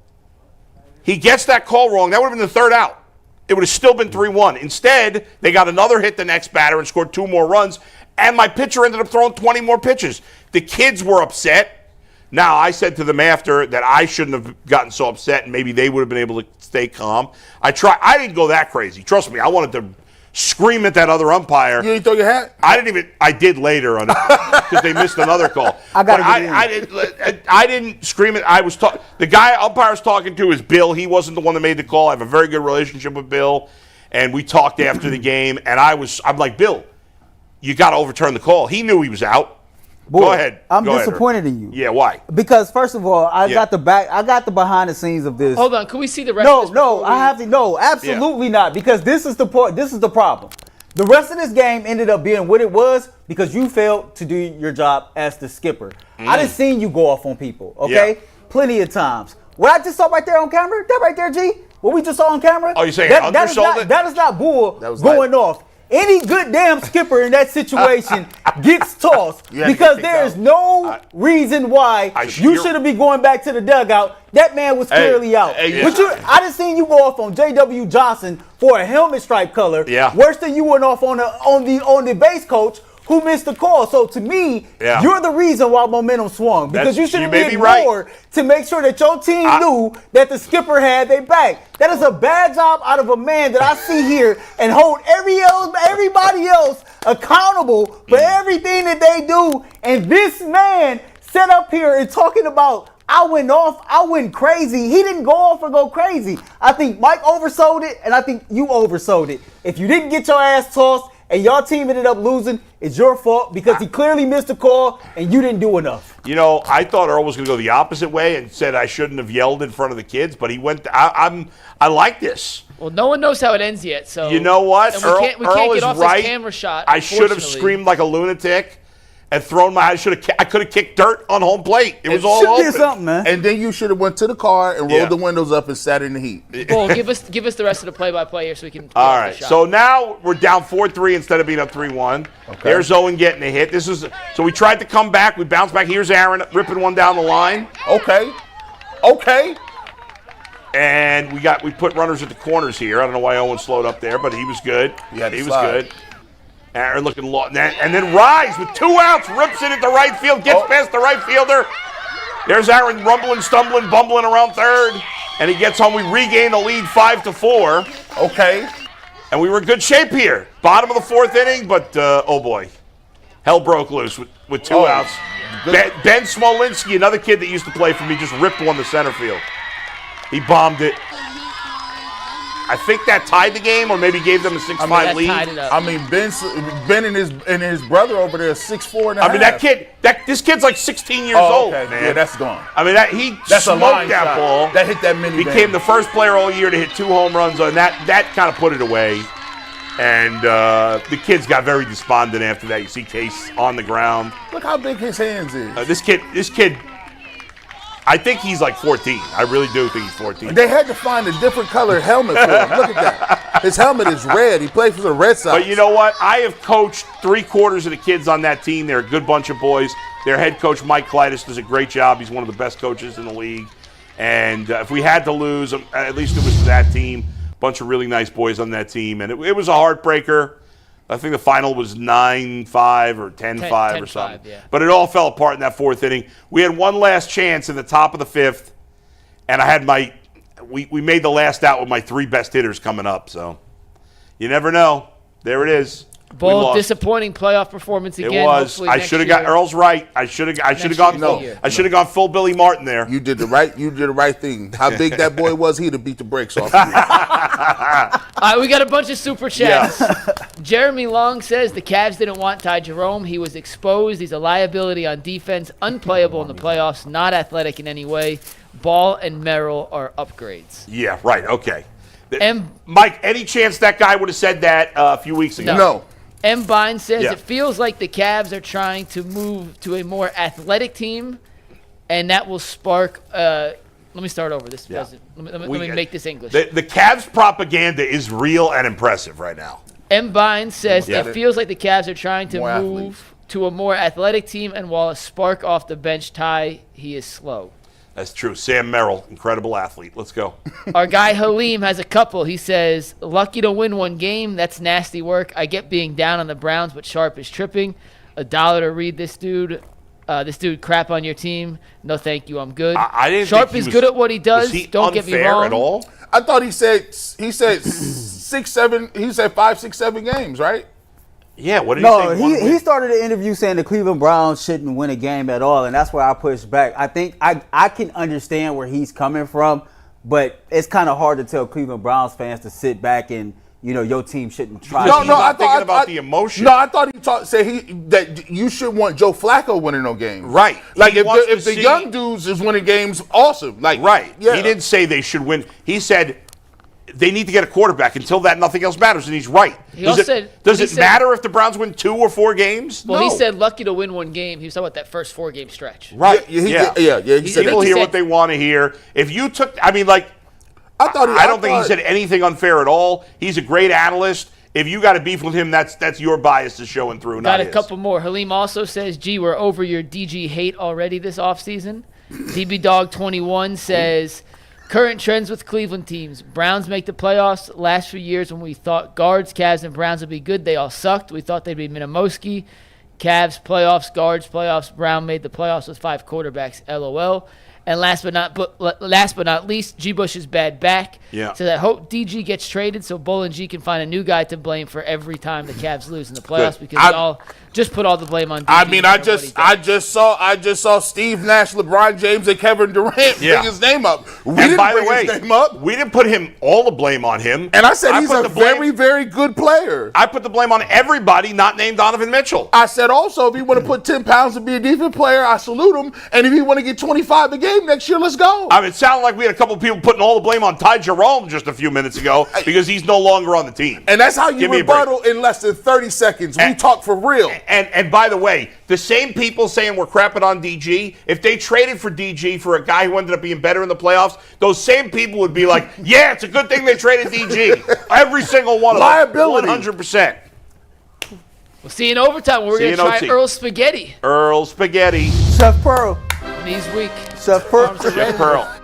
he gets that call wrong. That would have been the 3rd out. It would have still been 3-1. Instead, they got another hit the next batter and scored 2 more runs, and my pitcher ended up throwing 20 more pitches. The kids were upset. Now, I said to them after that I shouldn't have gotten so upset, and maybe they would have been able to stay calm. I didn't go that crazy. Trust me, I wanted to scream at that other umpire. You didn't throw your hat? I did later on because they missed another call. I didn't scream it. The guy umpire was talking to is Bill. He wasn't the one that made the call. I have a very good relationship with Bill, and we talked after the game. And I'm like, Bill, you got to overturn the call. He knew he was out. Boy, go ahead. I'm disappointed in you. Yeah, why? Because first of all, I got the behind the scenes of this. Hold on, can we see the rest of this? No, absolutely not. Because this is the problem. The rest of this game ended up being what it was because you failed to do your job as the skipper. I done seen you go off on people, okay? Plenty of times. What I just saw right there on camera, that right there, G, what we just saw on camera. Oh, you saying that is not Bull going off. Any good damn skipper in that situation gets tossed because there is no reason why you shouldn't be going back to the dugout. That man was clearly out. But I done seen you go off on J.W. Johnson for a helmet stripe color. Worse than you went off on the base coach who missed the call. So to me, you're the reason why momentum swung because you should have been more to make sure that your team knew that the skipper had their back. That is a bad job out of a man that I see here and hold everybody else accountable for everything that they do. And this man sat up here and talking about, I went off, I went crazy. He didn't go off or go crazy. I think Mike oversold it, and I think you oversold it. If you didn't get your ass tossed and your team ended up losing, it's your fault because he clearly missed a call and you didn't do enough. You know, I thought Earl was going to go the opposite way and said I shouldn't have yelled in front of the kids, but he went. I like this. Well, no one knows how it ends yet, so you know what? And Earl can't is get off right. this camera shot. I should have screamed like a lunatic and thrown my. I could have kicked dirt on home plate. It was all should open. be something, man. And then you should have went to the car and rolled the windows up and sat in the heat. Bull, give us the rest of the play-by-play here so we can. All right. So now we're down 4-3 instead of being up 3-1. Okay. There's Owen getting a hit. So we tried to come back. We bounced back. Here's Aaron ripping one down the line. Okay. And we put runners at the corners here. I don't know why Owen slowed up there, but he was good. He was good. Aaron looking low. And then Rise with 2 outs, rips it at the right field, gets past the right fielder. There's Aaron rumbling, stumbling, bumbling around third. And he gets home. We regain the lead 5-4. Okay. And we were in good shape here. Bottom of the 4th inning, but oh boy. Hell broke loose with 2 outs. Ben Smolinski, another kid that used to play for me, just ripped one to center field. He bombed it. I think that tied the game, or maybe gave them a 6-5 lead. Tied it up. I mean, Ben and his brother over there are 6'4" and a half. I mean, this kid's like 16 years old, man. Yeah, that's gone. I mean, he That's smoked a line that shot. ball. That hit that mini. Became the first player all year to hit 2 home runs on that. That kind of put it away. And the kids got very despondent after that. You see Case on the ground. Look how big his hands is. This kid, I think he's like 14. I really do think he's 14. They had to find a different color helmet for him. Look at that. His helmet is red. He played for the Red Sox. But you know what? I have coached 3/4 of the kids on that team. They're a good bunch of boys. Their head coach, Mike Kleitis, does a great job. He's one of the best coaches in the league. And if we had to lose, at least it was to that team. Bunch of really nice boys on that team. And it was a heartbreaker. I think the final was 9-5 or 10-5 or something. Yeah. But it all fell apart in that 4th inning. We had one last chance in the top of the 5th, and I had we made the last out with my 3 best hitters coming up. So you never know. There it is. Bold, disappointing playoff performance again. It was. I should have got Earl's right. I should have gone full Billy Martin there. You did the right thing. How big that boy was, he'd have beat the brakes off you. All right, we got a bunch of super chats. Yeah. Jeremy Long says the Cavs didn't want Ty Jerome. He was exposed. He's a liability on defense, unplayable in the playoffs, not athletic in any way. Ball and Merrill are upgrades. Yeah, right. Okay. Mike, any chance that guy would have said that a few weeks ago? No. M. Bine says it feels like the Cavs are trying to move to a more athletic team, and that will spark. Let me start over. This doesn't. Let me make this English. The Cavs propaganda is real and impressive right now. M. Bine says it feels like the Cavs are trying to move to a more athletic team, and while a spark off the bench, Ty, he is slow. That's true. Sam Merrill, incredible athlete. Let's go. Our guy Halim has a couple. He says, lucky to win one game. That's nasty work. I get being down on the Browns, but Sharp is tripping. $1 to read this dude. This dude crap on your team. No, thank you. I'm good. I didn't Sharp think is good at what he does. Don't get me wrong. At all? I thought he said 6, 7. He said 5, 6, 7 games, right? Yeah, what did he say? He started the interview saying the Cleveland Browns shouldn't win a game at all, and that's where I pushed back. I think I can understand where he's coming from, but it's kind of hard to tell Cleveland Browns fans to sit back and, your team shouldn't try. I thought about the emotion. No, I thought he said that you should want Joe Flacco winning no games. Right. Like if the young dudes is winning games, awesome. Like right. Yeah. He didn't say they should win. He said they need to get a quarterback. Until that, nothing else matters, and he's right. Does it matter if the Browns win 2 or 4 games? Well, no. He said lucky to win one game. He was talking about that first 4-game stretch. Right. He said people hear what they want to hear. If you took, I don't think he said anything unfair at all. He's a great analyst. If you got a beef with him, that's your bias is showing through. Got a couple more. Halim also says, "Gee, we're over your DG hate already this offseason." DB Dog 21 says, current trends with Cleveland teams. Browns make the playoffs. Last few years when we thought guards, Cavs, and Browns would be good, they all sucked. We thought they'd be Minimowski. Cavs, playoffs, guards, playoffs. Brown made the playoffs with 5 quarterbacks. LOL. And last but not least, G. Bush's bad back. Yeah. So I hope DG gets traded so Bull and G can find a new guy to blame for every time the Cavs lose in the playoffs because y'all just put all the blame on DG. I mean, I just saw Steve Nash, LeBron James, and Kevin Durant bring his name up. We didn't bring his name up. We didn't put all the blame on him. And I said he's a very, very good player. I put the blame on everybody not named Donovan Mitchell. I said also, if he want to put 10 pounds to be a defensive player, I salute him. And if he want to get 25 a game next year, let's go. I mean, it sounded like we had a couple of people putting all the blame on Ty Jerome just a few minutes ago because he's no longer on the team. And that's how you rebuttal in less than 30 seconds. We talk for real. And by the way, the same people saying we're crapping on DG, if they traded for DG for a guy who ended up being better in the playoffs, those same people would be like, yeah, it's a good thing they traded DG. Every single one of them. Liability. 100%. We'll see you in overtime. We're going to try Earl Spaghetti. Earl Spaghetti. Chef Pearl. Knees weak. Chef Pearl. Chef Pearl.